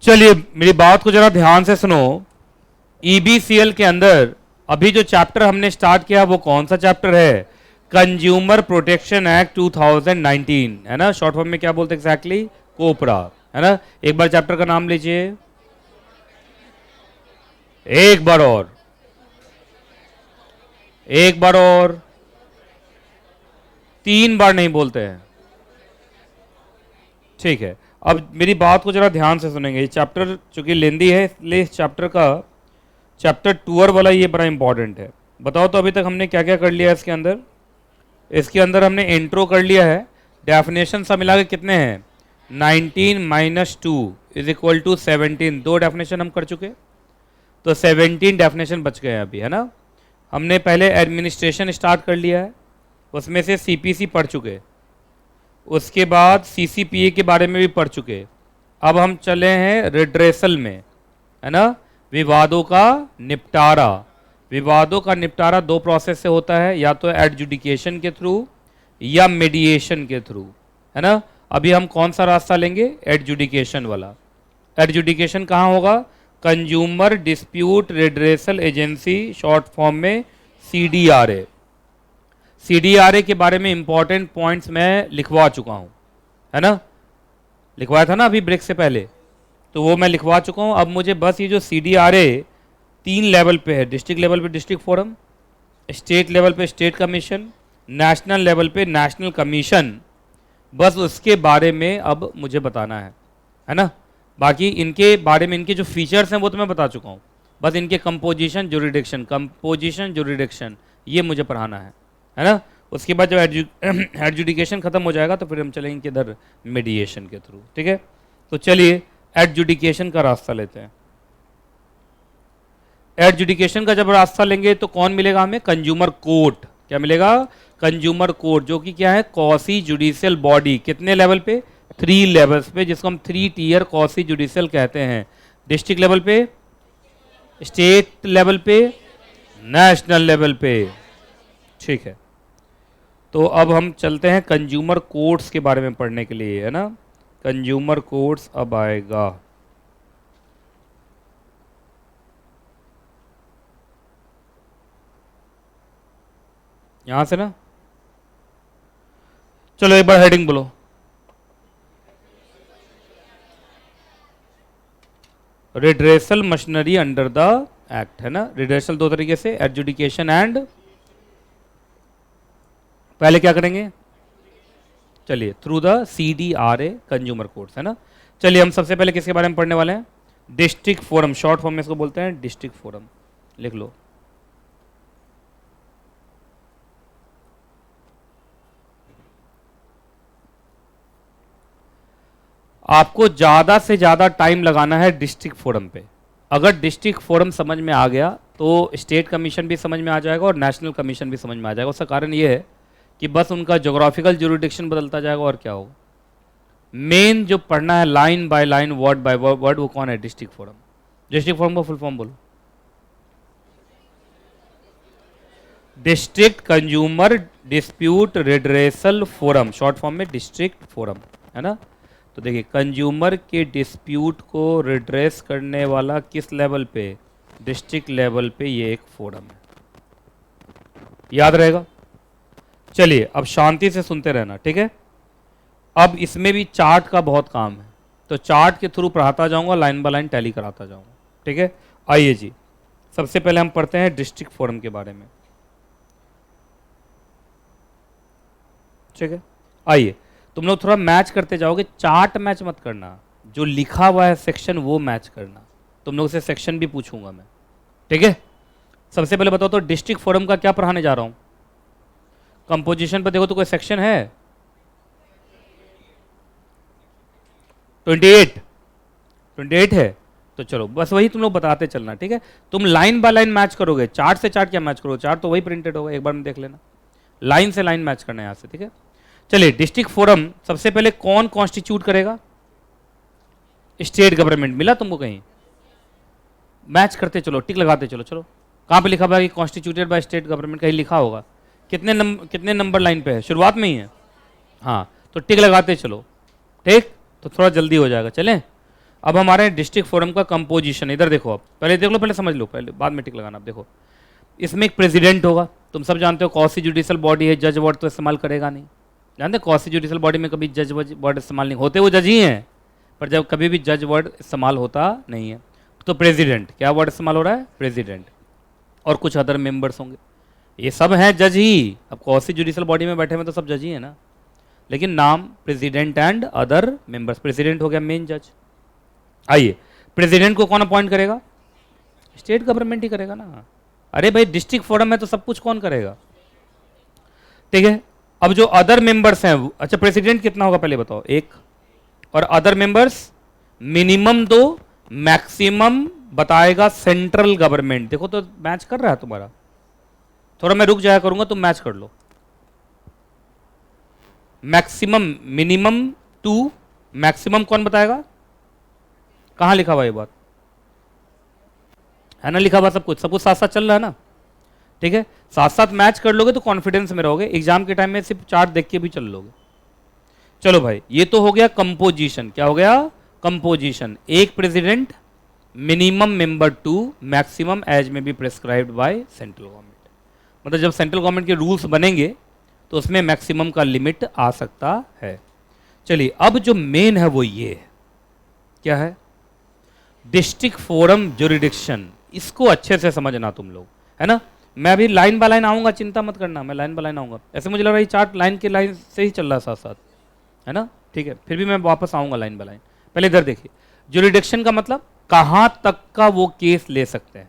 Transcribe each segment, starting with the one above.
चलिए मेरी बात को जरा ध्यान से सुनो। ईबीसीएल के अंदर अभी जो चैप्टर हमने स्टार्ट किया वो कौन सा चैप्टर है? कंज्यूमर प्रोटेक्शन एक्ट 2019, है ना। शॉर्ट फॉर्म में क्या बोलते हैं एग्जैक्टली? कोपरा, है ना। एक बार चैप्टर का नाम लीजिए, एक बार और, एक बार और, 3 बार नहीं बोलते हैं, ठीक है। अब मेरी बात को जरा ध्यान से सुनेंगे। ये चैप्टर चूंकि लेंदी है इसलिए इस चैप्टर का चैप्टर टूअर वाला ये बड़ा इंपॉर्टेंट है। बताओ तो अभी तक हमने क्या क्या कर लिया है इसके अंदर? इसके अंदर हमने इंट्रो कर लिया है। डेफिनेशन सब मिला के कितने हैं? 19 minus 2 is equal to 17। 2 definition हम कर चुके, तो 17 डेफिनेशन बच गए अभी, है ना। हमने पहले एडमिनिस्ट्रेशन स्टार्ट कर लिया है, उसमें से सीपीसी पढ़ चुके, उसके बाद सीसीपीए के बारे में भी पढ़ चुके। अब हम चले हैं रिड्रेसल में, है ना। विवादों का निपटारा। विवादों का निपटारा 2 प्रोसेस से होता है, या तो एडजुडिकेशन के थ्रू या मीडिएशन के थ्रू, है ना। अभी हम कौन सा रास्ता लेंगे? एडजुडिकेशन वाला। एडजुडिकेशन कहाँ होगा? Consumer dispute redressal agency, short form में सीडीआरए। सीडीआरए के बारे में इंपॉर्टेंट पॉइंट्स मैं लिखवा चुका हूं, है ना। लिखवाया था ना अभी ब्रेक से पहले, तो वो मैं लिखवा चुका हूं। अब मुझे बस ये जो सीडीआरए 3 लेवल पे है, डिस्ट्रिक्ट लेवल पे डिस्ट्रिक्ट फोरम, स्टेट लेवल पे स्टेट कमीशन, नेशनल लेवल पे नेशनल कमीशन, बस उसके बारे में अब मुझे बताना है ना। बाकी इनके बारे में इनके जो फीचर्स हैं वो तो मैं बता चुका हूँ, बस इनके कंपोजिशन जुरिडिक्शन ये मुझे पढ़ाना है ना। उसके बाद जब एडजुडिकेशन खत्म हो जाएगा तो फिर हम चलेंगे किधर? मीडिएशन के थ्रू, ठीक है। तो चलिए एडजुडिकेशन का रास्ता लेते हैं। एडजुडिकेशन का जब रास्ता लेंगे तो कौन मिलेगा हमें? Consumer court. क्या मिलेगा? कंज्यूमर कोर्ट, जो कि क्या है? Quasi judicial body. कितने लेवल पे? 3 लेवल्स पे, जिसको हम 3 टीयर कॉसी जुडिशियल कहते हैं। डिस्ट्रिक्ट लेवल पे, स्टेट लेवल पे, नेशनल लेवल पे, ठीक है। तो अब हम चलते हैं कंज्यूमर कोर्ट्स के बारे में पढ़ने के लिए, है ना। कंज्यूमर कोर्ट्स अब आएगा। यहां से ना, चलो एक बार हेडिंग बोलो। Redressal machinery under the act, है ना। रिड्रेसल 2 तरीके से, एडजुडिकेशन एंड, पहले क्या करेंगे? चलिए थ्रू द सीडीआरए कंज्यूमर कोर्ट्स, है ना। चलिए हम सबसे पहले किसके बारे में पढ़ने वाले हैं? डिस्ट्रिक्ट फोरम, शॉर्ट फॉर्म में इसको बोलते हैं डिस्ट्रिक्ट फोरम। लिख लो। आपको ज्यादा से ज्यादा टाइम लगाना है डिस्ट्रिक्ट फोरम पे। अगर डिस्ट्रिक्ट फोरम समझ में आ गया तो स्टेट कमीशन भी समझ में आ जाएगा और नेशनल कमीशन भी समझ में आ जाएगा। उसका कारण ये है कि बस उनका ज्योग्राफिकल जुरिडिक्शन बदलता जाएगा और क्या होगा। मेन जो पढ़ना है line by line, word by word, वो कौन है? District forum. डिस्ट्रिक्ट फोरम का फुल फॉर्म बोलो। District consumer dispute redressal forum, short form में डिस्ट्रिक्ट फोरम, है ना। तो देखिए कंज्यूमर के डिस्प्यूट को रिड्रेस करने वाला किस लेवल पे? डिस्ट्रिक्ट लेवल पे ये एक फोरम है, याद रहेगा। चलिए अब शांति से सुनते रहना, ठीक है। अब इसमें भी चार्ट का बहुत काम है, तो चार्ट के थ्रू पढ़ाता जाऊंगा, लाइन बाय लाइन टैली कराता जाऊंगा, ठीक है। आइए जी, सबसे पहले हम पढ़ते हैं डिस्ट्रिक्ट फोरम के बारे में, ठीक है। आइए तुम लोग थोड़ा मैच करते जाओगे, चार्ट मैच मत करना, जो लिखा हुआ है सेक्शन वो मैच करना। तुम लोग से सेक्शन भी पूछूंगा मैं, ठीक है। सबसे पहले बताओ तो डिस्ट्रिक्ट फोरम का क्या पढ़ाने जा रहा हूं? कंपोजिशन पर देखो तो कोई सेक्शन है? 28 है, तो चलो बस वही तुम लोग बताते चलना, ठीक है। तुम लाइन बाय लाइन मैच करोगे, चार्ट से चार्ट क्या मैच करोगे? चार्ट तो वही प्रिंटेड होगा, एक बार में देख लेना। लाइन से लाइन मैच करना है यहां से, ठीक है। चलिए डिस्ट्रिक्ट फोरम सबसे पहले कौन कॉन्स्टिट्यूट करेगा? State government. मिला तुमको कहीं? मैच करते चलो, टिक लगाते चलो। चलो कहां पे लिखा हुआ है कि कॉन्स्टिट्यूटेड बाय स्टेट गवर्नमेंट? कहीं लिखा होगा। कितने नंबर लाइन पे है? शुरुआत में ही है, हाँ। तो टिक लगाते चलो, ठीक, तो थोड़ा जल्दी हो जाएगा। चलें अब हमारे डिस्ट्रिक्ट फोरम का कंपोजिशन इधर देखो, आप पहले देख लो, पहले समझ लो, पहले बाद में टिक लगाना। आप देखो इसमें एक प्रेसिडेंट होगा, तुम सब जानते हो कौन सी जुडिशियल बॉडी है, जज वर्ड तो इस्तेमाल करेगा नहीं, जानते कौन सी जुडिशियल बॉडी में कभी जज वर्ड इस्तेमाल नहीं होते, वो जज ही हैं, पर जब कभी भी जज वर्ड इस्तेमाल होता नहीं है। तो प्रेसिडेंट, क्या वर्ड इस्तेमाल हो रहा है, प्रेसिडेंट, और कुछ अदर मेंबर्स होंगे, ये सब हैं जज ही। अब कौन सी जुडिशियल बॉडी में बैठे हुए तो सब जज ही है ना, लेकिन नाम president and other members, president हो गया मेन जज। आइए, प्रेसिडेंट को कौन अपॉइंट करेगा, स्टेट गवर्नमेंट ही करेगा ना। अरे भाई डिस्ट्रिक्ट फोरम है तो सब कुछ कौन करेगा, ठीक है। अब जो अदर मेंबर्स हैं, अच्छा प्रेसिडेंट कितना होगा पहले बताओ, एक, और अदर मेंबर्स मिनिमम 2, मैक्सिमम बताएगा सेंट्रल गवर्नमेंट। देखो तो मैच कर रहा है तुम्हारा, थोड़ा मैं रुक जाया करूंगा, तुम मैच कर लो। मैक्सिमम, मिनिमम 2, मैक्सिमम कौन बताएगा, कहां लिखा हुआ ये बात है ना, लिखा हुआ सब कुछ साथ साथ चल रहा है ना, ठीक है। साथ साथ मैच कर लोगे तो कॉन्फिडेंस में रहोगे, एग्जाम के टाइम में सिर्फ चार्ट देख के भी चल लोगे। चलो भाई, ये तो हो गया कंपोजिशन, क्या हो गया, कंपोजिशन, एक president, minimum member 2, maximum age may be prescribed by central government. मतलब जब सेंट्रल गवर्नमेंट के रूल्स बनेंगे तो उसमें मैक्सिमम का लिमिट आ सकता है। चलिए, अब जो मेन है वो ये है, क्या है, डिस्ट्रिक्ट फोरम जुरिडिक्शन। इसको अच्छे से समझना तुम लोग, है ना। मैं अभी लाइन बाय लाइन आऊंगा, चिंता मत करना, मैं लाइन बाय लाइन आऊंगा। ऐसे मुझे लग रहा है ये चार्ट लाइन के लाइन से ही चल रहा है साथ साथ, है ना, ठीक है। फिर भी मैं वापस आऊंगा लाइन बाय लाइन। पहले इधर देखिए, जुरिडिक्शन का मतलब कहां तक का वो केस ले सकते हैं,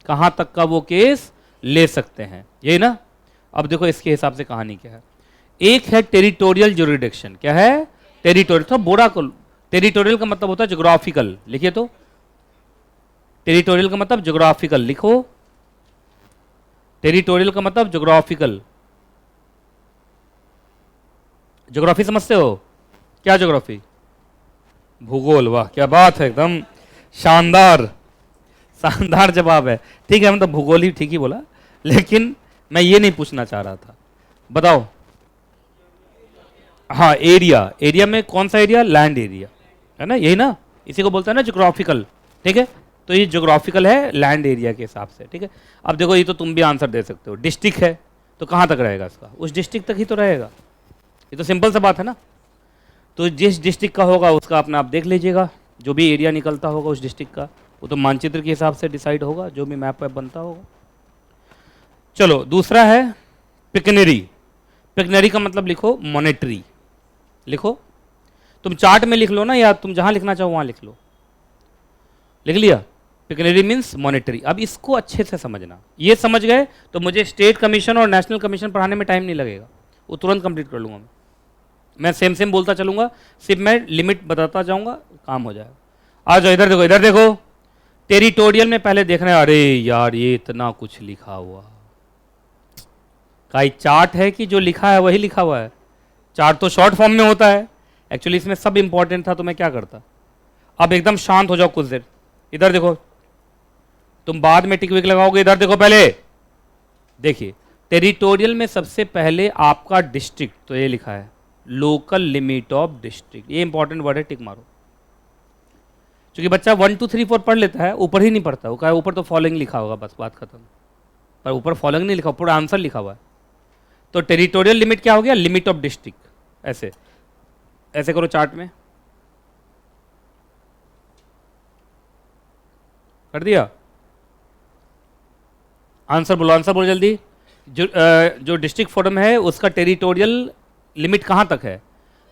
कहां तक का वो केस ले सकते हैं, यही ना। अब देखो इसके हिसाब से कहानी क्या है। एक है टेरिटोरियल जुरिडिक्शन, क्या है, टेरिटोरियल, तो बोरा को, टेरिटोरियल का मतलब होता है ज्योग्राफिकल, लिखिए तो, टेरिटोरियल का मतलब ज्योग्राफिकल, लिखो, टेरिटोरियल का मतलब ज्योग्राफिकल। ज्योग्राफी समझते हो, क्या ज्योग्राफी, भूगोल, वाह क्या बात है, एकदम शानदार, शानदार जवाब है, ठीक है। मतलब भूगोल ही ठीक ही बोला, लेकिन मैं ये नहीं पूछना चाह रहा था, बताओ। हाँ, एरिया, एरिया में कौन सा एरिया, लैंड एरिया, है ना, यही ना, इसी को बोलते हैं ना ज्योग्राफिकल, ठीक है। तो ये ज्योग्राफिकल है लैंड एरिया के हिसाब से, ठीक है। अब देखो ये तो तुम भी आंसर दे सकते हो, डिस्ट्रिक्ट है तो कहाँ तक रहेगा इसका, उस डिस्ट्रिक्ट तक ही तो रहेगा, ये तो सिंपल सा बात है ना। तो जिस डिस्ट्रिक्ट का होगा उसका अपना आप देख लीजिएगा, जो भी एरिया निकलता होगा उस डिस्ट्रिक्ट का, वो तो मानचित्र के हिसाब से डिसाइड होगा, जो भी मैप वैप बनता होगा। चलो, दूसरा है पिकनरी। पिकनरी का मतलब लिखो मॉनेटरी, लिखो, तुम चार्ट में लिख लो ना, या तुम जहां लिखना चाहो वहां लिख लो, लिख लिया। पिकनरी मीन्स मॉनेटरी। अब इसको अच्छे से समझना, ये समझ गए तो मुझे स्टेट कमीशन और नेशनल कमीशन पढ़ाने में टाइम नहीं लगेगा, वो तुरंत कंप्लीट कर लूंगा मैं सेम सेम बोलता चलूंगा, सिर्फ मैं लिमिट बताता जाऊंगा, काम हो जाएगा। आ जाओ इधर देखो, इधर देखो, टेरिटोरियल में पहले देखना है, अरे यार ये इतना कुछ लिखा हुआ, का चार्ट है कि जो लिखा है वही लिखा हुआ है, चार्ट तो शॉर्ट फॉर्म में होता है, एक्चुअली इसमें सब इंपॉर्टेंट था तो मैं क्या करता। अब एकदम शांत हो जाओ कुछ देर, इधर देखो, तुम बाद में टिक विक लगाओगे, इधर देखो पहले, देखिए टेरिटोरियल में सबसे पहले आपका डिस्ट्रिक्ट, तो ये लिखा है लोकल लिमिट ऑफ डिस्ट्रिक्ट, ये इंपॉर्टेंट वर्ड है, टिक मारो। क्योंकि बच्चा 1 2 3 4 पढ़ लेता है, ऊपर ही नहीं पढ़ता, वो कहा ऊपर तो फॉलोइंग लिखा होगा, बस बात खत्म, पर ऊपर फॉलोइंग नहीं लिखा, पूरा आंसर लिखा हुआ है। तो टेरिटोरियल लिमिट क्या हो गया, लिमिट ऑफ डिस्ट्रिक्ट, ऐसे ऐसे करो चार्ट में, कर दिया, आंसर बोलो, आंसर बोलो जल्दी। जो डिस्ट्रिक्ट फोरम है उसका टेरिटोरियल लिमिट कहाँ तक है,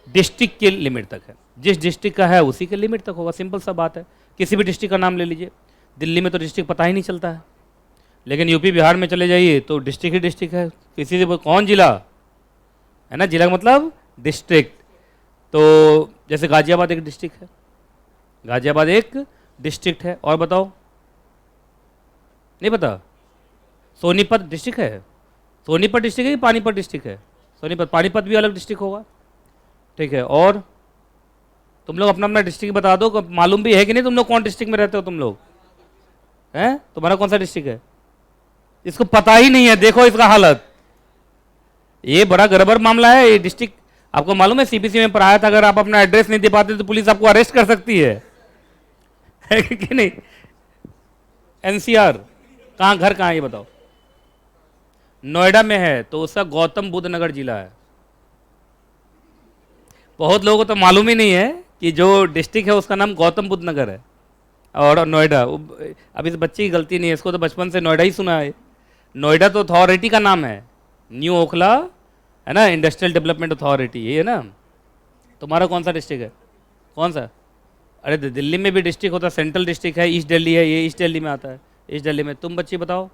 डिस्ट्रिक्ट के लिमिट तक है, जिस डिस्ट्रिक्ट का है उसी के लिमिट तक होगा, सिंपल सा बात है। किसी भी डिस्ट्रिक्ट का नाम ले लीजिए, दिल्ली में तो डिस्ट्रिक्ट पता ही नहीं चलता है, लेकिन यूपी बिहार में चले जाइए तो डिस्ट्रिक्ट ही डिस्ट्रिक्ट है, किसी से कौन जिला है ना, जिला का मतलब डिस्ट्रिक्ट। तो जैसे गाजियाबाद एक डिस्ट्रिक्ट है, गाजियाबाद एक डिस्ट्रिक्ट है, और बताओ, नहीं पता, सोनीपत डिस्ट्रिक्ट है, सोनीपत डिस्ट्रिक्ट है कि पानीपत डिस्ट्रिक्ट है, सोनीपत, पानीपत भी अलग डिस्ट्रिक्ट होगा, ठीक है। और तुम लोग अपना अपना डिस्ट्रिक्ट बता दो, मालूम भी है कि नहीं तुम लोग कौन डिस्ट्रिक्ट में रहते हो, तुम लोग हैं, तुम्हारा कौन सा डिस्ट्रिक्ट है, इसको पता ही नहीं है, देखो इसका हालत, ये बड़ा गड़बड़ मामला है। ये डिस्ट्रिक्ट आपको मालूम है, सीबीसी में पढ़ाया था, अगर आप अपना एड्रेस नहीं दे पाते तो पुलिस आपको अरेस्ट कर सकती है, है कि नहीं? एनसीआर कहाँ, घर कहाँ है ये बताओ? नोएडा में है, तो उसका गौतम बुद्ध नगर जिला है। बहुत लोगों को तो मालूम ही नहीं है कि जो डिस्ट्रिक्ट है उसका नाम गौतम बुद्ध नगर है और नोएडा। अब इस बच्चे की गलती नहीं है, इसको तो बचपन से नोएडा ही सुना है। नोएडा तो अथॉरिटी का नाम है, न्यू ओखला है ना, इंडस्ट्रियल डेवलपमेंट अथॉरिटी, ये है ना। तुम्हारा कौन सा डिस्ट्रिक्ट है? कौन सा? अरे दिल्ली में भी डिस्ट्रिक्ट होता है, सेंट्रल डिस्ट्रिक्ट है, ईस्ट दिल्ली है, ये ईस्ट दिल्ली में आता है। ईस्ट दिल्ली में तुम बच्चे बताओ।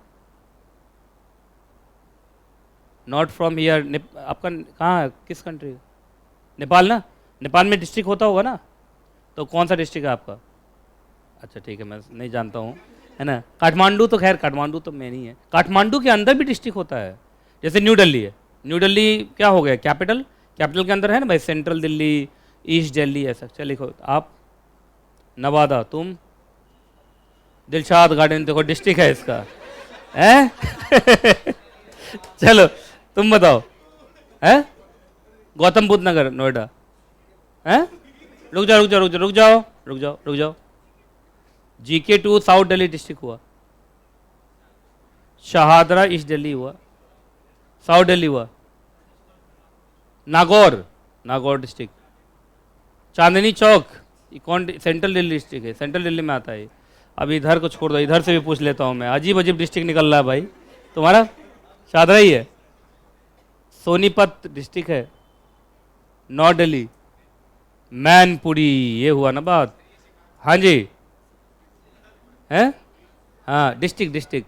नॉट फ्रॉम हियर, आपका कहाँ है, किस कंट्री? नेपाल ना? नेपाल में डिस्ट्रिक्ट होता होगा ना, तो कौन सा डिस्ट्रिक्ट है आपका? अच्छा ठीक है, मैं नहीं जानता हूँ, है ना। काठमांडू तो खैर, काठमांडू तो मेन ही है। काठमांडू के अंदर भी डिस्ट्रिक्ट होता है, जैसे न्यू दिल्ली है। न्यू दिल्ली क्या हो गया, कैपिटल, कैपिटल के अंदर है ना भाई, सेंट्रल दिल्ली, ईस्ट दिल्ली, ऐसा। चल लिखो आप। नवादा, तुम? दिलशाद गार्डन, देखो डिस्ट्रिक्ट है इसका, है। चलो तुम बताओ, है? गौतम बुद्ध नगर, नोएडा, है? रुक जाओ रुक जाओ रुक जाओ रुक जाओ रुक जाओ रुक जाओ। जीके 2 साउथ दिल्ली डिस्ट्रिक्ट हुआ, शहादरा ईस्ट दिल्ली हुआ, साउथ दिल्ली हुआ, नागौर, नागौर डिस्ट्रिक्ट, चांदनी चौक, कौन सेंट्रल दिल्ली डिस्ट्रिक्ट है, सेंट्रल दिल्ली में आता है। अब इधर को छोड़ दो, इधर से भी पूछ लेता हूँ मैं, अजीब अजीब डिस्ट्रिक्ट निकल रहा है भाई तुम्हारा। शादरा ही है। सोनीपत डिस्ट्रिक्ट है, नॉर्थ दिल्ली, मैनपुरी, ये हुआ ना बात। हाँ जी, है, हाँ डिस्ट्रिक्ट, डिस्ट्रिक्ट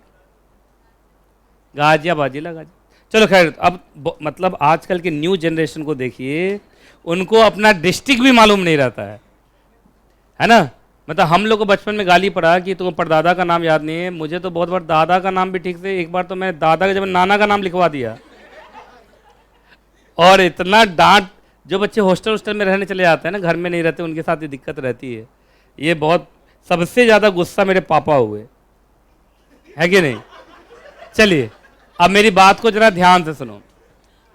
गाजियाबाद जिला, गाजी। चलो खैर, अब मतलब आजकल के न्यू जनरेशन को देखिए, उनको अपना डिस्ट्रिक्ट भी मालूम नहीं रहता है ना। मतलब हम लोग को बचपन में गाली पड़ा कि तुम्हें परदादा का नाम याद नहीं है। मुझे तो बहुत बार दादा का नाम भी ठीक से, एक बार तो मैं दादा के जब नाना का नाम लिखवा दिया, और इतना डांट। जो बच्चे हॉस्टल हॉस्टल में रहने चले जाते हैं ना, घर में नहीं रहते, उनके साथ ये दिक्कत रहती है। ये बहुत, सबसे ज़्यादा गुस्सा मेरे पापा हुए, है कि नहीं? चलिए अब मेरी बात को जरा ध्यान से सुनो।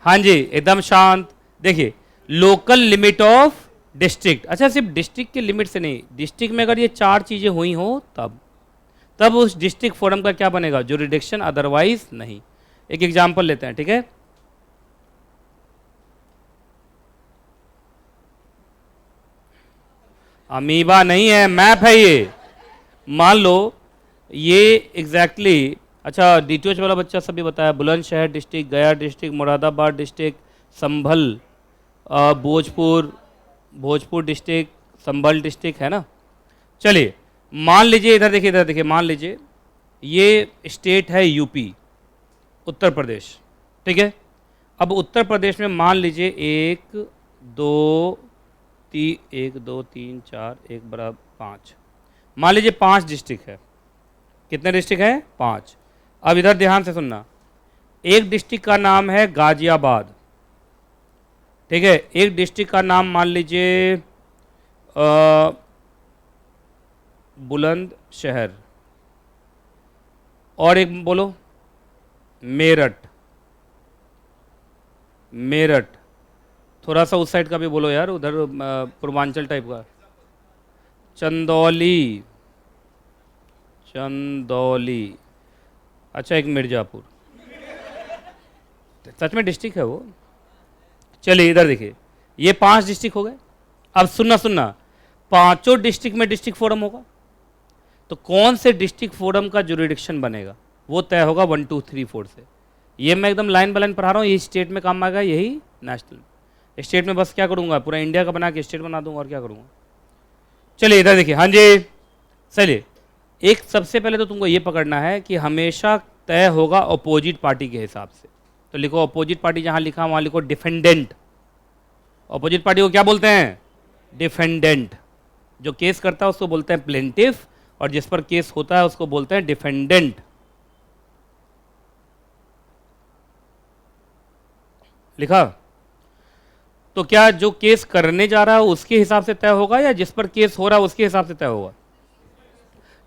हाँ जी, एकदम शांत। देखिए, लोकल लिमिट ऑफ डिस्ट्रिक्ट। अच्छा, सिर्फ डिस्ट्रिक्ट के लिमिट से नहीं, डिस्ट्रिक्ट में अगर ये 4 चीज़ें हुई हो तब उस डिस्ट्रिक्ट फोरम का क्या बनेगा, ज्यूरिडिक्शन, अदरवाइज नहीं। एक एग्जांपल लेते हैं, ठीक है? अमीबा नहीं है, मैप है ये। मान लो ये एग्जैक्टली अच्छा, डीटीएच वाला बच्चा सभी बताया, बुलंदशहर डिस्ट्रिक्ट, गया डिस्ट्रिक्ट, मुरादाबाद डिस्ट्रिक्ट, संभल, भोजपुर, भोजपुर डिस्ट्रिक्ट, संभल डिस्ट्रिक्ट, है ना। चलिए मान लीजिए, इधर देखिए, इधर देखिए, मान लीजिए ये स्टेट है यूपी, उत्तर प्रदेश, ठीक है। अब उत्तर प्रदेश में मान लीजिए 1 2 3 4 1 बराबर 5, मान लीजिए 5 डिस्ट्रिक्ट है। कितने डिस्ट्रिक्ट हैं? 5। अब इधर ध्यान से सुनना, एक डिस्ट्रिक्ट का नाम है गाजियाबाद, ठीक है। एक डिस्ट्रिक्ट का नाम मान लीजिए बुलंदशहर, और एक बोलो मेरठ, मेरठ, थोड़ा सा उस साइड का भी बोलो यार, उधर पूर्वांचल टाइप का, चंदौली, चंदौली, अच्छा एक मिर्जापुर, सच में डिस्ट्रिक्ट है वो। चलिए इधर देखिए, ये 5 डिस्ट्रिक्ट हो गए। अब सुनना सुनना, पांचों डिस्ट्रिक्ट में डिस्ट्रिक्ट फोरम होगा, तो कौन से डिस्ट्रिक्ट फोरम का ज्यूरिडिक्शन बनेगा वो तय होगा 1 2 3 4 से। ये मैं एकदम लाइन बाय लाइन पढ़ा रहा हूँ, ये स्टेट में काम आएगा, यही नेशनल। स्टेट में बस क्या करूँगा, पूरा इंडिया का बना के स्टेट बना दूंगा, और क्या करूँगा। चलिए इधर देखिए, हाँ जी। चलिए, एक सबसे पहले तो तुमको ये पकड़ना है कि हमेशा तय होगा अपोजिट पार्टी के हिसाब से। तो लिखो अपोजिट पार्टी, जहाँ लिखा वहाँ लिखो डिफेंडेंट। अपोजिट पार्टी को क्या बोलते हैं? डिफेंडेंट। जो केस करता है उसको बोलते हैं प्लेंटिफ, और जिस पर केस होता है उसको बोलते हैं डिफेंडेंट। लिखा? तो क्या जो केस करने जा रहा है उसके हिसाब से तय होगा, या जिस पर केस हो रहा है उसके हिसाब से तय होगा?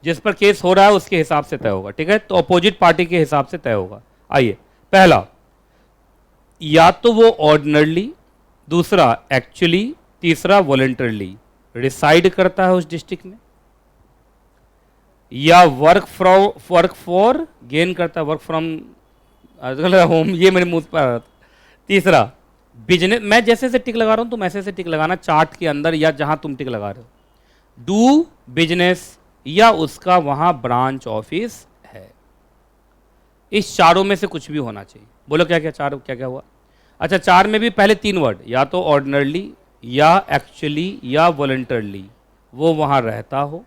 जिस पर केस हो रहा है उसके हिसाब से तय होगा, ठीक है। तो अपोजिट पार्टी के हिसाब से तय होगा। आइए, पहला, या तो वो ऑर्डिनरली, दूसरा एक्चुअली, तीसरा वॉलंटरली रिसाइड करता है उस डिस्ट्रिक्ट में, या वर्क फॉर गेन करता है, वर्क फ्रॉम आजकल होम, ये मेरे मुंह पर आ रहा था। तीसरा बिजनेस, मैं जैसे से टिक लगा रहा हूं तुम ऐसे से टिक लगाना चार्ट के अंदर या जहां तुम टिक लगा रहे हो। डू बिजनेस या उसका वहां ब्रांच ऑफिस है। इस चारों में से कुछ भी होना चाहिए। बोलो क्या क्या चार, क्या क्या हुआ। अच्छा, चार में भी पहले तीन वर्ड, या तो ऑर्डिनरली या एक्चुअली या वॉलंटरली, वो वहां रहता हो,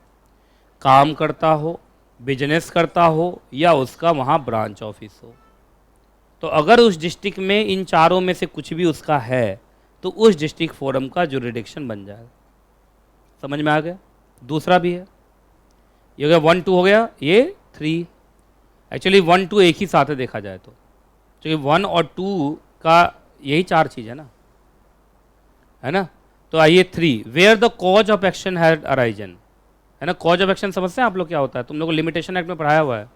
काम करता हो, बिजनेस करता हो या उसका वहां ब्रांच ऑफिस हो। तो अगर उस डिस्ट्रिक्ट में इन चारों में से कुछ भी उसका है तो उस डिस्ट्रिक्ट फोरम का जुरिडिक्शन बन जाएगा। समझ में आ गया। दूसरा भी है, ये हो गया 1 2 हो गया, ये 3। एक्चुअली 1 2 एक ही साथ है देखा जाए तो, क्योंकि 1 और 2 का यही चार चीज है ना। तो आइए 3, where the cause of action had arisen, है ना। कॉज ऑफ एक्शन समझते हैं आप लोग क्या होता है, तुम लोग को लिमिटेशन एक्ट में पढ़ाया हुआ है।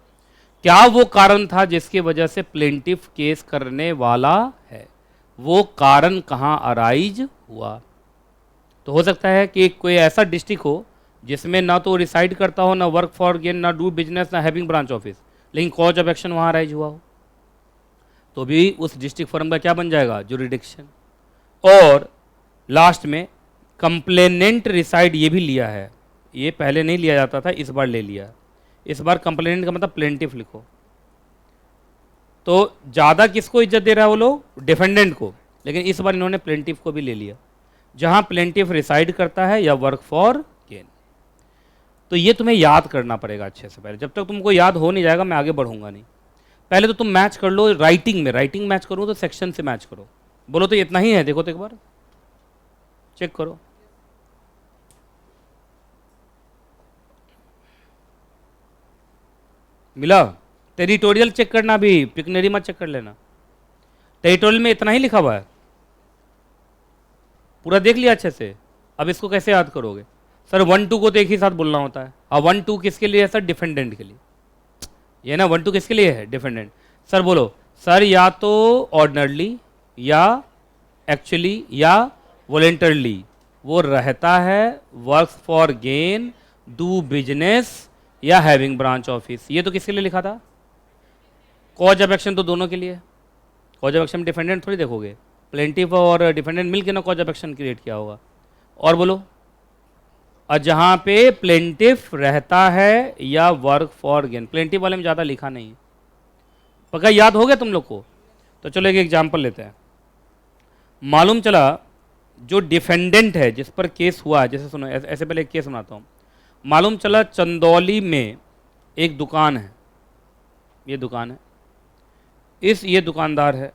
क्या वो कारण था जिसकी वजह से प्लेंटिफ केस करने वाला है, वो कारण कहां अराइज हुआ। तो हो सकता है कि कोई ऐसा डिस्ट्रिक्ट हो जिसमें ना तो रिसाइड करता हो, ना वर्क फॉर गेन, ना डू बिजनेस, ना हैविंग ब्रांच ऑफिस, लेकिन कॉज ऑफ एक्शन वहां अराइज हुआ हो, तो भी उस डिस्ट्रिक्ट फोरम का क्या बन जाएगा, जुरिडिक्शन। और लास्ट में कंप्लेनेंट रिसाइड, ये भी लिया है, ये पहले नहीं लिया जाता था, इस बार ले लिया। इस बार कंप्लेनेंट का मतलब प्लेंटिफ लिखो। तो ज़्यादा किसको इज्जत दे रहा है वो लोग, डिफेंडेंट को, लेकिन इस बार इन्होंने प्लेंटिफ को भी ले लिया, जहां प्लेंटिफ रिसाइड करता है या वर्क फॉर गेन। तो ये तुम्हें याद करना पड़ेगा अच्छे से पहले, जब तक तुमको याद हो नहीं जाएगा मैं आगे बढ़ूंगा नहीं। पहले तो तुम मैच कर लो राइटिंग में, राइटिंग मैच करो तो सेक्शन से मैच करो। बोलो तो इतना ही है, देखो तो एक बार चेक करो। मिला। टेरिटोरियल चेक करना भी, पिकनरी मत चेक कर लेना। टेरिटोरियल में इतना ही लिखा हुआ है, पूरा देख लिया अच्छे से। अब इसको कैसे याद करोगे सर, 1 2 को तो एक ही साथ बोलना होता है। अब 1 2 किसके लिए है सर, डिफेंडेंट के लिए, ये ना 1 2 किसके लिए है, डिफेंडेंट। सर बोलो सर, या तो ऑर्डिनरली या एक्चुअली या वॉलेंटरली वो रहता है, work for gain, do business या हैविंग ब्रांच ऑफिस। ये तो किसके लिए लिखा था, कॉज ऑफ एक्शन तो दोनों के लिए। कॉज ऑफ एक्शन डिफेंडेंट थोड़ी देखोगे, प्लेंटिफ और डिफेंडेंट मिलकर ना कॉज ऑफ एक्शन क्रिएट किया होगा। और बोलो, और जहां पे प्लेंटिफ रहता है या वर्क फॉर गेन, प्लेंटिफ वाले में ज़्यादा लिखा नहीं है। पक्का याद हो गया तुम लोग को। तो चलो एक एग्जाम्पल लेते हैं। मालूम चला जो डिफेंडेंट है जिस पर केस हुआ है, जैसे सुनो ऐसे पहले एक केस सुनाता हूँ। मालूम चला चंदौली में एक दुकान है, ये दुकान है, ये दुकानदार है,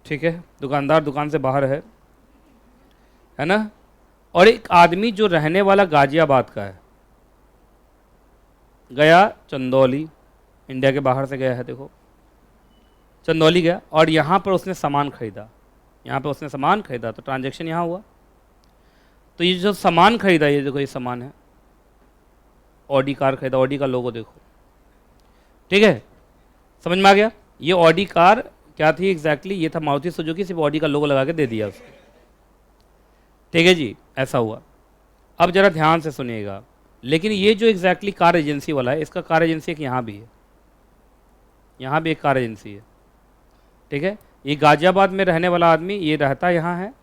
ठीक है, दुकानदार दुकान से बाहर है ना। और एक आदमी जो रहने वाला गाजियाबाद का है, गया चंदौली, इंडिया के बाहर से गया है, देखो चंदौली गया और यहाँ पर उसने सामान खरीदा, यहाँ पर उसने सामान खरीदा तो ट्रांजैक्शन यहाँ हुआ। तो ये जो सामान खरीदा, ये देखो ये सामान है, ऑडी कार खरीदा, ऑडी का लोगो देखो, ठीक है, समझ में आ गया। ये ऑडी कार क्या थी एग्जैक्टली, ये था मारुति सुजुकी, सिर्फ ऑडी का लोगो लगा के दे दिया उसको, ठीक है जी, ऐसा हुआ। अब जरा ध्यान से सुनिएगा, लेकिन ये जो एग्जैक्टली कार एजेंसी वाला है, इसका कार एजेंसी एक यहाँ भी है, यहाँ भी एक कार एजेंसी है, ठीक है। ये गाजियाबाद में रहने वाला आदमी, ये रहता यहाँ है,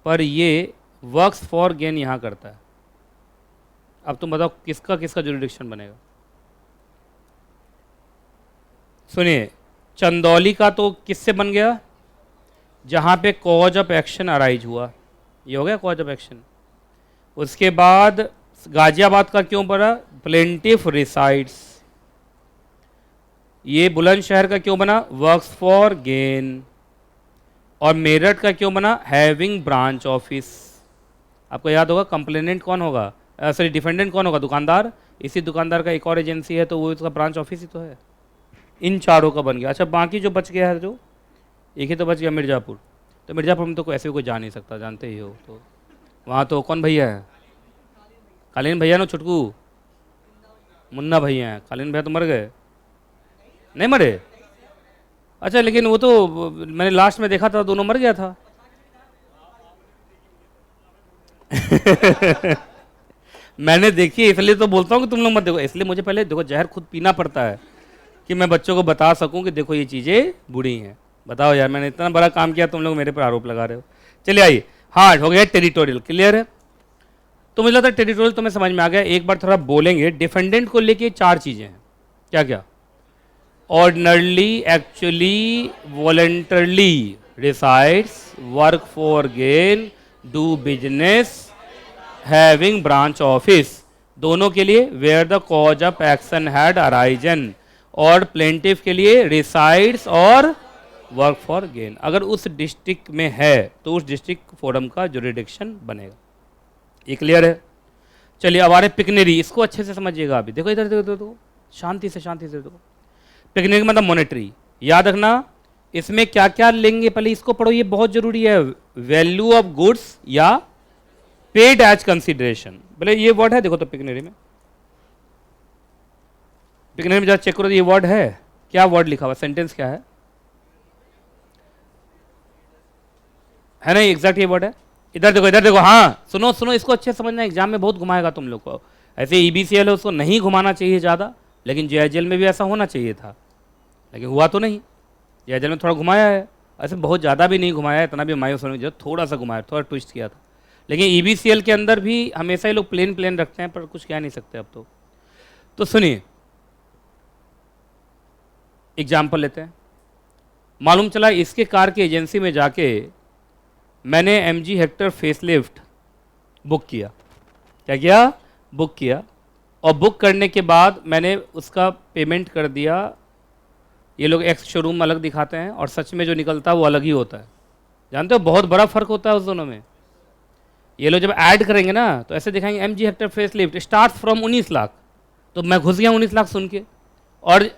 पर ये वर्क्स फॉर गेन यहाँ करता है। अब तुम बताओ किसका किसका जुरिडिक्शन बनेगा। सुनिए, चंदौली का तो किससे बन गया, जहाँ पे कॉज ऑफ एक्शन अराइज हुआ, ये हो गया कॉज ऑफ एक्शन। उसके बाद गाजियाबाद का क्यों बना, प्लेंटिफ रिसाइड्स, ये बुलंदशहर का क्यों बना, वर्क्स फॉर गेन। और मेरठ का क्यों बना, हैविंग ब्रांच ऑफिस। आपको याद होगा कंप्लेनेंट कौन होगा, सॉरी डिफेंडेंट कौन होगा, दुकानदार। इसी दुकानदार का एक और एजेंसी है तो वो उसका ब्रांच ऑफिस ही तो है। इन चारों का बन गया। अच्छा, बाकी जो बच गया है, जो एक ही तो बच गया मिर्ज़ापुर। तो मिर्ज़ापुर में तो कोई ऐसे कोई जा नहीं सकता, जानते ही हो। तो वहाँ तो कौन भैया है, कालीन भैया ना, छुटकू मुन्ना भैया हैं। कालीन भैया तो मर गए, नहीं मरे। अच्छा, लेकिन वो तो मैंने लास्ट में देखा था, दोनों मर गया था। मैंने देखी इसलिए तो बोलता हूँ कि तुम लोग मत देखो, इसलिए मुझे पहले देखो जहर खुद पीना पड़ता है कि मैं बच्चों को बता सकूं कि देखो ये चीज़ें बुरी हैं। बताओ यार, मैंने इतना बड़ा काम किया, तुम लोग मेरे पर आरोप लगा रहे हो। चलिए आइए, हाँ हो गया टेरिटोरियल, क्लियर है। तो मुझे लगता है टेरिटोरियल तुम्हें समझ में आ गया। एक बार थोड़ा बोलेंगे, डिफेंडेंट को लेके 4 चीज़ें हैं, क्या क्या? Ordinarily, actually, voluntarily resides, work for gain, do business, having branch office, दोनों के लिए where the cause of action had arisen, और प्लेंटिफ के लिए resides और वर्क फॉर गेन। अगर उस डिस्ट्रिक्ट में है तो उस डिस्ट्रिक्ट फोरम का जुरिडिक्शन बनेगा। ये क्लियर है? चलिए अब आ रहे पिकनरी, इसको अच्छे से समझिएगा। अभी देखो इधर देखो, शांति से देखो। पिकनरी मतलब मॉनेटरी, याद रखना इसमें क्या क्या लेंगे, पहले इसको पढ़ो, ये बहुत जरूरी है। वैल्यू ऑफ गुड्स या पेड एज कंसिडरेशन, बोले ये वर्ड है, देखो तो पिकनरी में जरा चेक करो, ये वर्ड है, क्या वर्ड लिखा हुआ, सेंटेंस क्या है ना, एग्जैक्ट ये वर्ड है। इधर देखो, हाँ सुनो, इसको अच्छे समझना, एग्जाम में बहुत घुमाएगा तुम लोग को। ऐसे ईबीसीएल है, उसको नहीं घुमाना चाहिए ज़्यादा, लेकिन जेआईजेल में भी ऐसा होना चाहिए था, लेकिन हुआ तो नहीं। जेआईजेल में थोड़ा घुमाया है, ऐसे बहुत ज़्यादा भी नहीं घुमाया है, इतना भी मायूस होने की, थोड़ा सा घुमाया, थोड़ा ट्विस्ट किया था। लेकिन ईबीसीएल के अंदर भी हमेशा ही लोग प्लेन रखते हैं, पर कुछ कह नहीं सकते अब तो सुनिए, एग्जाम्पल लेते हैं। मालूम चला इसके कार की एजेंसी में जाके मैंने एमजी हेक्टर फेसलिफ्ट बुक किया। क्या किया? बुक किया। और बुक करने के बाद मैंने उसका पेमेंट कर दिया। ये लोग एक्स शोरूम अलग दिखाते हैं और सच में जो निकलता है वो अलग ही होता है। जानते हो बहुत बड़ा फर्क होता है उस दोनों में। ये लोग जब ऐड करेंगे ना तो ऐसे दिखाएंगे MG Hector facelift start from 19 lakh, तो मैं घुस गया 19 लाख सुन के। और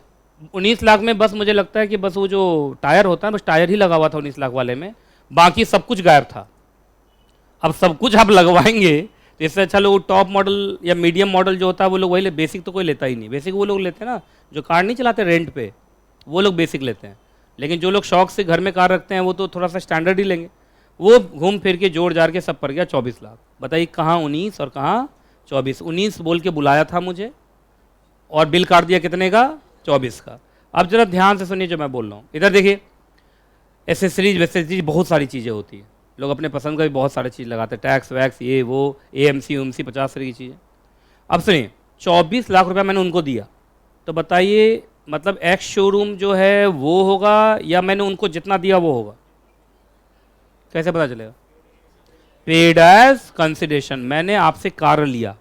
19 लाख में बस मुझे लगता है कि बस वो जो टायर होता है बस टायर ही लगा हुआ था 19 लाख वाले में, बाकी सब कुछ गायब था। अब सब कुछ आप लगवाएंगे तो इससे अच्छा लोग टॉप मॉडल या मीडियम मॉडल जो होता है वो लोग वही ले, बेसिक तो कोई लेता ही नहीं। बेसिक वो लोग लेते हैं ना जो कार नहीं चलाते रेंट पे, वो लोग बेसिक लेते हैं। लेकिन जो लोग शौक से घर में कार रखते हैं वो तो थोड़ा सा स्टैंडर्ड ही लेंगे। वो घूम फिर के जोड़ जाड़ के सब पड़ गया 24 लाख। बताइए कहाँ 19 और कहाँ 24। 19 बोल के बुलाया था मुझे और बिल काट दिया कितने का? 24 का। अब जरा ध्यान से सुनिए जो मैं बोल रहा हूँ। इधर देखिए, एसेसरीज वेसेसरीज बहुत सारी चीज़ें होती हैं, लोग अपने पसंद का भी बहुत सारी चीज़ लगाते हैं, टैक्स वैक्स ये वो एएमसी उमसी 50 तरह की चीज़ें। अब सुनिए 24 लाख रुपया मैंने उनको दिया, तो बताइए मतलब एक्स शोरूम जो है वो होगा या मैंने उनको जितना दिया वो होगा? कैसे पता चलेगा? पेड एज कंसिडरेशन, मैंने आपसे कार लिया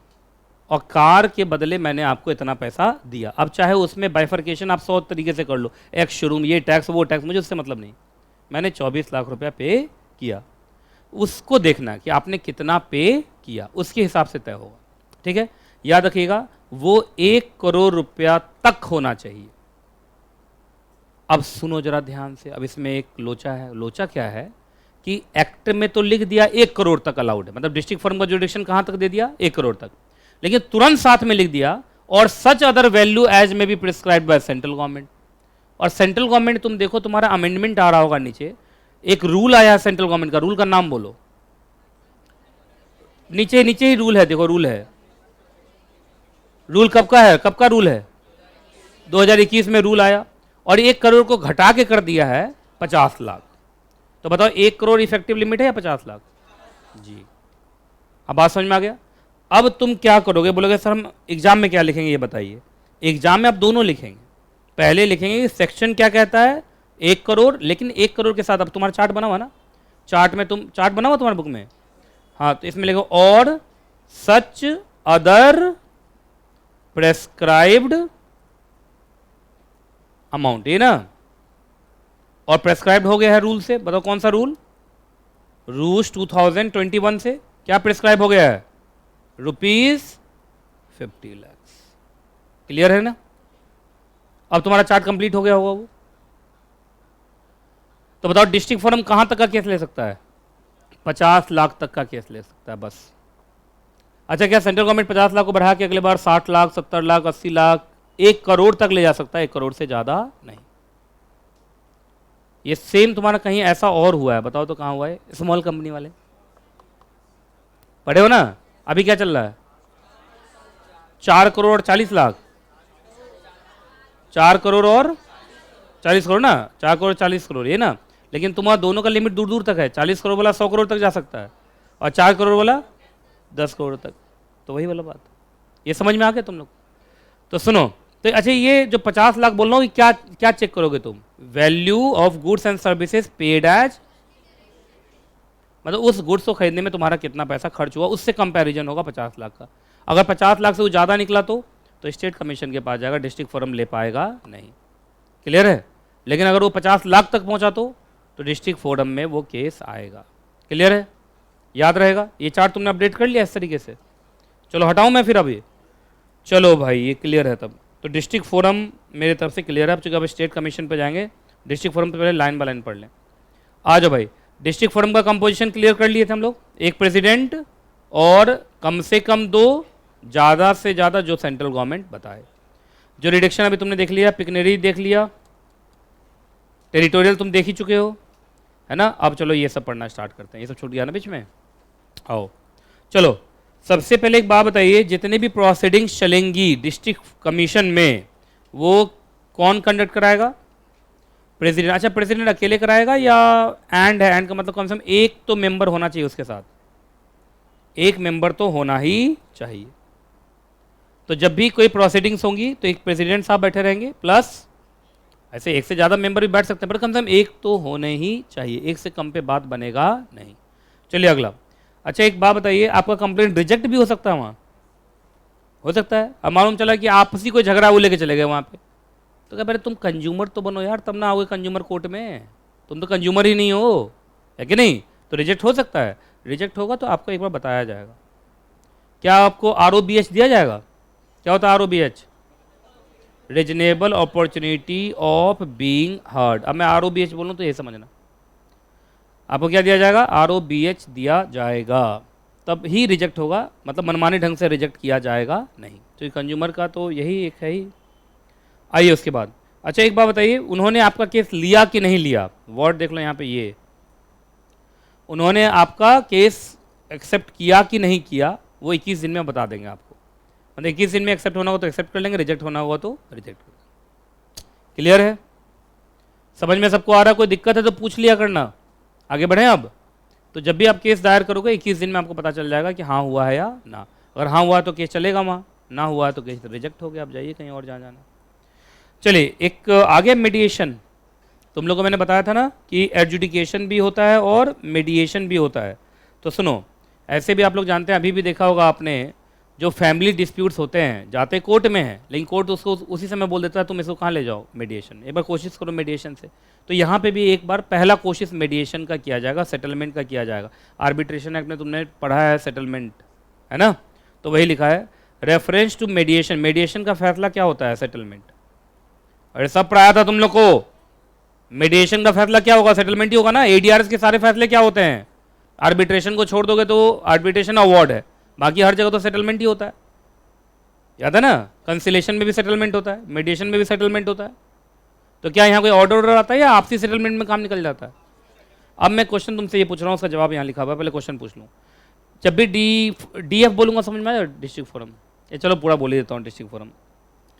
और कार के बदले मैंने आपको इतना पैसा दिया। अब चाहे उसमें बाइफर्केशन आप 100 तरीके से कर लो, एक्स शोरूम ये टैक्स वो टैक्स, मुझे उससे मतलब नहीं। मैंने 24 लाख रुपया पे किया, उसको देखना कि आपने कितना पे किया, उसके हिसाब से तय होगा। ठीक है, याद रखिएगा वो 1 करोड़ रुपया तक होना चाहिए। अब सुनो जरा ध्यान से, अब इसमें एक लोचा है। लोचा क्या है कि एक्ट में तो लिख दिया 1 करोड़ तक अलाउड है, मतलब डिस्ट्रिक्ट फर्म का जुरिडिक्शन कहां तक दे दिया? 1 करोड़ तक। लेकिन तुरंत साथ में लिख दिया और such other value as may be prescribed bye central government. और सेंट्रल गवर्नमेंट तुम देखो तुम्हारा अमेंडमेंट आ रहा होगा नीचे, एक रूल आया है सेंट्रल गवर्नमेंट का। रूल का नाम बोलो, नीचे नीचे ही रूल है, देखो रूल है। रूल कब का है? कब का रूल है? 2021 में रूल आया और 1 करोड़ को घटा के कर दिया है 50 लाख। तो बताओ 1 करोड़ इफेक्टिव लिमिट है या 50 लाख? जी, अब बात समझ में आ गया। अब तुम क्या करोगे? बोलोगे सर हम एग्जाम में क्या लिखेंगे ये बताइए। एग्जाम में आप दोनों लिखेंगे। पहले लिखेंगे सेक्शन क्या कहता है 1 करोड़, लेकिन 1 करोड़ के साथ अब तुम्हारा चार्ट बना हुआ ना, चार्ट में तुम चार्ट बना हुआ तुम्हारे बुक में, हाँ तो इसमें लिखो और सच अदर प्रेस्क्राइब्ड अमाउंट, ये ना, और प्रेस्क्राइब्ड हो गया है रूल से। बताओ कौन सा रूल? रूल्स 2021 से क्या प्रेस्क्राइब हो गया है? ₹50 लाख। क्लियर है ना? अब तुम्हारा चार्ट कंप्लीट हो गया होगा वो। तो बताओ डिस्ट्रिक्ट फोरम कहां तक का केस ले सकता है? 50 लाख तक का केस ले सकता है बस। अच्छा, क्या सेंट्रल गवर्नमेंट 50 लाख को बढ़ा के अगले बार 60 लाख 70 लाख 80 लाख 1 करोड़ तक ले जा सकता है? 1 करोड़ से ज्यादा नहीं। ये सेम तुम्हारा कहीं ऐसा और हुआ है? बताओ तो कहां हुआ है? स्मॉल कंपनी वाले पढ़े हो ना? अभी क्या चल रहा है? 4 करोड़ 40 लाख, 4 करोड़ और 40 करोड़ ना, 4 करोड़ 40 करोड़ ये ना। लेकिन तुम्हारा दोनों का लिमिट दूर दूर तक है। 40 करोड़ वाला 100 करोड़ तक जा सकता है और 4 करोड़ वाला 10 करोड़ तक। तो वही वाला बात, ये समझ में आ गया तुम लोग? तो सुनो, तो अच्छा ये जो 50 लाख बोल रहा हूँ, क्या क्या चेक करोगे तुम? Value of goods and services paid as, मतलब उस गुड्स को खरीदने में तुम्हारा कितना पैसा खर्च हुआ, उससे कंपैरिजन होगा 50 लाख का। अगर 50 लाख से वो ज़्यादा निकला तो स्टेट कमीशन के पास जाएगा, डिस्ट्रिक्ट फोरम ले पाएगा नहीं। क्लियर है? लेकिन अगर वो 50 लाख तक पहुंचा तो डिस्ट्रिक्ट फोरम में वो केस आएगा। क्लियर है? याद रहेगा? ये चार्ट तुमने अपडेट कर लिया इस तरीके से? चलो हटाऊं मैं फिर अभी? चलो भाई ये क्लियर है तब। तो डिस्ट्रिक्ट फोरम मेरे तरफ से क्लियर है। अब चूंकि अब स्टेट कमीशन पे जाएंगे, डिस्ट्रिक्ट फोरम पे पहले लाइन बाय लाइन पढ़ लें। आ जाओ भाई, डिस्ट्रिक्ट फोरम का कंपोजिशन क्लियर कर लिए थे हम लोग। एक प्रेसिडेंट और कम से कम 2, ज़्यादा से ज़्यादा जो सेंट्रल गवर्नमेंट बताए। जो रिडक्शन अभी तुमने देख लिया, पिकनरी देख लिया, टेरिटोरियल तुम देख ही चुके हो, है ना? अब चलो ये सब पढ़ना स्टार्ट करते हैं। ये सब छूट गया ना बीच में? आओ चलो, सबसे पहले एक बात बताइए, जितने भी प्रोसीडिंग्स चलेंगी डिस्ट्रिक्ट कमीशन में वो कौन कंडक्ट कराएगा? प्रेसिडेंट। अच्छा, प्रेसिडेंट अकेले कराएगा या एंड है? एंड का मतलब कम से कम एक तो मेंबर होना चाहिए उसके साथ, एक मेंबर तो होना ही चाहिए। तो जब भी कोई प्रोसीडिंग्स होंगी तो एक प्रेसिडेंट साहब बैठे रहेंगे, प्लस ऐसे एक से ज़्यादा मेंबर भी बैठ सकते हैं, पर कम से कम एक तो होने ही चाहिए, एक से कम पे बात बनेगा नहीं। चलिए अगला। अच्छा एक बात बताइए, आपका कंप्लेंट रिजेक्ट भी हो सकता है वहाँ? हो सकता है। अब मालूम चला कि आपसी कोई झगड़ा वो लेके चले गए वहाँ पे, तो क्या पहले तुम कंज्यूमर तो बनो यार, तब ना आओगे कंज्यूमर कोर्ट में। तुम तो कंज्यूमर ही नहीं हो, है कि नहीं? तो रिजेक्ट हो सकता है। रिजेक्ट होगा तो आपको एक बार बताया जाएगा। क्या आपको ROBH दिया जाएगा? क्या होता है ROBH? Reasonable opportunity of being heard. अब मैं ROBH बोलूँ तो ये समझना, आपको क्या दिया जाएगा? ROBH दिया जाएगा, तब ही रिजेक्ट होगा, मतलब मनमाने ढंग से रिजेक्ट किया जाएगा नहीं। तो कंज्यूमर का तो यही एक है ही। आइए उसके बाद। अच्छा एक बात बताइए, उन्होंने आपका केस लिया कि नहीं लिया? वर्ड देख लो यहाँ पे, ये उन्होंने आपका केस एक्सेप्ट किया कि नहीं किया, वो 21 दिन में बता देंगे आपको। मतलब 21 दिन में एक्सेप्ट होना होगा तो एक्सेप्ट कर लेंगे, रिजेक्ट होना होगा तो रिजेक्ट कर लेंगे। क्लियर है? समझ में सबको आ रहा है? कोई दिक्कत है तो पूछ लिया करना। आगे बढ़ें अब। तो जब भी आप केस दायर करोगे 21 दिन में आपको पता चल जाएगा कि हाँ हुआ है या ना। अगर हाँ हुआ तो केस चलेगा वहाँ, ना हुआ तो केस रिजेक्ट हो गया, आप जाइए कहीं और जहाँ जाना। चलिए एक आगे मीडिएशन। तुम लोगों को मैंने बताया था ना कि एडजुडिकेशन भी होता है और मीडिएशन भी होता है। तो सुनो, ऐसे भी आप लोग जानते हैं, अभी भी देखा होगा आपने, जो फैमिली डिस्प्यूट्स होते हैं जाते कोर्ट में हैं, लेकिन कोर्ट उसको उसी समय बोल देता है तुम इसको कहाँ ले जाओ, मीडिएशन। एक बार कोशिश करो मीडिएशन से। तो यहाँ पे भी एक बार पहला कोशिश मीडिएशन का किया जाएगा, सेटलमेंट का किया जाएगा। आर्बिट्रेशन एक्ट में तुमने पढ़ा है सेटलमेंट, है ना? तो वही लिखा है रेफरेंस टू मीडिएशन। मीडिएशन का फैसला क्या होता है? सेटलमेंट। अरे सब पढ़ाया था तुम लोग को। मीडिएशन का फैसला क्या होगा? सेटलमेंट ही होगा ना। ADRS के सारे फैसले क्या होते हैं? आर्बिट्रेशन को छोड़ दोगे तो आर्बिट्रेशन अवार्ड है, बाकी हर जगह तो सेटलमेंट ही होता है। याद है ना? कंसिलेशन में भी सेटलमेंट होता है, मीडिएशन में भी सेटलमेंट होता है। तो क्या यहाँ कोई ऑर्डर आता है या आपसी सेटलमेंट में काम निकल जाता है? अब मैं क्वेश्चन तुमसे ये पूछ रहा हूँ, उसका जवाब यहाँ लिखा हुआ है, पहले क्वेश्चन पूछ लूँ। जब भी DF बोलूँगा समझ में आया? District forum. ये चलो पूरा बोल ही देता हूँ, डिस्ट्रिक्ट फोरम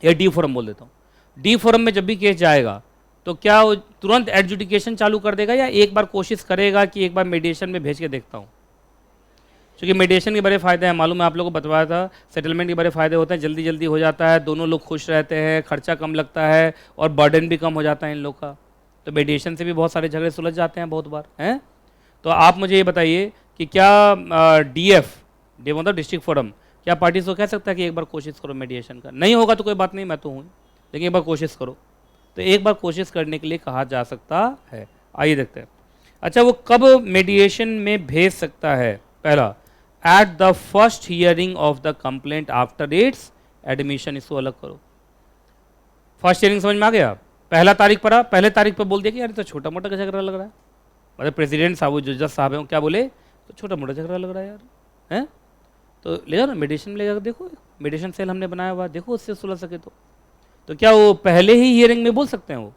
या डी फोरम बोल देता हूँ। डी फोरम में जब भी केस जाएगा तो क्या वो तुरंत एडजुडिकेशन चालू कर देगा या एक बार कोशिश करेगा कि एक बार मीडिएशन में भेज के देखता हूँ? क्योंकि मीडिएशन के बड़े फ़ायदे हैं, मालूम है आप लोगों को बताया था। सेटलमेंट के बड़े फ़ायदे होते हैं, जल्दी जल्दी हो जाता है, दोनों लोग खुश रहते हैं, खर्चा कम लगता है और बर्डन भी कम हो जाता है इन लोग का। तो मीडिएशन से भी बहुत सारे झगड़े सुलझ जाते हैं बहुत बार, हैं? तो आप मुझे ये बताइए कि क्या DF मतलब डिस्ट्रिक्ट फोरम, क्या पार्टीज को कह सकता है कि एक बार कोशिश करो मीडिएशन का? नहीं होगा तो कोई बात नहीं, मैं तो हूँ, लेकिन एक बार कोशिश करो। तो एक बार कोशिश करने के लिए कहा जा सकता है। आइए देखते हैं। अच्छा वो कब मीडिएशन में भेज सकता है? पहला, at the first hearing of the complaint after it's admission. इसको अलग करो। फर्स्ट हियरिंग समझ में आ गया? पहला तारीख पर पहले तारीख पर बोल दिया कि यार तो छोटा मोटा झगड़ा लग रहा है, मतलब प्रेसिडेंट साहब जो जज साहब हैं क्या बोले, तो छोटा मोटा झगड़ा लग रहा है यार, हैं? तो ले जाओ ना मेडिटेशन में, ले जाकर देखो, मेडिटेशन सेल हमने बनाया हुआ, देखो उससे सुलझ सके तो क्या वो पहले ही हियरिंग में बोल सकते हैं वो?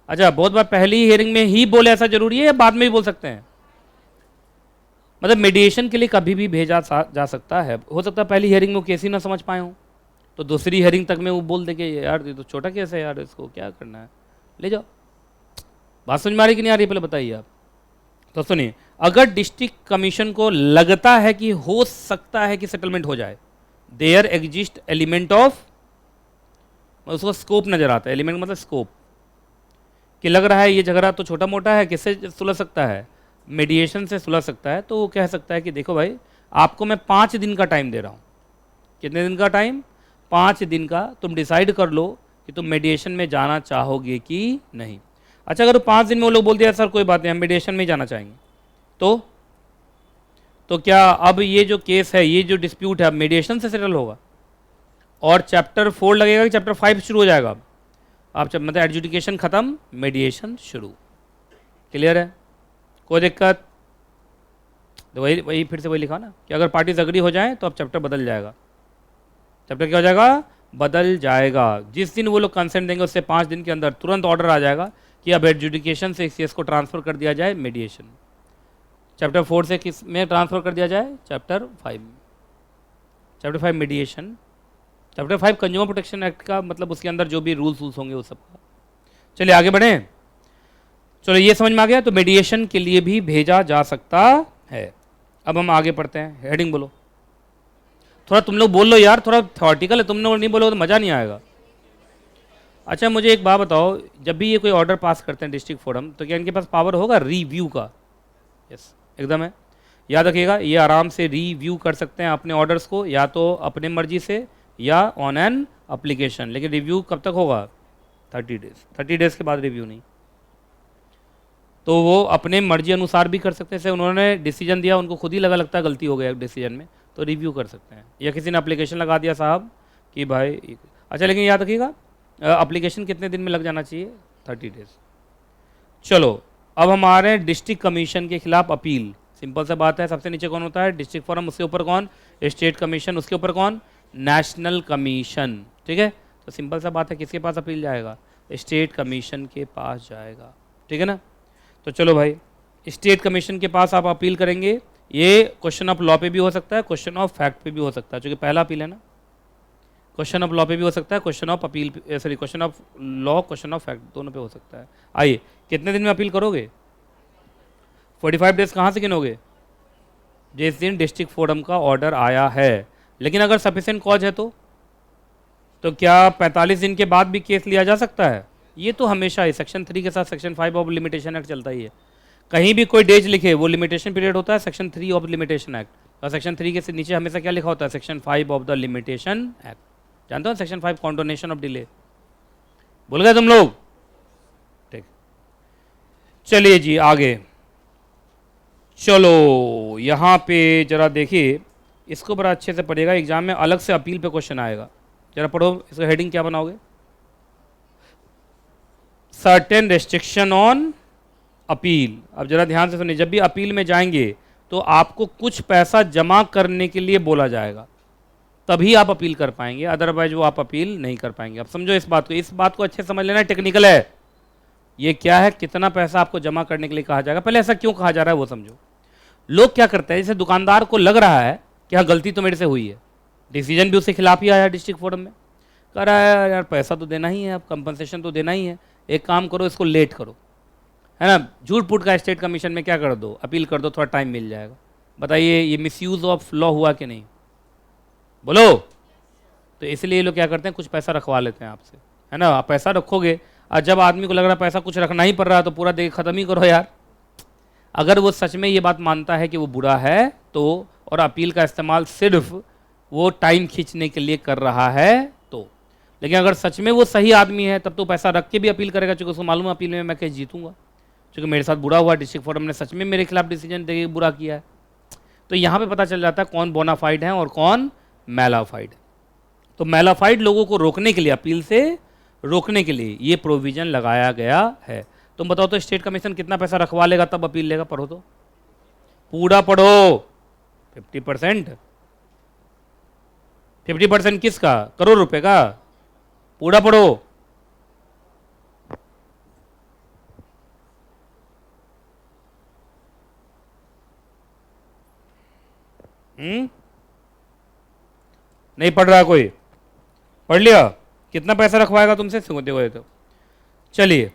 अच्छा बहुत बार पहली हियरिंग में ही बोले ऐसा जरूरी है या बाद में भी बोल सकते हैं? मतलब मीडिएशन के लिए कभी भी भेजा जा सकता है। हो सकता है पहली हियरिंग में वो केस ही ना समझ पाए हों, तो दूसरी हियरिंग तक में वो बोल दे कि यार ये तो छोटा केस है यार, इसको क्या करना है, ले जाओ। बात समझ में आ रही कि नहीं आ रही, पहले बताइए आप। तो सुनिए, अगर डिस्ट्रिक्ट कमीशन को लगता है कि हो सकता है कि सेटलमेंट हो जाए, देयर एग्जिस्ट एलिमेंट ऑफ, उसको स्कोप नजर आता है, एलिमेंट मतलब स्कोप, कि लग रहा है ये झगड़ा तो छोटा मोटा है, किससे सुलझ सकता है, मीडिएशन से सुलझ सकता है, तो वो कह सकता है कि देखो भाई आपको मैं 5 दिन का टाइम दे रहा हूँ। कितने दिन का टाइम? 5 दिन का। तुम डिसाइड कर लो कि तुम मीडिएशन में जाना चाहोगे कि नहीं। अच्छा, अगर 5 दिन में वो लोग बोल दिया सर कोई बात नहीं हम मीडिएशन में जाना चाहेंगे, तो क्या अब ये जो केस है, ये जो डिस्प्यूट है, अब मीडिएशन से सेटल होगा और चैप्टर 4 लगेगा कि चैप्टर 5 शुरू हो जाएगा? आप जब मतलब एडजुडिकेशन खत्म, मीडिएशन शुरू। क्लियर है? कोई दिक्कत? तो वही वही फिर से वही लिखा ना कि अगर पार्टीज अग्री हो जाए तो अब चैप्टर बदल जाएगा। चैप्टर क्या हो जाएगा? बदल जाएगा। जिस दिन वो लोग कंसेंट देंगे उससे 5 दिन के अंदर तुरंत ऑर्डर आ जाएगा कि अब एडजुडिकेशन से इस केस को ट्रांसफर कर दिया जाए मीडिएशन। चैप्टर 4 से किस में ट्रांसफर कर दिया जाए? चैप्टर 5 में। Chapter 5 mediation, chapter 5 consumer protection act का मतलब उसके अंदर जो भी रूल्स होंगे वो सब का। चलिए आगे बढ़े। चलो ये समझ में आ गया। तो मीडिएशन के लिए भी भेजा जा सकता है। अब हम आगे पढ़ते हैं। हेडिंग बोलो। थोड़ा तुम लोग बोल लो यार, थोड़ा थॉटिकल है, तुम लोग नहीं बोलोगे तो मज़ा नहीं आएगा। अच्छा मुझे एक बात बताओ, जब भी ये कोई ऑर्डर पास करते हैं डिस्ट्रिक्ट फोरम, तो क्या इनके पास पावर होगा रिव्यू का? यस, एकदम है। याद रखिएगा, ये आराम से रिव्यू कर सकते हैं अपने ऑर्डर्स को, या तो अपने मर्जी से या ऑन एन अप्लीकेशन। लेकिन रिव्यू कब तक होगा? 30 डेज। 30 डेज के बाद रिव्यू नहीं। तो वो अपने मर्जी अनुसार भी कर सकते हैं। जैसे उन्होंने डिसीजन दिया, उनको खुद ही लगता है गलती हो गया डिसीजन में, तो रिव्यू कर सकते हैं। या किसी ने अप्लीकेशन लगा दिया साहब कि भाई, अच्छा लेकिन याद रखिएगा अप्लीकेशन कितने दिन में लग जाना चाहिए? 30 डेज। चलो अब हम आ रहे हैं डिस्ट्रिक्ट कमीशन के खिलाफ अपील। सिंपल सा बात है, सबसे नीचे कौन होता है? डिस्ट्रिक्ट फोरम, उसके ऊपर कौन? स्टेट कमीशन, उसके ऊपर कौन? National commission. ठीक है, तो सिंपल सा बात है, किसके पास अपील जाएगा? स्टेट कमीशन के पास जाएगा। ठीक है ना? तो चलो भाई, स्टेट कमीशन के पास आप अपील करेंगे। ये क्वेश्चन ऑफ लॉ पे भी हो सकता है, क्वेश्चन ऑफ फैक्ट पे भी हो सकता है, क्योंकि पहला अपील है ना। क्वेश्चन ऑफ लॉ पे भी हो सकता है, question of appeal, sorry question of law, question of fact, दोनों पे हो सकता है। आइए, कितने दिन में अपील करोगे? 45 डेज कहाँ से गिनोगे? जिस दिन डिस्ट्रिक्ट फोरम का ऑर्डर आया है। लेकिन अगर सफिशिएंट कॉज है तो क्या 45 दिन के बाद भी केस लिया जा सकता है? ये तो हमेशा ही सेक्शन 3 के साथ सेक्शन 5 ऑफ लिमिटेशन एक्ट चलता ही है। कहीं भी कोई डेज लिखे वो लिमिटेशन पीरियड होता है, सेक्शन 3 ऑफ लिमिटेशन एक्ट। और सेक्शन 3 के नीचे हमेशा क्या लिखा होता है? Section 5 of the limitation act. जानते हो सेक्शन 5 कॉन्डोनेशन ऑफ डिले। बोल गए तुम लोग? ठीक, चलिए जी आगे। चलो यहाँ पे जरा देखिए, इसको बड़ा अच्छे से पढ़िएगा, एग्जाम में अलग से अपील पे क्वेश्चन आएगा। जरा पढ़ो, इसका हेडिंग क्या बनाओगे? Certain restriction on appeal. अब जरा ध्यान से सुनिए, जब भी अपील में जाएंगे तो आपको कुछ पैसा जमा करने के लिए बोला जाएगा, तभी आप अपील कर पाएंगे, अदरवाइज वो आप अपील नहीं कर पाएंगे। अब समझो इस बात को, इस बात को अच्छे समझ लेना, टेक्निकल है ये। क्या है? कितना पैसा आपको जमा करने के लिए कहा जाएगा। पहले ऐसा क्यों कहा जा रहा है वो समझो। लोग क्या करते हैं, जैसे दुकानदार को लग रहा है कि हाँ गलती तो मेरे से हुई है, डिसीजन भी उसके खिलाफ ही आया डिस्ट्रिक्ट फोरम में, कह रहा है यार पैसा तो देना ही है, अब कंपनसेशन तो देना ही है, एक काम करो इसको लेट करो, है ना, झूठ फूट का स्टेट कमीशन में क्या कर दो, अपील कर दो, थोड़ा टाइम मिल जाएगा। बताइए ये मिसयूज ऑफ लॉ हुआ कि नहीं? बोलो। तो इसलिए लोग क्या करते हैं, कुछ पैसा रखवा लेते हैं आपसे, है ना। आप पैसा रखोगे और जब आदमी को लग रहा है पैसा कुछ रखना ही पड़ रहा है तो पूरा दे खत्म ही करो यार। अगर वो सच में ये बात मानता है कि वो बुरा है तो, और अपील का इस्तेमाल सिर्फ वो टाइम खींचने के लिए कर रहा है तो। लेकिन अगर सच में वो सही आदमी है तब तो पैसा रख के भी अपील करेगा, क्योंकि उसको मालूम है अपील में मैं केस जीतूंगा, क्योंकि मेरे साथ बुरा हुआ, डिस्ट्रिक्ट फोरम ने सच में मेरे खिलाफ डिसीजन दे के बुरा किया है। तो यहाँ पे पता चल जाता है कौन बोनाफाइड है और कौन मैलाफाइड। तो मैलाफाइड लोगों को रोकने के लिए, अपील से रोकने के लिए ये प्रोविजन लगाया गया है। तुम बताओ तो स्टेट कमीशन कितना पैसा रखवा लेगा तब अपील लेगा? पढ़ो तो, पूरा पढ़ो। 50%? 50% किसका? करोड़ रुपए का? पूरा पढ़ो। नहीं पढ़ रहा कोई? पढ़ लिया? कितना पैसा रखवाएगा तुमसे? देखो ये तो चलिए।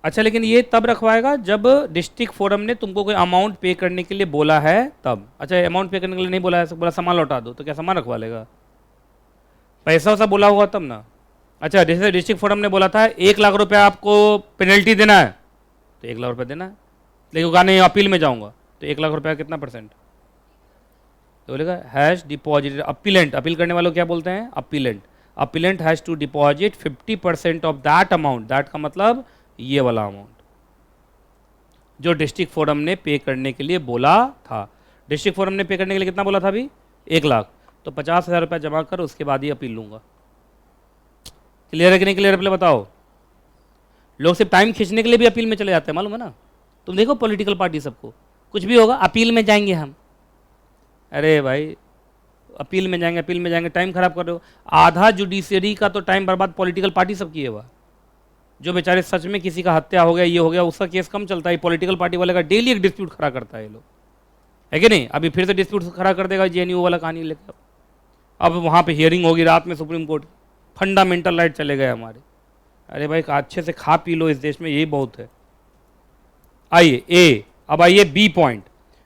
अच्छा, लेकिन ये तब रखवाएगा जब डिस्ट्रिक्ट फोरम ने तुमको कोई अमाउंट पे करने के लिए बोला है तब। अच्छा, अमाउंट पे करने के लिए नहीं बोला है, बोला सामान लौटा दो, तो क्या सामान रखवा लेगा? पैसा वैसा बोला होगा तब ना। अच्छा, जैसे डिस्ट्रिक्ट फोरम ने बोला था 1 लाख रुपया आपको पेनल्टी देना है, तो 1 लाख रुपया देना है। लेकिन कहा नहीं अपील में जाऊंगा, तो 1 लाख रुपया कितना परसेंट? तो बोलेगा हैज डिपॉजिटेड अपीलेंट। अपील करने वालों क्या बोलते हैं? Appellant. Appellant has to deposit 50% of that amount. That का मतलब ये वाला अमाउंट जो डिस्ट्रिक्ट फोरम ने पे करने के लिए बोला था। डिस्ट्रिक्ट फोरम ने पे करने के लिए कितना बोला था अभी? 1 लाख। तो 50,000 रुपया जमा कर, उसके बाद ही अपील लूंगा। क्लियर है कि नहीं क्लियर? पहले बताओ। लोग सिर्फ टाइम खींचने के लिए भी अपील में चले जाते हैं, मालूम है ना? तुम देखो पॉलिटिकल पार्टी सबको, कुछ भी होगा अपील में जाएंगे हम। अरे भाई, अपील में जाएंगे, अपील में जाएंगे, टाइम खराब कर रहे हो। आधा जुडिशियरी का तो टाइम बर्बाद पॉलिटिकल पार्टी सब की है। वह जो बेचारे सच में किसी का हत्या हो गया, ये हो गया, उसका केस कम चलता है। पॉलिटिकल पार्टी वाले का डेली एक डिस्प्यूट खड़ा करता है ये लोग, है कि नहीं? अभी फिर से डिस्प्यूट खड़ा कर देगा जेएनयू वाला कहानी लेकर। अब वहाँ पे हियरिंग होगी रात में सुप्रीम कोर्ट, फंडामेंटल राइट चले गए हमारे। अरे भाई, अच्छे से खा पी लो, इस देश में यही बहुत है। आइए ए, अब आइए बी पॉइंट।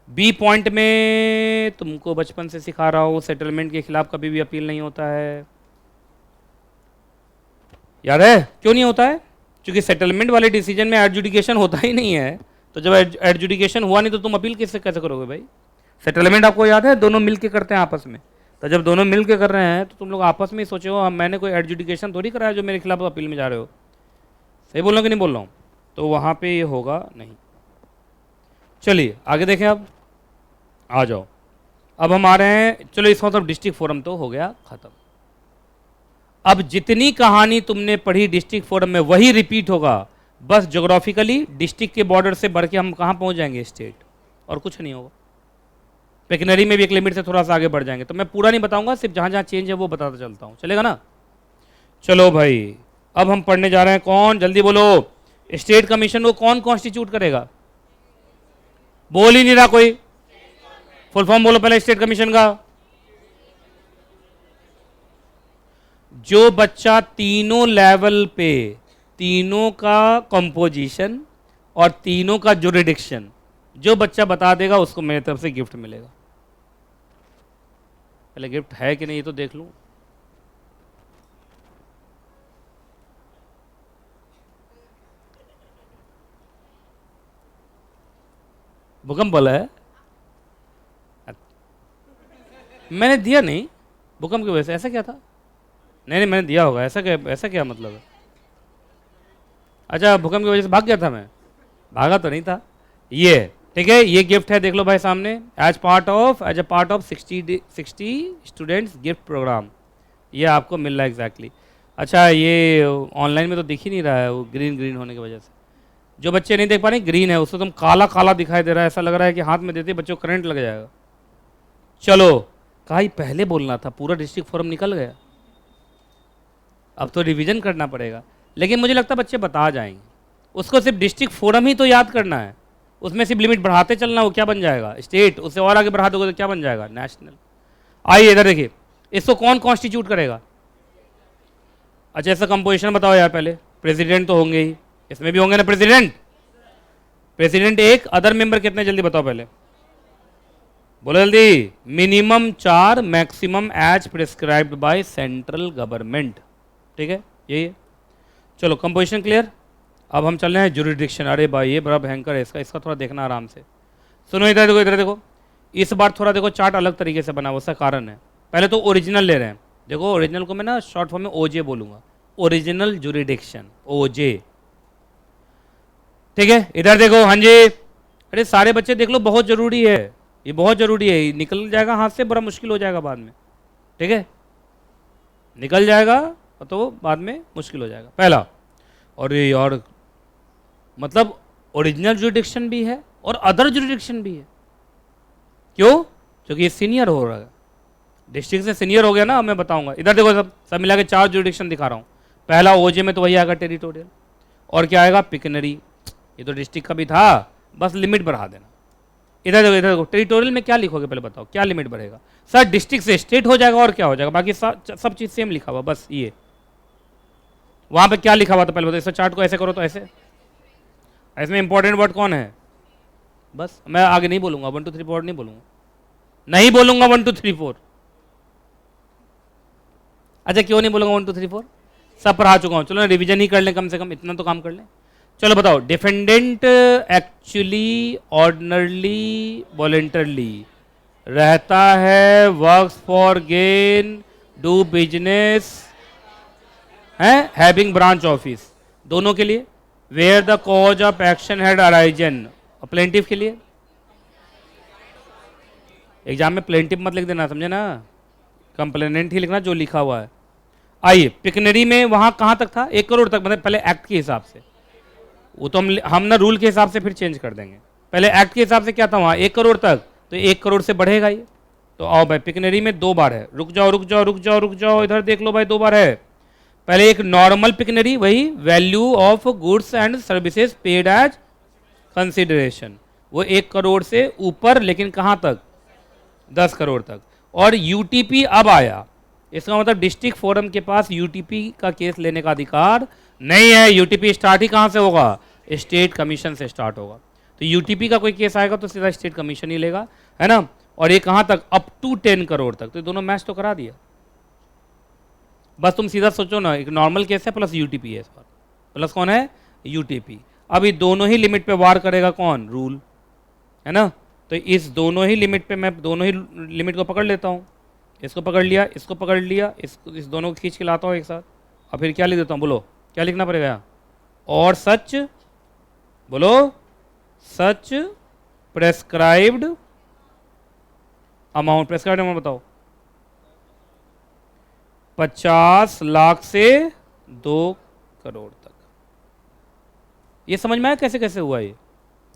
बी पॉइंट में तुमको बचपन से सिखा रहा हूँ, सेटलमेंट के खिलाफ कभी भी अपील नहीं होता है। याद है क्यों नहीं होता है? क्योंकि सेटलमेंट वाले डिसीजन में एडजुडिकेशन होता ही नहीं है। तो जब एडजुडिकेशन हुआ नहीं तो तुम अपील कैसे करोगे भाई? सेटलमेंट आपको याद है दोनों मिल के करते हैं आपस में। तो जब दोनों मिल के कर रहे हैं तो तुम लोग आपस में ही सोचे हो मैंने कोई एडजुडिकेशन थोड़ी कराया जो मेरे खिलाफ अपील में जा रहे हो। सही बोल रहा हूँ कि नहीं बोल रहा हूँ? तो वहाँ पे ये होगा नहीं। चलिए आगे देखें, अब आ जाओ। अब हम आ रहे हैं, चलो इसका मतलब डिस्ट्रिक्ट फोरम तो हो गया खत्म। अब जितनी कहानी तुमने पढ़ी डिस्ट्रिक्ट फोरम में वही रिपीट होगा, बस ज्योग्राफिकली डिस्ट्रिक्ट के बॉर्डर से बढ़ के हम कहाँ पहुँच जाएंगे? स्टेट, और कुछ नहीं होगा। पेकनरी में भी एक लिमिट से थोड़ा सा आगे बढ़ जाएंगे। तो मैं पूरा नहीं बताऊंगा, सिर्फ जहाँ जहाँ चेंज है वो बताता चलता हूँ, चलेगा ना? चलो भाई, अब हम पढ़ने जा रहे हैं कौन, जल्दी बोलो। स्टेट कमीशन को कौन कॉन्स्टिट्यूट करेगा? बोल ही नहीं रहा कोई। फुल फॉर्म बोलो पहले स्टेट कमीशन का। जो बच्चा तीनों लेवल पे, तीनों का कंपोजिशन और तीनों का जुरिडिक्शन जो बच्चा बता देगा उसको मेरी तरफ से गिफ्ट मिलेगा। पहले गिफ्ट है कि नहीं ये तो देख लूं। भूकंप वाला है? मैंने दिया नहीं भूकंप की वजह से, ऐसा क्या था? नहीं मैंने दिया होगा, ऐसा क्या मतलब है? अच्छा, भूकंप की वजह से भाग गया था मैं? भागा तो नहीं था। ये ठीक है, ये गिफ्ट है, देख लो भाई सामने। As a part of 60 students gift program, ये आपको मिल रहा है एग्जैक्टली। अच्छा, ये ऑनलाइन में तो दिख ही नहीं रहा है, वो ग्रीन होने की वजह से। जो बच्चे नहीं देख पा रहे, ग्रीन है, उसको तुम काला काला दिखाई दे रहा है, ऐसा लग रहा है कि हाथ में देते बच्चों को करंट लग जाएगा। चलो, कहा ही पहले बोलना था, पूरा डिस्ट्रिक्ट फोरम निकल गया। अब तो रिवीजन करना पड़ेगा, लेकिन मुझे लगता है बच्चे बता जाएंगे। उसको सिर्फ डिस्ट्रिक्ट फोरम ही तो याद करना है, उसमें सिर्फ लिमिट बढ़ाते चलना, वो क्या बन जाएगा? स्टेट। उससे और आगे बढ़ा दोगे तो क्या बन जाएगा? नेशनल। आइए इधर देखिए, इसको कौन कॉन्स्टिट्यूट करेगा? अच्छा, इसका कंपोजिशन बताओ यार पहले। प्रेसिडेंट तो होंगे ही, इसमें भी होंगे ना प्रेसिडेंट? प्रेसिडेंट एक, अदर मेंबर कितने जल्दी बताओ पहले, बोलो जल्दी। Minimum 4, maximum as prescribed bye central government. ठीक है, यही है। चलो, कंपोजिशन क्लियर। अब हम चल रहे हैं जुरिडिक्शन। अरे भाई, ये बड़ा भयंकर है, इसका थोड़ा देखना आराम से। सुनो, इधर देखो, इधर देखो। इस बार थोड़ा देखो, चार्ट अलग तरीके से बना, उसका कारण है। पहले तो ओरिजिनल ले रहे हैं। देखो, ओरिजिनल को मैं ना शॉर्ट फॉर्म में ओजे बोलूंगा, ओरिजिनल जुरिडिक्शन, ओजे। ठीक है, इधर देखो। हाँ जी, अरे सारे बच्चे देख लो, बहुत जरूरी है, ये बहुत जरूरी है। निकल जाएगा हाथ से, बड़ा मुश्किल हो जाएगा बाद में। ठीक है, निकल जाएगा तो बाद में मुश्किल हो जाएगा। पहला, और ये यार मतलब ओरिजिनल जुरिडिक्शन भी है और अदर जुरिडिक्शन भी है। क्यों? क्योंकि ये सीनियर हो रहा है, डिस्ट्रिक्ट से सीनियर हो गया ना। अब मैं बताऊंगा, इधर देखो, सब मिला के 4 जुरिडिक्शन दिखा रहा हूँ। पहला ओजे में तो वही आएगा, टेरिटोरियल। और क्या आएगा? पिकनरी। ये तो डिस्ट्रिक्ट का भी था, बस लिमिट बढ़ा देना। इधर देखो, इधर देखो, टेरिटोरियल में क्या लिखोगे पहले बताओ, क्या लिमिट बढ़ेगा? सर डिस्ट्रिक्ट से स्टेट हो जाएगा और क्या हो जाएगा, बाकी सब चीज सेम लिखा हुआ, बस ये वहां पे क्या लिखा हुआ था पहले बताओ, इस चार्ट को ऐसे करो तो ऐसे, इसमें इंपॉर्टेंट वर्ड कौन है? बस मैं आगे नहीं बोलूंगा, 1 2 3 4 नहीं बोलूंगा, नहीं बोलूंगा 1 2 3 4। अच्छा क्यों नहीं बोलूंगा 1 2 3 4? सब पढ़ा चुका हूं, चलो रिवीजन ही कर लें, कम से कम इतना तो काम कर लें। चलो बताओ, डिफेंडेंट एक्चुअली ऑर्डिनरली वॉलेंटरली रहता है, works for gain, do business, है हैविंग ब्रांच ऑफिस, दोनों के लिए। Where the cause of action had arisen, plaintiff के लिए। एग्जाम में प्लेंटिफ मत लिख देना, समझे ना, कंप्लेनेंट ही लिखना जो लिखा हुआ है। आइए पिकनरी में वहां कहां तक था? 1 करोड़ तक, मतलब पहले एक्ट के हिसाब से, वो तो हम ना रूल के हिसाब से फिर चेंज कर देंगे। पहले एक्ट के हिसाब से क्या था वहां? 1 करोड़ तक, तो 1 करोड़ से बढ़ेगा ये। तो आओ भाई, पिकनरी में 2 बार है, रुक जाओ रुक जाओ रुक जाओ रुक जाओ, इधर देख लो भाई 2 बार है। पहले एक नॉर्मल पिकनरी, वही value of goods and services paid as consideration, वो 1 करोड़ से ऊपर, लेकिन कहां तक? 10 करोड़ तक। और यूटीपी अब आया, इसका मतलब डिस्ट्रिक्ट फोरम के पास यूटीपी का केस लेने का अधिकार नहीं है। यूटीपी स्टार्ट ही कहां से होगा? स्टेट कमीशन से स्टार्ट होगा। तो यूटीपी का कोई केस आएगा तो सीधा स्टेट कमीशन ही लेगा, है ना। और ये कहां तक? अप टू 10 करोड़ तक। तो दोनों मैच तो करा दिया। बस तुम सीधा सोचो ना, एक नॉर्मल केस है प्लस यूटीपी है, इस बार प्लस कौन है? यूटीपी। अब ये दोनों ही लिमिट पे वार करेगा कौन? रूल, है ना। तो इस दोनों ही लिमिट पे मैं दोनों ही लिमिट को पकड़ लेता हूँ, इसको पकड़ लिया, इसको पकड़ लिया, इस दोनों को खींच के लाता हूँ एक साथ, और फिर क्या लिख देता हूँ? बोलो क्या लिखना पड़ेगा यहाँ? और सच, बोलो सच प्रेस्क्राइब्ड अमाउंट, प्रेस्क्राइब्ड अमाउंट बताओ, 50 लाख से 2 करोड़ तक। ये समझ में आया कैसे कैसे हुआ? ये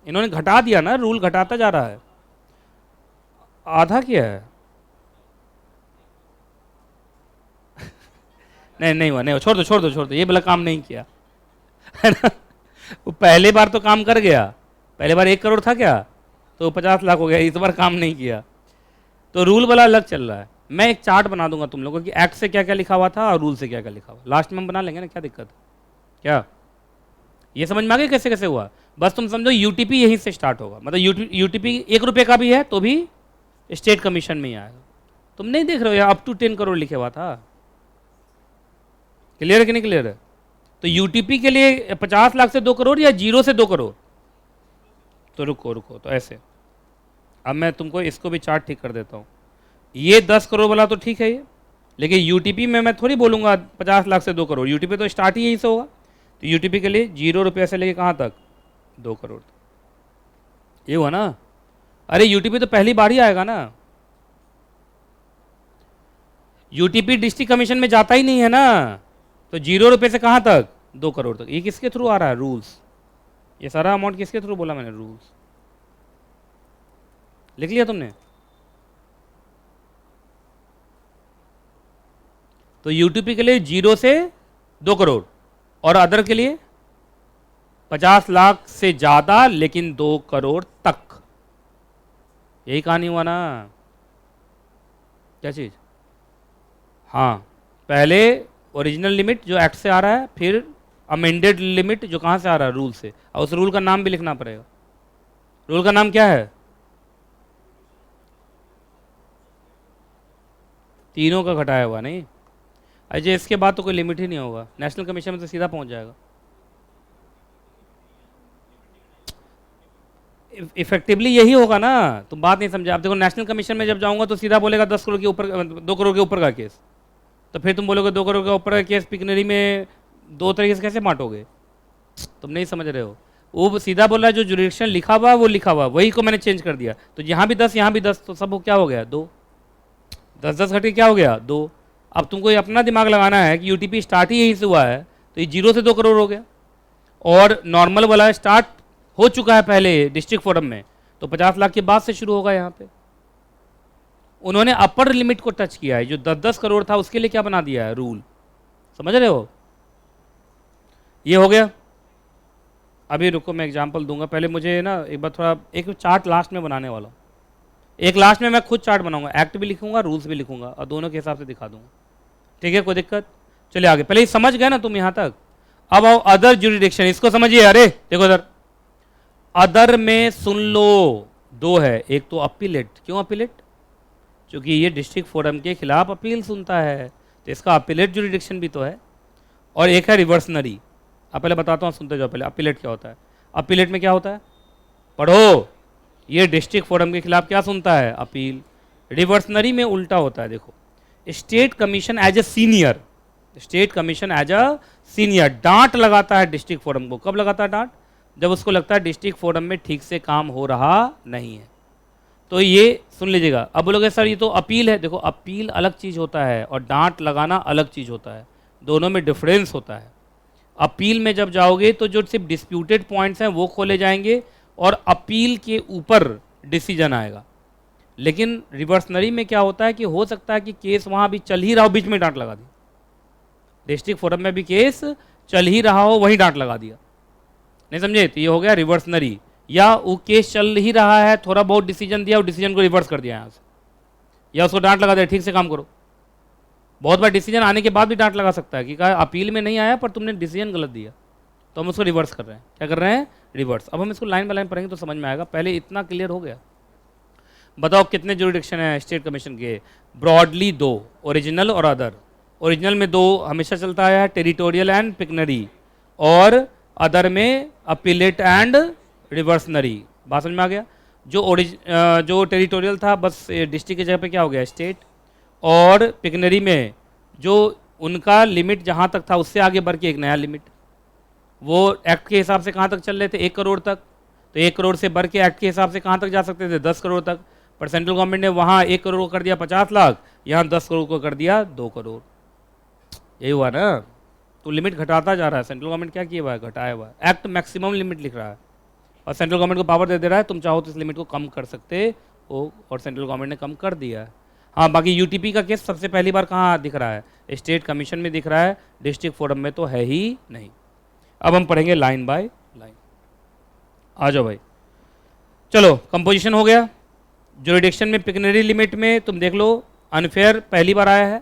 इन्होंने घटा दिया ना, रूल घटाता जा रहा है। आधा क्या है? नहीं हुआ, नहीं हुआ, छोड़ दो छोड़ दो छोड़ दो, ये वाला काम नहीं किया, है ना। वो पहले बार तो काम कर गया, पहले बार 1 करोड़ था क्या, तो 50 लाख हो गया, इस बार काम नहीं किया। तो रूल वाला अलग चल रहा है। मैं एक चार्ट बना दूंगा तुम लोगों की, एक्ट से क्या क्या लिखा हुआ था और रूल से क्या क्या लिखा हुआ, लास्ट में हम बना लेंगे ना, क्या दिक्कत है? क्या ये समझ में आ गया कैसे कैसे हुआ? बस तुम समझो यूटीपी यहीं से स्टार्ट होगा, मतलब यूटीपी 1 रुपये का भी है तो भी स्टेट कमीशन में ही आएगा। तुम नहीं देख रहे हो यार, अप टू 10 करोड़ लिखे हुआ था। क्लियर है कि नहीं क्लियर है? तो यूटीपी के लिए 50 लाख से 2 करोड़ या 0 से 2 करोड़? तो रुको रुको, तो ऐसे अब मैं तुमको इसको भी चार्ट ठीक कर देता हूँ। ये 10 करोड़ वाला तो ठीक है ये, लेकिन यूटीपी में मैं थोड़ी बोलूँगा 50 लाख से 2 करोड़, यूटीपी तो स्टार्ट ही यहीं से होगा। तो यूटीपी के लिए 0 रुपये से लेके कहाँ तक? 2 करोड़ तक। ये हुआ ना। अरे यूटीपी तो पहली बार ही आएगा ना, यूटीपी डिस्ट्रिक्ट कमीशन में जाता ही नहीं है ना। तो 0 रुपये से कहाँ तक? 2 करोड़ तक। ये किसके थ्रू आ रहा है? रूल्स। ये सारा अमाउंट किसके थ्रू बोला मैंने? रूल्स। लिख लिया तुमने? तो यूटीपी के लिए 0 से 2 करोड़ और अदर के लिए 50 लाख से ज्यादा लेकिन 2 करोड़ तक। यही कहानी हुआ ना। क्या चीज? हाँ, पहले ओरिजिनल लिमिट जो एक्ट से आ रहा है, फिर अमेंडेड लिमिट जो कहां से आ रहा है? रूल से। और उस रूल का नाम भी लिखना पड़ेगा। रूल का नाम क्या है? तीनों का घटाया हुआ नहीं। अजय इसके बाद तो कोई लिमिट ही नहीं होगा, नेशनल कमीशन में तो सीधा पहुंच जाएगा। इफेक्टिवली यही होगा ना, तुम बात नहीं समझा। अब देखो नेशनल कमीशन में जब जाऊंगा तो सीधा बोलेगा 10 करोड़ के ऊपर, 2 करोड़ के ऊपर का केस। तो फिर तुम बोलोगे 2 करोड़ के ऊपर का केस पिकनरी में 2 तरीके से कैसे बांटोगे? तुम नहीं समझ रहे हो। वो सीधा बोल रहा है जो जुरिडिक्शन लिखा हुआ वो लिखा हुआ, वही को मैंने चेंज कर दिया। तो यहाँ भी 10 यहाँ भी 10, तो सब क्या हो गया? 2। 10 घटे क्या हो गया? 2। अब तुमको ये अपना दिमाग लगाना है कि यूटीपी स्टार्ट ही यहीं से हुआ है, तो ये 0 से 2 करोड़ हो गया। और नॉर्मल वाला स्टार्ट हो चुका है पहले डिस्ट्रिक्ट फोरम में, तो 50 लाख के बाद से शुरू होगा। यहाँ पे उन्होंने अपर लिमिट को टच किया है, जो 10-10 करोड़ था उसके लिए क्या बना दिया है? रूल। समझ रहे हो? ये हो गया। अभी रुको, मैं एग्जांपल दूंगा, पहले मुझे ना एक बार थोड़ा, एक चार्ट लास्ट में बनाने वाला हूँ, एक लास्ट में मैं खुद चार्ट बनाऊंगा, एक्ट भी लिखूंगा, रूल्स भी लिखूंगा और दोनों के हिसाब से दिखा दूंगा। ठीक है, कोई दिक्कत? चलिए आगे, पहले समझ गए ना तुम यहाँ तक। अब आओ अदर जुरिडिक्शन, इसको समझिए। अरे देखो इधर, अदर में सुन लो, दो है, एक तो अपीलेट। क्यों अपीलेट? क्योंकि ये डिस्ट्रिक्ट फोरम के खिलाफ अपील सुनता है, तो इसका अपीलेट जुरिडिक्शन भी तो है। और एक है रिवर्सनरी। अब पहले बताता हूँ, सुनते जाओ पहले, अपीलेट क्या होता है। अपीलेट में क्या होता है, पढ़ो। ये डिस्ट्रिक्ट फोरम के खिलाफ क्या सुनता है, अपील। रिवर्सनरी में उल्टा होता है, देखो, state commission as a senior, state commission as a senior डांट लगाता है डिस्ट्रिक्ट फोरम को। कब लगाता है डांट? जब उसको लगता है डिस्ट्रिक्ट फोरम में ठीक से काम हो रहा नहीं है। तो ये सुन लीजिएगा। अब बोलोगे सर ये तो अपील है। देखो, अपील अलग चीज़ होता है और डांट लगाना अलग चीज़ होता है, दोनों में डिफरेंस होता है। अपील में जब जाओगे तो जो सिर्फ डिस्प्यूटेड पॉइंट्स हैं वो खोले जाएंगे और अपील के ऊपर डिसीजन आएगा। लेकिन रिवर्सनरी में क्या होता है कि हो सकता है कि केस वहाँ भी चल ही रहा हो, बीच में डांट लगा दी। डिस्ट्रिक्ट फोरम में भी केस चल ही रहा हो, वहीं डांट लगा दिया। नहीं समझे? तो ये हो गया रिवर्सनरी। या वो केस चल ही रहा है, थोड़ा बहुत डिसीजन दिया, वो डिसीजन को रिवर्स कर दिया यहाँ से, या उसको डांट लगा दिया, ठीक से काम करो। बहुत बार डिसीजन आने के बाद भी डांट लगा सकता है कि कहा अपील में नहीं आया पर तुमने डिसीजन गलत दिया, तो हम उसको रिवर्स कर रहे हैं। क्या कर रहे हैं? रिवर्स। अब हम इसको लाइन बाय लाइन पढ़ेंगे तो समझ में आएगा। पहले इतना क्लियर हो गया। बताओ कितने जुरिडिक्शन है स्टेट कमीशन के? ब्रॉडली दो, ओरिजिनल और अदर। ओरिजिनल में दो हमेशा चलता आया है, टेरिटोरियल एंड पिकनरी, और अदर में अपीलेट एंड रिवर्सनरी। बात समझ में आ गया? जो टेरिटोरियल था बस डिस्ट्रिक्ट की जगह पे क्या हो गया, स्टेट। और पिकनरी में जो उनका लिमिट जहाँ तक था उससे आगे बढ़ के एक नया लिमिट, वो एक्ट के हिसाब से कहाँ तक चल रहे थे, 1 करोड़ तक। तो 1 करोड़ से बढ़ के एक्ट के हिसाब से कहाँ तक जा सकते थे, 10 करोड़ तक। पर सेंट्रल गवर्नमेंट ने वहाँ 1 करोड़ को कर दिया 50 लाख, यहाँ 10 करोड़ को कर दिया 2 करोड़। यही हुआ ना? तो लिमिट घटाता जा रहा है। सेंट्रल गवर्नमेंट क्या किया हुआ है, घटाया हुआ है। एक्ट मैक्सिमम लिमिट लिख रहा है और सेंट्रल गवर्नमेंट को पावर दे दे रहा है, तुम चाहो तो इस लिमिट को कम कर सकते हो, और सेंट्रल गवर्नमेंट ने कम कर दिया है। हाँ, बाकी यूटीपी का केस सबसे पहली बार कहाँ दिख रहा है, स्टेट कमीशन में दिख रहा है, डिस्ट्रिक्ट फोरम में तो है ही नहीं। अब हम पढ़ेंगे लाइन बाय लाइन। आ जाओ भाई, चलो कंपोजिशन हो गया। जुरिडिक्शन में पिकनरी लिमिट में तुम देख लो, अनफेयर पहली बार आया है,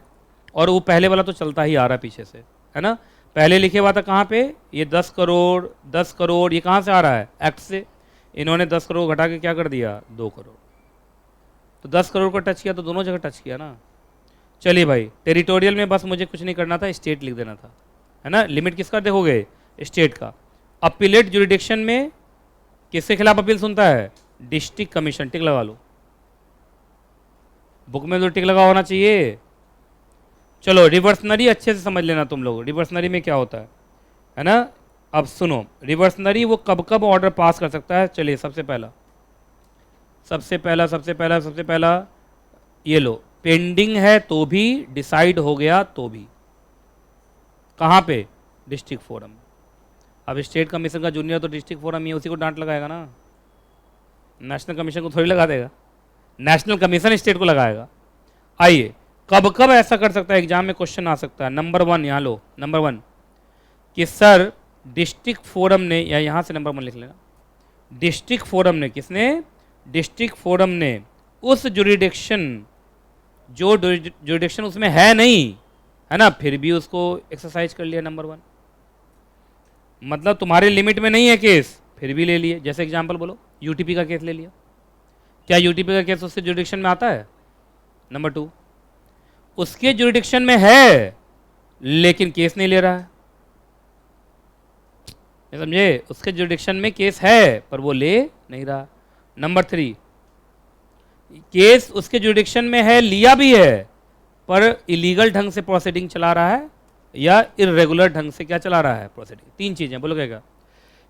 और वो पहले वाला तो चलता ही आ रहा है पीछे से, है ना। पहले लिखे हुआ था कहाँ पे, ये 10 करोड़ 10 करोड़, ये कहाँ से आ रहा है, एक्ट से। इन्होंने 10 करोड़ घटा के क्या कर दिया, 2 करोड़। तो 10 करोड़ को टच किया तो दोनों जगह टच किया ना। चलिए भाई, टेरिटोरियल में बस मुझे कुछ नहीं करना था, स्टेट लिख देना था, है ना। लिमिट किसका देखोगे, स्टेट का। अपीलेट जुरिडिक्शन में किसके खिलाफ अपील सुनता है, डिस्ट्रिक्ट कमीशन। टिक लगा लो, बुक में तो टिक लगा होना चाहिए। चलो रिवर्सनरी अच्छे से समझ लेना तुम लोग, रिवर्सनरी में क्या होता है ना। अब सुनो, रिवर्सनरी वो कब कब ऑर्डर पास कर सकता है। चलिए सबसे पहला ये लो, पेंडिंग है तो भी, डिसाइड हो गया तो भी। कहाँ पे, डिस्ट्रिक्ट फोरम। अब स्टेट कमीशन का जूनियर तो डिस्ट्रिक्ट फोरम ही है, उसी को डांट लगाएगा ना, नेशनल कमीशन को थोड़ी लगा देगा। नेशनल कमीशन स्टेट को लगाएगा। आइए, कब कब ऐसा कर सकता है, एग्जाम में क्वेश्चन आ सकता है। नंबर 1 यहाँ लो, नंबर 1 कि सर डिस्ट्रिक्ट फोरम ने, या यहाँ से नंबर 1 लिख लेना, डिस्ट्रिक्ट फोरम ने, किसने, डिस्ट्रिक्ट फोरम ने उस जुरिडिक्शन, जो जुरिडिक्शन उसमें है नहीं, है ना, फिर भी उसको एक्सरसाइज कर लिया। नंबर 1 मतलब तुम्हारे लिमिट में नहीं है केस, फिर भी ले लिए। जैसे एग्जांपल बोलो, यूटीपी का केस ले लिया, क्या यूटीपी का केस उसके जुरिडिक्शन में आता है। नंबर 2, उसके जुरिडिक्शन में है लेकिन केस नहीं ले रहा है, समझे, उसके जुरिडिक्शन में केस है पर वो ले नहीं रहा। नंबर 3, केस उसके जुरिडिक्शन में है, लिया भी है, पर इलीगल ढंग से प्रोसीडिंग चला रहा है या इरेगुलर ढंग से क्या चला रहा है, प्रोसीडिंग। 3 चीजें बोलो क्या।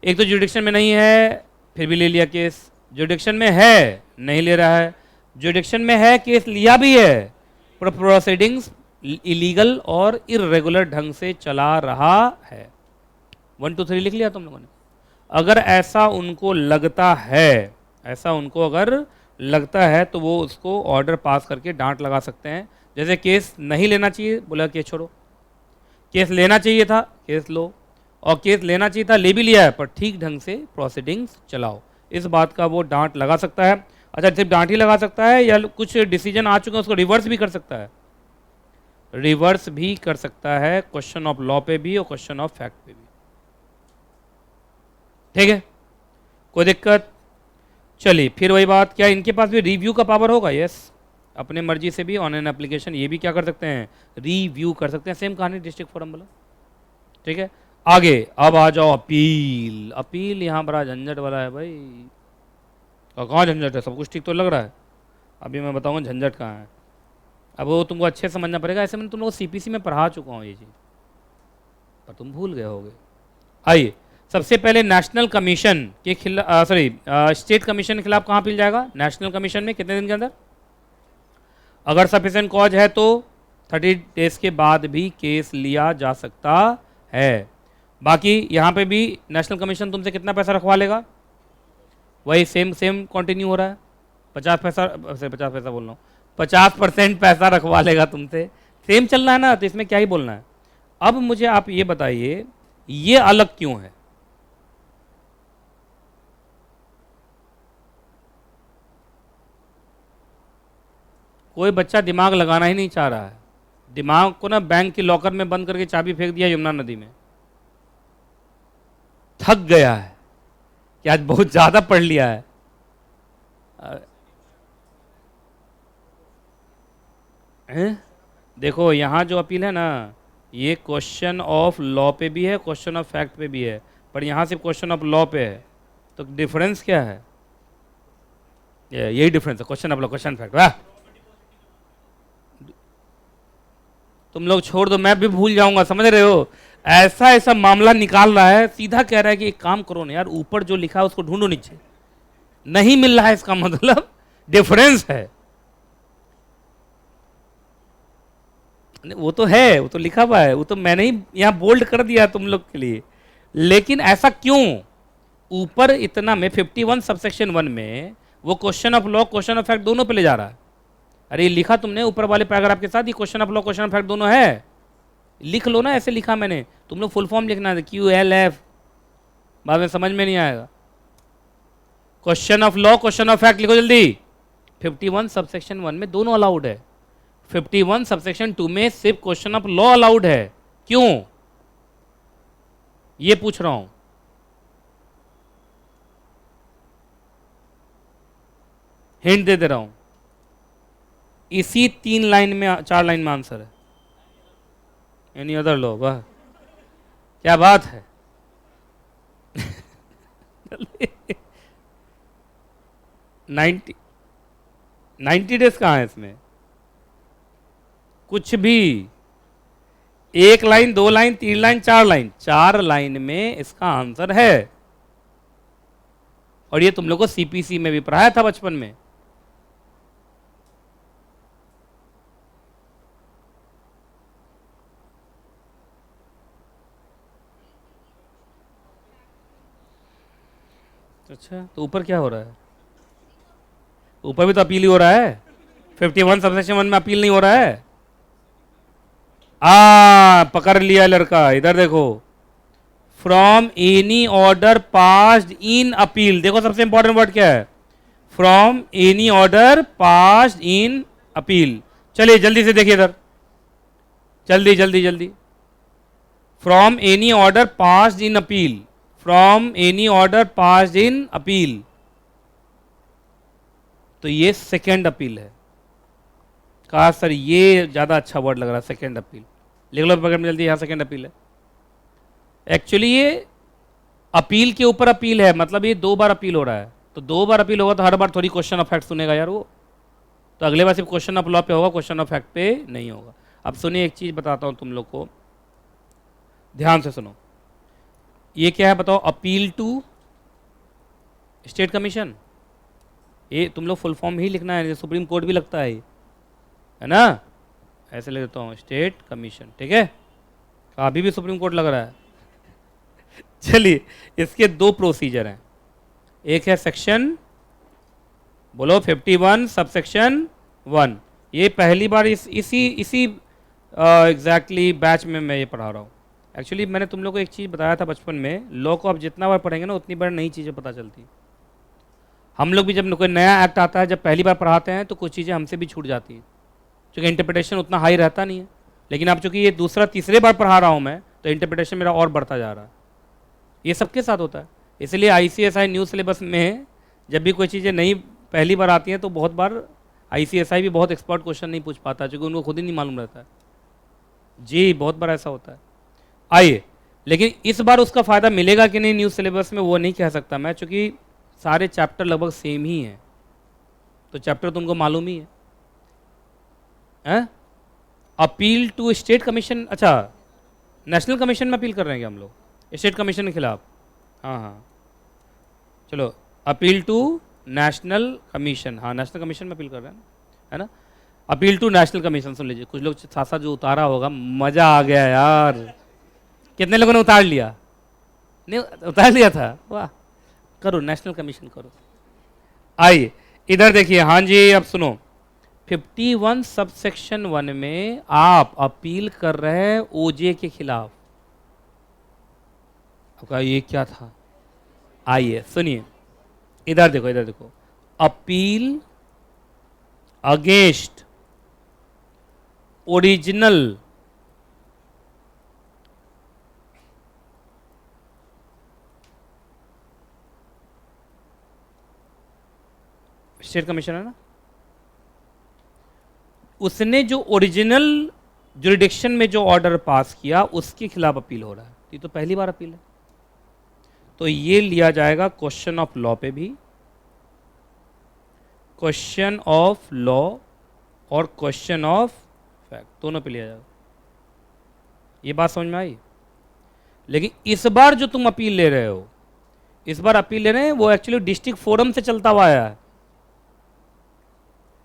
एक तो जुरिडिक्शन में नहीं है फिर भी ले लिया केस, जुरिडिक्शन में है नहीं ले रहा है, जुरिडिक्शन में है केस लिया भी है पर प्रोसीडिंग्स इलीगल और इरेगुलर ढंग से चला रहा है। 1 2 3 लिख लिया तुम लोगों ने। अगर ऐसा उनको लगता है, ऐसा उनको अगर लगता है तो वो उसको ऑर्डर पास करके डांट लगा सकते हैं। जैसे केस नहीं लेना चाहिए, बोला केस छोड़ो, केस लेना चाहिए था, केस लो, और केस लेना चाहिए था, ले भी लिया है, पर ठीक ढंग से प्रोसीडिंग्स चलाओ, इस बात का वो डांट लगा सकता है। अच्छा, सिर्फ डांट ही लगा सकता है या कुछ डिसीजन आ चुके हैं उसको रिवर्स भी कर सकता है? रिवर्स भी कर सकता है, क्वेश्चन ऑफ लॉ पे भी और क्वेश्चन ऑफ फैक्ट पे भी। ठीक है, कोई दिक्कत? चलिए फिर वही बात, क्या इनके पास भी रिव्यू का पावर होगा? यस, अपने मर्जी से भी ऑन एन एप्लीकेशन ये भी क्या कर सकते हैं, रिव्यू कर सकते हैं। सेम कहानी डिस्ट्रिक्ट फोरम वाला। ठीक है, आगे अब आ जाओ अपील। अपील यहाँ बड़ा झंझट वाला है भाई। कहाँ झंझट है? सब कुछ ठीक तो लग रहा है, अभी मैं बताऊंगा झंझट कहाँ है। अब वो तुमको अच्छे समझना पड़ेगा, ऐसे मैंने तुम लोग सीपीसी में पढ़ा चुका हूँ ये चीज़, पर तुम भूल गए होगे। आइए, सबसे पहले नेशनल कमीशन के खिलाफ, सॉरी स्टेट कमीशन के खिलाफ कहाँ अपील जाएगा? नेशनल कमीशन में कितने दिन के अंदर? अगर सफिशिएंट कॉज है तो 30 डेज के बाद भी केस लिया जा सकता है। बाकी यहाँ पे भी नेशनल कमीशन तुमसे कितना पैसा रखवा लेगा? वही सेम कंटिन्यू हो रहा है, 50 पैसा, 50 पैसा बोल रहा हूँ, 50% पैसा रखवा लेगा तुमसे। सेम चल रहा है ना, तो इसमें क्या ही बोलना है। अब मुझे आप ये बताइए, ये अलग क्यों है? कोई बच्चा दिमाग लगाना ही नहीं चाह रहा है। दिमाग को ना बैंक के लॉकर में बंद करके चाबी फेंक दिया यमुना नदी में। थक गया है कि आज बहुत ज्यादा पढ़ लिया है। देखो यहाँ जो अपील है ना, ये क्वेश्चन ऑफ लॉ पे भी है, क्वेश्चन ऑफ फैक्ट पे भी है, पर यहाँ सिर्फ क्वेश्चन ऑफ लॉ पे है। तो डिफरेंस क्या है? यही डिफरेंस है, question of law, question fact. वाह, तुम लोग छोड़ दो, मैं भी भूल जाऊंगा, समझ रहे हो? ऐसा ऐसा मामला निकाल रहा है, सीधा कह रहा है कि एक काम करो ना यार, ऊपर जो लिखा है उसको ढूंढो नीचे। नहीं मिल रहा है, इसका मतलब डिफरेंस है। वो तो है, वो तो लिखा हुआ है, वो तो मैंने ही यहाँ बोल्ड कर दिया तुम लोग के लिए। लेकिन ऐसा क्यों? ऊपर इतना में 51 सबसेक्शन 1 में वो question of law, question of fact दोनों पे ले जा रहा है। अरे लिखा तुमने ऊपर वाले पैराग्राफ के साथ ही question of law, question of fact दोनों है। लिख लो ना, ऐसे लिखा मैंने, तुम लोग फुल फॉर्म लिखना है, QLF, बाद में समझ में नहीं आएगा। Question of law, question of fact लिखो जल्दी। 51 सबसेक्शन 1 में दोनों अलाउड है, 51 सबसेक्शन 2 में सिर्फ क्वेश्चन ऑफ लॉ अलाउड है। क्यों? ये पूछ रहा हूं। हिंट दे रहा हूं, इसी 3 लाइन में, 4 लाइन में आंसर है। Any other law? वाह क्या बात है। 90 डेज कहाँ है इसमें? कुछ भी, 1 line, 2 line, 3 line, 4 line, 4 line में इसका आंसर है। और ये तुम लोग को सीपीसी में भी पढ़ाया था बचपन में। अच्छा, तो ऊपर क्या हो रहा है? ऊपर भी तो अपील ही हो रहा है। 51 सबसेक्शन 1 में अपील नहीं हो रहा है। पकड़ लिया लड़का, इधर देखो। From any order passed in appeal, देखो सबसे इंपॉर्टेंट वर्ड क्या है, from any order passed in appeal. चलिए जल्दी से देखिए इधर, जल्दी जल्दी जल्दी। From any order passed in appeal, from any order passed in appeal, तो ये सेकेंड अपील है। कहा सर ये ज्यादा अच्छा वर्ड लग रहा है, सेकेंड अपील। लिख लो पकड़ में जल्दी, यहां सेकेंड अपील है। एक्चुअली ये अपील के ऊपर अपील है, मतलब ये 2 बार अपील हो रहा है। तो 2 बार अपील होगा तो हर बार थोड़ी क्वेश्चन ऑफ फैक्ट सुनेगा यार वो, तो अगले बार सिर्फ क्वेश्चन ऑफ लॉ पे होगा, क्वेश्चन ऑफ फैक्ट पे नहीं होगा। अब सुनिए, एक चीज बताता हूं तुम लोग को, ध्यान से सुनो। ये क्या है बताओ? Appeal to state commission. ये तुम लोग फुल फॉर्म ही लिखना है, सुप्रीम कोर्ट भी लगता है ना, ऐसे ले देता हूँ, स्टेट कमीशन। ठीक है, अभी भी सुप्रीम कोर्ट लग रहा है। चलिए, इसके 2 प्रोसीजर हैं। एक है सेक्शन, बोलो 51 सबसेक्शन 1। ये पहली बार इसी एग्जैक्टली बैच में मैं ये पढ़ा रहा हूँ। एक्चुअली मैंने तुम लोग को एक चीज़ बताया था बचपन में, लॉ को आप जितना बार पढ़ेंगे ना उतनी बार नई चीज़ें पता चलती। हम लोग भी जब कोई नया एक्ट आता है, जब पहली बार पढ़ाते हैं तो कुछ चीज़ें हमसे भी छूट जाती हैं, क्योंकि इंटरप्रिटेशन उतना हाई रहता नहीं है। लेकिन अब चूंकि ये दूसरा तीसरे बार पढ़ा रहा हूँ मैं, तो इंटरप्रिटेशन मेरा और बढ़ता जा रहा है। ये सबके साथ होता है। इसलिए ICSI न्यू सिलेबस में जब भी कोई चीज़ें नई पहली बार आती हैं तो बहुत बार ICSI भी बहुत एक्सपर्ट क्वेश्चन नहीं पूछ पाता, क्योंकि उनको खुद ही नहीं मालूम रहता है। जी बहुत बार ऐसा होता है। आइए, लेकिन इस बार उसका फ़ायदा मिलेगा कि नहीं न्यू सिलेबस में, वो नहीं कह सकता मैं, चूँकि सारे चैप्टर लगभग सेम ही हैं, तो चैप्टर तुमको मालूम ही है। अपील टू स्टेट कमीशन, अच्छा नेशनल कमीशन में अपील कर रहे हैं क्या हम लोग स्टेट कमीशन के खिलाफ? हाँ हाँ, चलो अपील टू नेशनल कमीशन, हाँ नेशनल कमीशन में अपील कर रहे हैं, है ना। अपील टू नेशनल कमीशन, सुन लीजिए, कुछ लोग साथ साथ जो उतारा होगा, मज़ा आ गया यार। कितने लोगों ने उतार लिया? नहीं उतार लिया था, वाह। करो नेशनल कमीशन करो। आइए इधर देखिए, हाँ जी अब सुनो, 51 सबसेक्शन 1 में आप अपील कर रहे हैं OJ के खिलाफ। आपका ये क्या था? आइए सुनिए, इधर देखो, इधर देखो, appeal against original state commission है ना, उसने जो ओरिजिनल जुरिडिक्शन में जो ऑर्डर पास किया उसके खिलाफ अपील हो रहा है। ये तो पहली बार अपील है, तो ये लिया जाएगा क्वेश्चन ऑफ लॉ पे भी, क्वेश्चन ऑफ लॉ और क्वेश्चन ऑफ फैक्ट, दोनों पे लिया जाएगा। ये बात समझ में आई? लेकिन इस बार जो तुम अपील ले रहे हो, इस बार अपील ले रहे हैं वो एक्चुअली डिस्ट्रिक्ट फोरम से चलता हुआ आया है।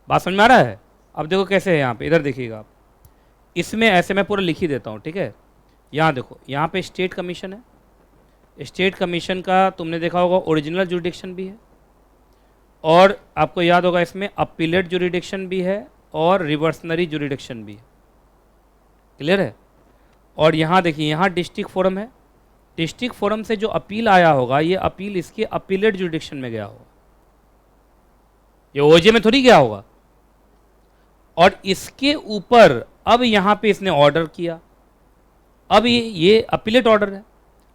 बात समझ में आ रहा है? अब देखो कैसे है यहाँ पे, इधर देखिएगा आप, इसमें ऐसे मैं पूरा लिख ही देता हूँ, ठीक है। यहाँ देखो, यहाँ पे स्टेट कमीशन है, स्टेट कमीशन का तुमने देखा होगा ओरिजिनल जुरिडिक्शन भी है, और आपको याद होगा इसमें अपीलेट जुरिडिक्शन भी है और रिवर्सनरी जुरिडिक्शन भी है। क्लियर है? और यहाँ देखिए, यहाँ डिस्ट्रिक्ट फोरम है, डिस्ट्रिक्ट फोरम से जो अपील आया होगा, ये अपील इसके अपीलेट जुरिडिक्शन में गया होगा, ये OJ में थोड़ी गया होगा। और इसके ऊपर अब यहाँ पे इसने ऑर्डर किया, अब ये अपीलेट ऑर्डर है,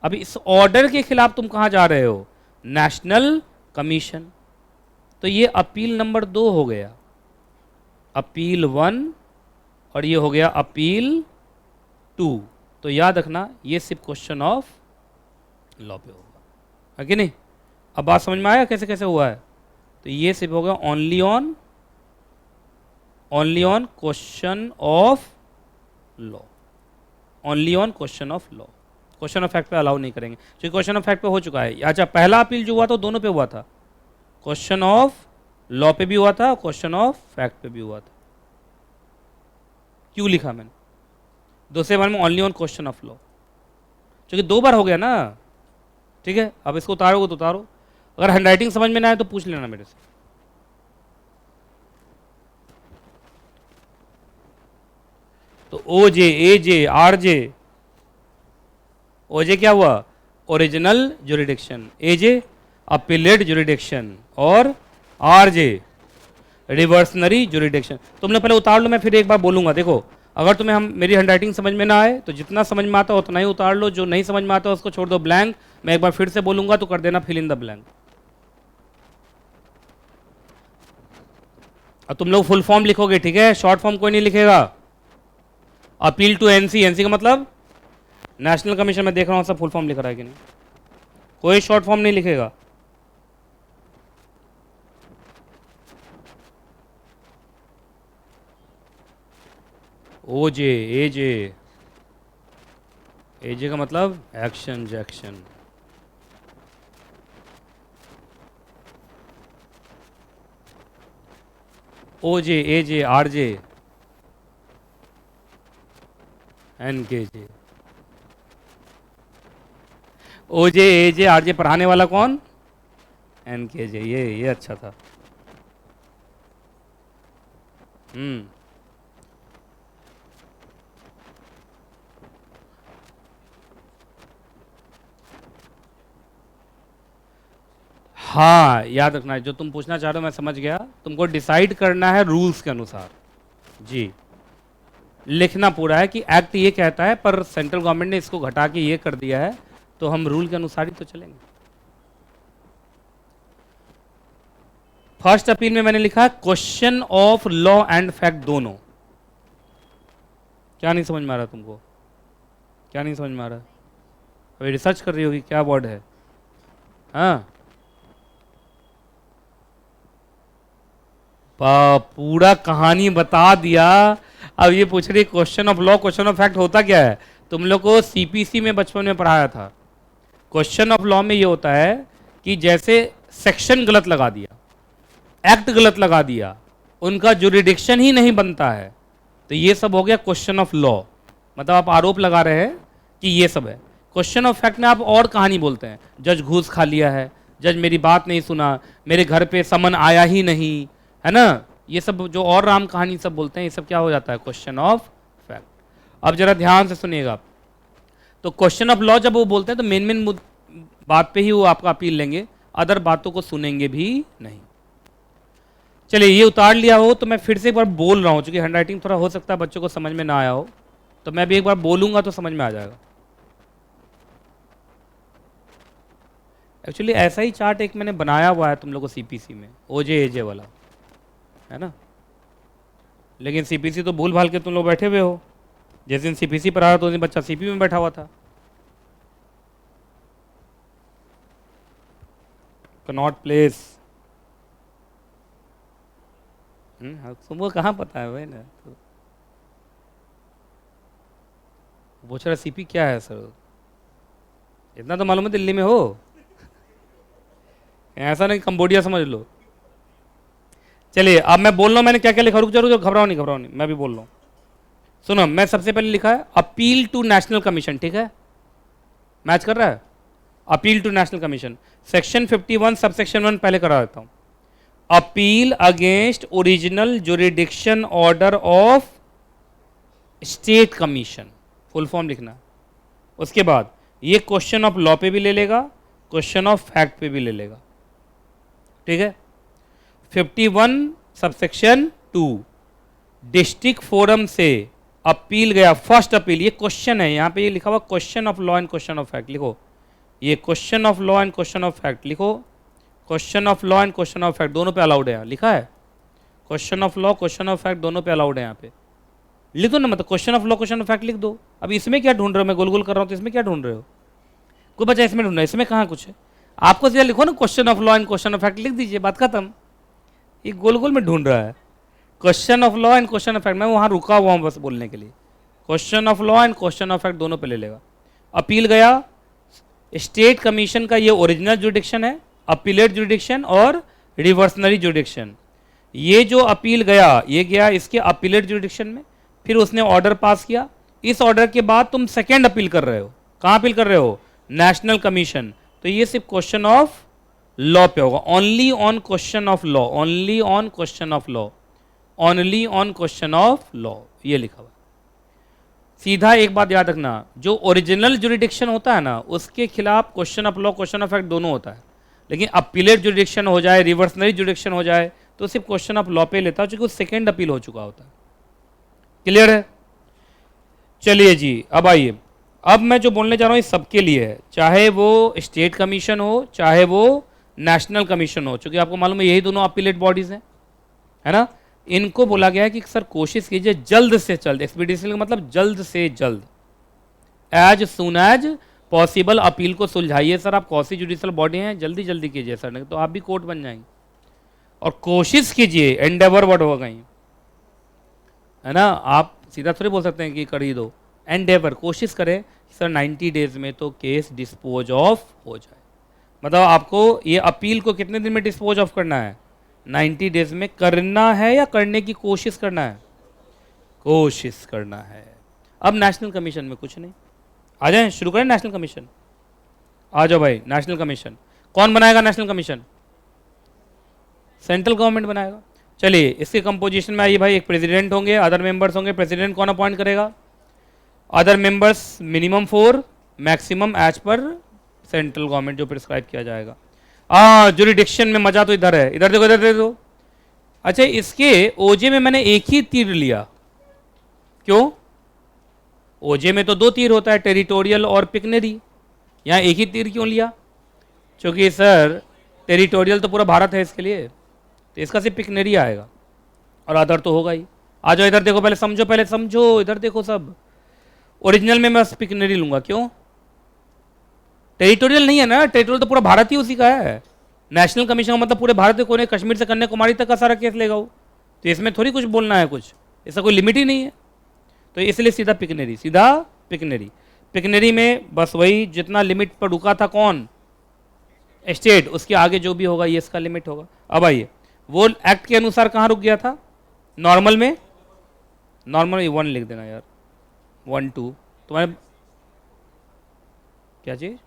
अब इस ऑर्डर के खिलाफ तुम कहाँ जा रहे हो? National commission. तो ये अपील नंबर 2 हो गया, अपील 1, और ये हो गया अपील 2। तो याद रखना ये सिर्फ क्वेश्चन ऑफ लॉ पे होगा, है कि नहीं? अब बात समझ में आया कैसे कैसे हुआ है? तो ये सिर्फ होगा only on question of law, only on question of law. Question of fact पे अलाउ नहीं करेंगे, क्योंकि क्वेश्चन ऑफ फैक्ट पे हो चुका है। अच्छा, पहला अपील जो हुआ था दोनों पे हुआ था, क्वेश्चन ऑफ लॉ पे भी हुआ था, क्वेश्चन ऑफ फैक्ट पे भी हुआ था। क्यों लिखा मैंने? दूसरे बार में only on question of law, क्योंकि 2 बार हो गया ना, ठीक है। अब इसको उतारोगे तो उतारो, अगर हैंडराइटिंग समझ में ना आए तो पूछ लेना मेरे से। तो OJ, AJ, RJ, OJ क्या हुआ? Original jurisdiction, AJ appellate jurisdiction, और RJ रिवर्सनरी जुरिडिक्शन। तुमने पहले उतार लो, मैं फिर एक बार बोलूंगा। देखो, अगर तुम्हें हम मेरी हैंडराइटिंग समझ में ना आए तो जितना समझ में आता है उतना ही उतार लो, जो नहीं समझ में आता है उसको छोड़ दो ब्लैंक। मैं एक बार फिर से बोलूंगा तो कर देना फिल इन द ब्लैंक। और तुम लोग फुल फॉर्म लिखोगे, ठीक है, शॉर्ट फॉर्म कोई नहीं लिखेगा। अपील टू NC, NC का मतलब नेशनल कमीशन में देख रहा हूँ सब फुल फॉर्म लिख रहा है कि नहीं, कोई शॉर्ट फॉर्म नहीं लिखेगा। OJ, AJ, AJ का मतलब action जैक्शन। OJ, AJ, RJ, NKJ। OJ, AJ, RJ पढ़ाने वाला कौन? NKJ। ये अच्छा था। हाँ याद रखना है, जो तुम पूछना चाह रहे हो मैं समझ गया, तुमको डिसाइड करना है रूल्स के अनुसार। जी, लिखना पूरा है कि एक्ट ये कहता है पर सेंट्रल गवर्नमेंट ने इसको घटा के ये कर दिया है, तो हम रूल के अनुसार ही तो चलेंगे। फर्स्ट अपील में मैंने लिखा है question of law and fact दोनों। क्या नहीं समझ में आ रहा तुमको? क्या नहीं समझ में आ रहा? अभी रिसर्च कर रही होगी क्या वर्ड है। हाँ, पूरा कहानी बता दिया। अब ये पूछ रही question of law question of fact होता क्या है? तुम लोग को सीपीसी में बचपन में पढ़ाया था। क्वेश्चन ऑफ लॉ में ये होता है कि जैसे सेक्शन गलत लगा दिया, एक्ट गलत लगा दिया, उनका जुरिडिक्शन ही नहीं बनता है, तो ये सब हो गया क्वेश्चन ऑफ लॉ। मतलब आप आरोप लगा रहे हैं कि ये सब है। क्वेश्चन ऑफ फैक्ट में आप और कहानी बोलते हैं, जज घूस खा लिया है, जज मेरी बात नहीं सुना, मेरे घर पे समन आया ही नहीं, है ना, ये सब जो और राम कहानी सब बोलते हैं, ये सब क्या हो जाता है? Question of fact. अब जरा ध्यान से सुनिएगा। तो क्वेश्चन ऑफ लॉ जब वो बोलते हैं तो मेन मेन बात पे ही वो आपका अपील लेंगे, अदर बातों को सुनेंगे भी नहीं। चलिए, ये उतार लिया हो तो मैं फिर से एक बार बोल रहा हूँ, क्योंकि हैंड राइटिंग थोड़ा हो सकता है बच्चों को समझ में ना आया हो, तो मैं भी एक बार बोलूंगा तो समझ में आ जाएगा। एक्चुअली ऐसा ही चार्ट एक मैंने बनाया हुआ है तुम लोगों को सीपीसी में, ओजे एजे वाला, है ना, लेकिन सीपीसी तो भूल भाल के तुम लोग बैठे हुए हो। जिस दिन सीपीसी पर आया तो उस दिन बच्चा सीपी में बैठा हुआ था। कनॉट प्लेस, तुमको कहाँ पता है भाई ना? तो पूछ रहा सीपी क्या है सर, इतना तो मालूम है दिल्ली में हो, ऐसा नहीं कंबोडिया समझ लो। चलिए, अब मैं बोल रहा हूँ मैंने क्या क्या लिखा, रुक जाओ, घबराओ नहीं, मैं भी बोल रहा हूँ। सुनो, मैं सबसे पहले लिखा है अपील टू नेशनल कमीशन, ठीक है, मैच कर रहा है? Appeal to national commission, section 51 subsection 1 पहले करा देता हूँ। Appeal against original jurisdiction order of state commission, full form लिखना। उसके बाद ये क्वेश्चन ऑफ लॉ पे भी ले लेगा, क्वेश्चन ऑफ फैक्ट पे भी ले लेगा, ठीक है। 51 सबसेक्शन 2, डिस्ट्रिक्ट फोरम से अपील गया, फर्स्ट अपील, ये क्वेश्चन है, यहाँ पे ये लिखा हुआ question of law and question of fact, लिखो ये question of law and question of fact, लिखो question of law and question of fact दोनों पे अलाउड है, यहाँ लिखा है question of law question of fact दोनों पे अलाउड है, यहाँ पे लिख दो ना, मतलब question of law question of fact लिख दो। अब इसमें क्या ढूंढ रहे हो, मैं गोल गोल कर रहा हूँ तो इसमें क्या ढूंढ रहे हो? कोई बच्चा इसमें ढूंढ रहा है, इसमें कहाँ कुछ है? आपको सीधा लिखो ना question of law and question of fact, लिख दीजिए, बात खत्म। ये गोल गोल में ढूंढ रहा है question of law and question of fact, मैं वहाँ रुका हुआ हूँ बस बोलने के लिए। Question of law and question of fact दोनों पे ले लेगा। अपील गया, स्टेट कमीशन का ये ओरिजिनल जुडिक्शन है, अपीलेट जुडिक्शन और रिवर्सनरी जुडिक्शन। ये जो अपील गया, ये गया इसके अपीलेट जुडिक्शन में, फिर उसने ऑर्डर पास किया, इस ऑर्डर के बाद तुम सेकेंड अपील कर रहे हो, कहाँ अपील कर रहे हो? National commission. तो ये सिर्फ क्वेश्चन ऑफ लॉ पे होगा, only on question of law, only on question of law, only on question of law, ये लिखा हुआ। सीधा एक बात याद रखना, जो ओरिजिनल जुरिडिक्शन होता है ना, उसके खिलाफ question of law question of fact दोनों होता है, लेकिन अपीलेट जुरिडिक्शन हो जाए, रिवर्सनरी जुरिडिक्शन हो जाए, तो सिर्फ क्वेश्चन ऑफ लॉ पे लेता है, क्योंकि सेकेंड अपील हो चुका होता है। क्लियर है? चलिए जी, अब आइए, अब मैं जो बोलने जा रहा हूँ ये सबके लिए है, चाहे वो स्टेट कमीशन हो चाहे वो नेशनल कमीशन हो, क्योंकि आपको मालूम है यही दोनों अपीलेट बॉडीज हैं, है ना। इनको बोला गया है कि सर कोशिश कीजिए जल्द से जल्द, एक्सपीडिशन का मतलब जल्द से जल्द, as soon as possible appeal को सुलझाइए। सर आप कौन सी जुडिशियल बॉडी हैं, जल्दी जल्दी कीजिए सर, नहीं तो आप भी कोर्ट बन जाएंगे। और कोशिश कीजिए, एंडेवर वर्ड होगा कहीं, है ना, आप सीधा थोड़ी बोल सकते हैं कि कर ही दो, एंडेवर, कोशिश करें सर 90 डेज में तो केस डिस्पोज ऑफ हो जाए। मतलब आपको ये अपील को कितने दिन में डिस्पोज ऑफ करना है? 90 डेज में करना है या करने की कोशिश करना है? कोशिश करना है। अब नेशनल कमीशन में कुछ नहीं, आ जाए शुरू करें नेशनल कमीशन। आ जाओ भाई, नेशनल कमीशन कौन बनाएगा? नेशनल कमीशन सेंट्रल गवर्नमेंट बनाएगा। चलिए इसके कंपोजिशन में आइए भाई, एक प्रेसिडेंट होंगे, अदर मेंबर्स होंगे। प्रेसिडेंट कौन अपॉइंट करेगा? Other members minimum 4, maximum as पर सेंट्रल गवर्नमेंट जो प्रिस्क्राइब किया जाएगा। हाँ, जुरिडिक्शन में मजा तो इधर है, इधर देखो, इधर देखो। अच्छा, इसके ओजे में मैंने एक ही तीर लिया, क्यों? ओजे में तो दो तीर होता है, टेरिटोरियल और पिकनरी, यहाँ एक ही तीर क्यों लिया? क्योंकि सर टेरिटोरियल तो पूरा भारत है इसके लिए, तो इसका सिर्फ पिकनरी आएगा और अदर तो होगा ही। आ जाओ इधर देखो, पहले समझो, पहले समझो, इधर देखो सब। ओरिजिनल में मैं बस पिकनरी लूंगा, क्यों? टेरिटोरियल नहीं है ना, टेरिटोरियल तो पूरा भारत ही उसी का है। नेशनल कमीशन का मतलब पूरे भारत के कोने, कश्मीर से कन्याकुमारी तक का सारा केस लेगा वो, तो इसमें थोड़ी कुछ बोलना है, कुछ इसका कोई लिमिट ही नहीं है। तो इसलिए सीधा पिकनरी, सीधा पिकनरी। पिकनरी में बस वही जितना लिमिट पर रुका था कौन? स्टेट, उसके आगे जो भी होगा ये इसका लिमिट होगा। अब आइए, वो एक्ट के अनुसार कहाँ रुक गया था? नॉर्मल में, नॉर्मल में 1 लिख देना यार, 1 2 तुम्हारे क्या चीज,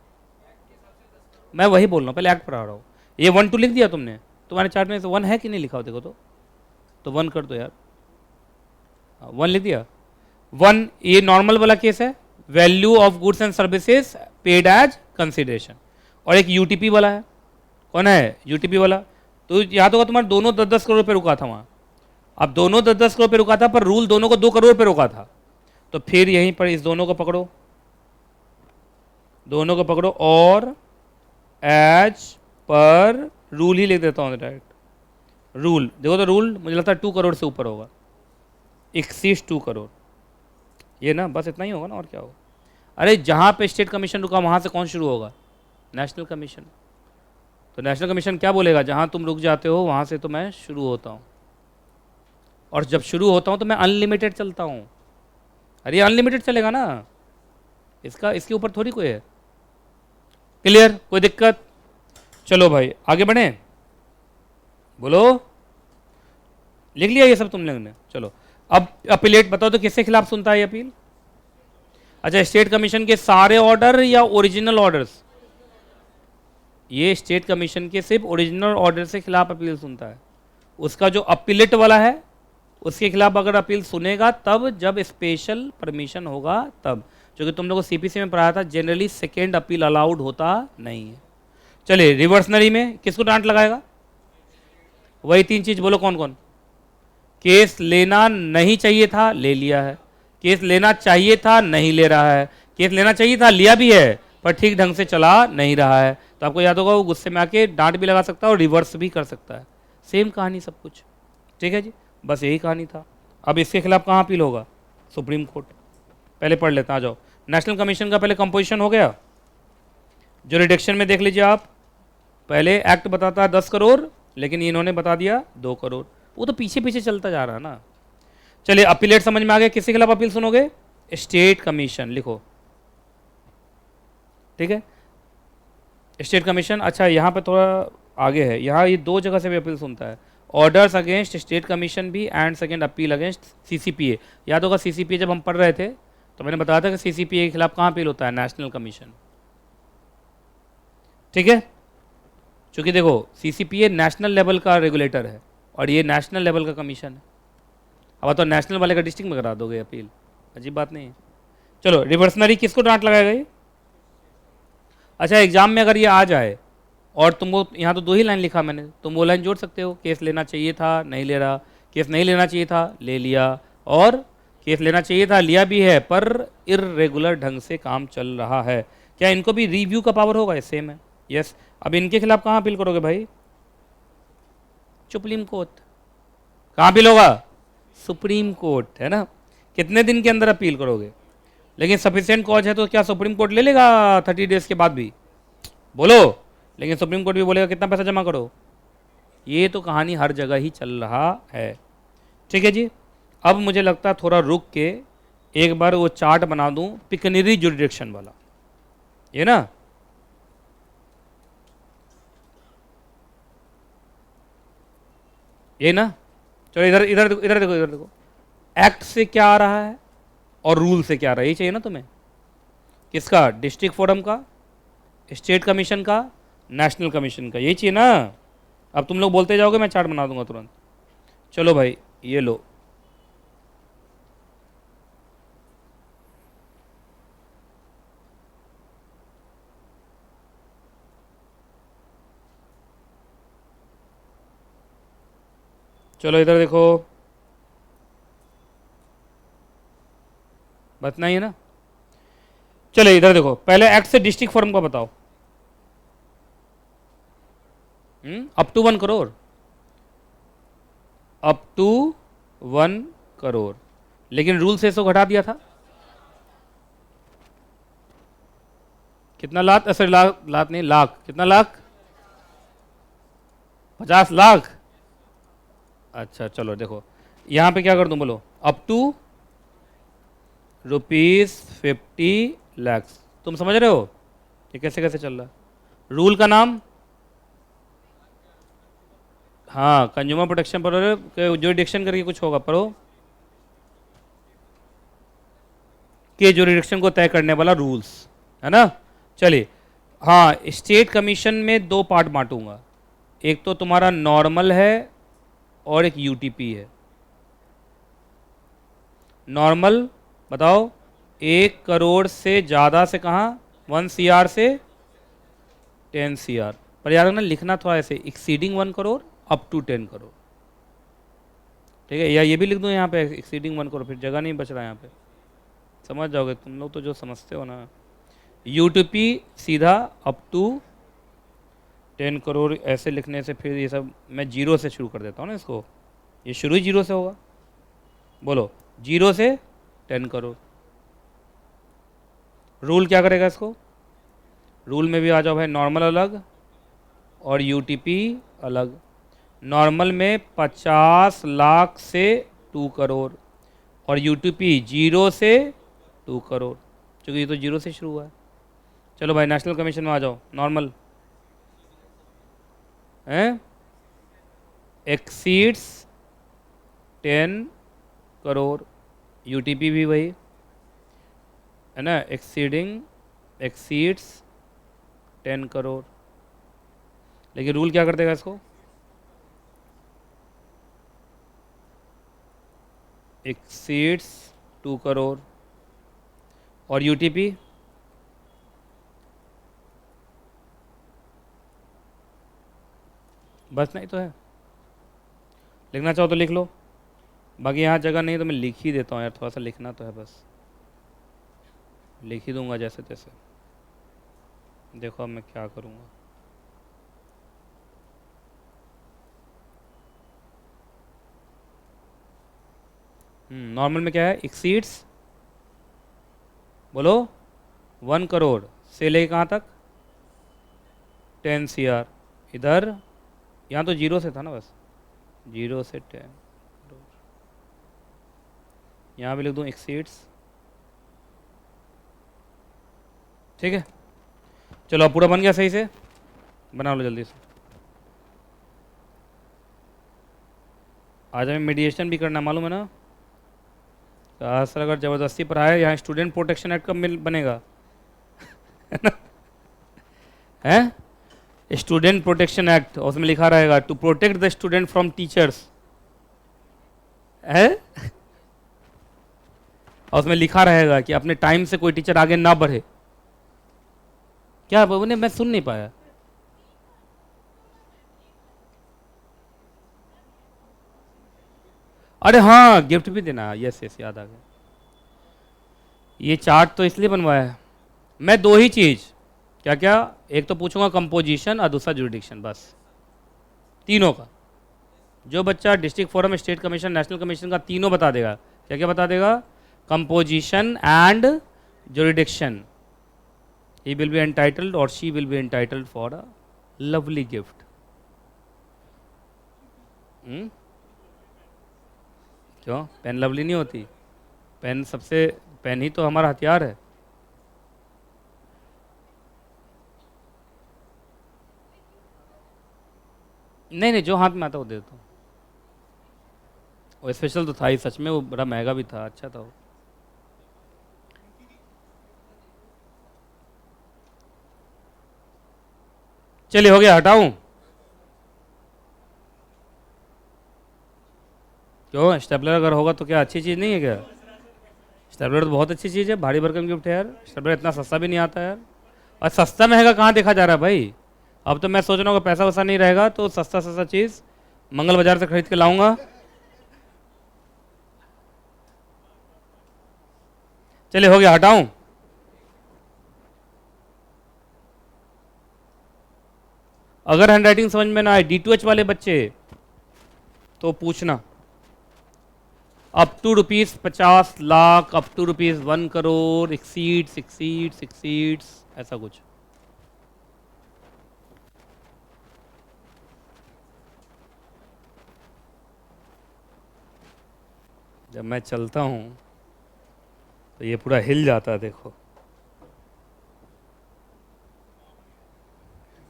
मैं वही बोल रहा हूँ, पहले एक्ट पढ़ा रहा हूँ। ये 1 2 लिख दिया तुमने, तुम्हारे चार्ट में से 1 है कि नहीं लिखा हो, देखो तो 1 कर दो यार, 1 लिख दिया। 1 ये नॉर्मल वाला केस है, value of goods and services paid as consideration. और एक यूटीपी वाला है, कौन है यूटीपी वाला? तो याद होगा तुम्हारे दोनों 10-10 करोड़ पे रुका था वहां। अब दोनों 10-10 करोड़ पे रुका था, पर रूल दोनों को 2 करोड़ पे रुका था, तो फिर यहीं पर इस दोनों को पकड़ो, दोनों को पकड़ो और एज पर रूल ही लिख देता हूं डायरेक्ट। रूल देखो, तो रूल मुझे लगता है 2 करोड़ से ऊपर होगा, 61 करोड़, ये ना, बस इतना ही होगा ना, और क्या होगा? अरे जहां पे स्टेट कमीशन रुका वहां से कौन शुरू होगा? National commission. तो नेशनल कमीशन क्या बोलेगा? जहां तुम रुक जाते हो वहां से तो मैं शुरू होता हूं, और जब शुरू होता हूं तो मैं अनलिमिटेड चलता हूं। अरे अनलिमिटेड चलेगा ना, इसका इसके ऊपर थोड़ी कोई है। क्लियर? कोई दिक्कत? चलो भाई आगे बढ़े, बोलो, लिख लिया ये सब तुम लोगों ने? चलो, अब अपीलेट बताओ तो किसके खिलाफ सुनता है ये अपील? अच्छा, स्टेट कमीशन के सारे ऑर्डर या ओरिजिनल ऑर्डर्स? ये स्टेट कमीशन के सिर्फ ओरिजिनल ऑर्डर से खिलाफ अपील सुनता है। उसका जो अपीलेट वाला है उसके खिलाफ अगर अपील सुनेगा तब, जब स्पेशल परमिशन होगा तब, क्योंकि तुम लोगों को सीपीसी में पढ़ाया था, जनरली सेकेंड अपील अलाउड होता नहीं है। चलिए, रिवर्सनरी में किसको डांट लगाएगा? वही 3 चीज बोलो, कौन कौन? केस लेना नहीं चाहिए था, ले लिया है। केस लेना चाहिए था, नहीं ले रहा है। केस लेना चाहिए था, लिया भी है, पर ठीक ढंग से चला नहीं रहा है। तो आपको याद होगा वो गुस्से में आके डांट भी लगा सकता है और रिवर्स भी कर सकता है। सेम कहानी सब कुछ, ठीक है जी, बस यही कहानी था। अब इसके खिलाफ कहाँ अपील होगा? Supreme court. पहले पढ़ लेते हैं, आ जाओ। नेशनल कमीशन का पहले कंपोजिशन हो गया, जुरिडिक्शन में देख लीजिए आप। पहले एक्ट बताता है 10 करोड़, लेकिन इन्होंने बता दिया 2 करोड़, वो तो पीछे पीछे चलता जा रहा है ना। चलिए, अपीलेट समझ में आ गया, किसके खिलाफ अपील सुनोगे? स्टेट कमीशन, लिखो, ठीक है, स्टेट कमीशन। अच्छा, यहाँ पे थोड़ा आगे है, यहाँ ये 2 जगह से भी अपील सुनता है, ऑर्डर्स अगेंस्ट स्टेट कमीशन भी and second appeal against CCPA. याद होगा सीसीपीए जब हम पढ़ रहे थे तो मैंने बताया था कि सीसीपीए के खिलाफ कहाँ अपील होता है? नेशनल कमीशन, ठीक है, क्योंकि देखो सीसीपीए नेशनल लेवल का रेगुलेटर है और ये नेशनल लेवल का कमीशन है। अब तो नेशनल वाले का डिस्ट्रिक्ट में करा दोगे अपील, अजीब बात नहीं है। चलो, रिवर्सनरी किसको डांट लगाएगा ये? अच्छा, एग्जाम में अगर ये आ जाए और तुमको यहाँ तो 2 ही लाइन लिखा मैंने, तुम वो लाइन जोड़ सकते हो, केस लेना चाहिए था, नहीं ले रहा, केस नहीं लेना चाहिए था, ले लिया, और केस लेना चाहिए था, लिया भी है, पर इर्रेगुलर ढंग से काम चल रहा है। क्या इनको भी रिव्यू का पावर होगा? सेम है, यस। अब इनके खिलाफ कहाँ अपील करोगे भाई? Supreme court. कहाँ अपील होगा? सुप्रीम कोर्ट, है ना। कितने दिन के अंदर अपील करोगे? लेकिन सफिशिएंट कॉज है तो क्या सुप्रीम कोर्ट ले लेगा 30 डेज के बाद भी? बोलो। लेकिन सुप्रीम कोर्ट भी बोलेगा कितना पैसा जमा करो। ये तो कहानी हर जगह ही चल रहा है, ठीक है जी। अब मुझे लगता है थोड़ा रुक के एक बार वो चार्ट बना दूं पिकनरी जुरिडिक्शन वाला, ये ना, ये ना। चलो इधर इधर देखो, इधर देखो, इधर देखो, एक्ट से क्या आ रहा है और रूल से क्या आ रहा है, ये चाहिए ना तुम्हें। किसका? डिस्ट्रिक्ट फोरम का, स्टेट कमीशन का, नेशनल कमीशन का, यही चाहिए ना। अब तुम लोग बोलते जाओगे, मैं चार्ट बना दूंगा तुरंत। चलो भाई, ये लो, चलो इधर देखो, बस नहीं है ना। चलो इधर देखो, पहले एक्ट से डिस्ट्रिक्ट फॉर्म का बताओ। Up to 1 crore, up to 1 crore, लेकिन रूल से इसको घटा दिया था। कितना लाख, सॉरी लाख, लाख नहीं लाख, कितना लाख, 50 लाख। अच्छा चलो देखो, यहां पे क्या कर दूं बोलो, अप टू ₹50 lakhs। तुम समझ रहे हो ये कैसे कैसे चल रहा है। रूल का नाम, हाँ कंज्यूमर प्रोटेक्शन पर जुरिडिक्शन करके कुछ होगा, पढ़ो के जुरिडिक्शन को तय करने वाला रूल्स, है ना। चलिए, हाँ स्टेट कमीशन में 2 पार्ट बांटूंगा, एक तो तुम्हारा नॉर्मल है और एक यूटीपी है। नॉर्मल बताओ, 1 करोड़ से ज़्यादा से कहाँ, 1 CR से 10 CR, पर यार ना लिखना थोड़ा ऐसे, exceeding 1 crore up to 10 crore, ठीक है। या ये भी लिख दूँ यहाँ पे, एक्सीडिंग 1 करोड़, फिर जगह नहीं बच रहा यहाँ पे, समझ जाओगे तुम लोग तो जो समझते हो ना। यूटीपी सीधा अप टू 10 करोड़, ऐसे लिखने से फिर ये सब मैं जीरो से शुरू कर देता हूँ ना इसको, ये शुरू ही जीरो से होगा। बोलो 0 से 10 करोड़। रूल क्या करेगा इसको, रूल में भी आ जाओ भाई, नॉर्मल अलग और यूटीपी अलग। नॉर्मल में 50 लाख से 2 करोड़ और यूटीपी 0 से 2 करोड़, क्योंकि ये तो 0 से शुरू हुआ है। चलो भाई नेशनल कमीशन में आ जाओ, नॉर्मल है एक्सीड्स 10 करोड़, यूटीपी भी वही है ना, एक्सीड्स 10 करोड़, लेकिन रूल क्या कर देगा इसको, एक्सीड्स 2 करोड़ और यूटीपी बस, नहीं तो है, लिखना चाहो तो लिख लो, बाकी यहाँ जगह नहीं तो मैं लिख ही देता हूँ यार, थोड़ा सा लिखना तो है, बस लिख ही दूंगा जैसे तैसे। देखो अब मैं क्या करूँगा, नॉर्मल में क्या है, एक्सीड्स बोलो 1 करोड़ से लेके कहाँ तक, 10 CR। इधर यहाँ तो 0 से था ना, बस 0 से 10 करोड़, यहाँ भी लिख दूँ एक्सीड्स, ठीक है। चलो अब पूरा बन गया, सही से बना लो जल्दी से। आज हमें मेडिएशन भी करना, मालूम है ना। सर अगर ज़बरदस्ती पढ़ाए, यहाँ स्टूडेंट प्रोटेक्शन एक्ट कब बनेगा है स्टूडेंट प्रोटेक्शन एक्ट, और उसमें लिखा रहेगा to protect the student from teachers, है और उसमें लिखा रहेगा कि अपने टाइम से कोई टीचर आगे ना बढ़े। क्या बोले, मैं सुन नहीं पाया। अरे हाँ गिफ्ट भी देना, यस यस याद आ गया। ये चार्ट तो इसलिए बनवाया है मैं, 2 ही चीज़, क्या क्या, एक तो पूछूंगा कंपोजिशन और दूसरा जुरिडिक्शन, बस तीनों का। जो बच्चा district forum, state commission, national commission का तीनों बता देगा, क्या क्या बता देगा, composition and jurisdiction, he will be entitled or she will be entitled for a lovely gift। क्यों पेन लवली नहीं होती, पेन सबसे, पेन ही तो हमारा हथियार है। नहीं नहीं, जो हाथ में आता वो दे देता हूँ, वो स्पेशल तो था ही सच में, वो बड़ा महंगा भी था, अच्छा था वो। चलिए हो गया, हटाऊं, क्यों स्टेपलर अगर होगा तो क्या अच्छी चीज़ नहीं है क्या, स्टेपलर तो बहुत अच्छी चीज़ है, भारी भरकम गिफ्ट है यार, स्टेपलर इतना सस्ता भी नहीं आता यार, और सस्ता महंगा कहाँ देखा जा रहा है भाई। अब तो मैं सोच रहा हूँ पैसा वैसा नहीं रहेगा तो सस्ता सस्ता चीज़ मंगल बाजार से खरीद के लाऊंगा। चलिए हो गया, हटाऊं। अगर हैंडराइटिंग समझ में ना आए D2H वाले बच्चे तो पूछना। Up to ₹50 lakh, up to ₹1 crore, exceeds ऐसा कुछ। जब मैं चलता हूं तो ये पूरा हिल जाता है, देखो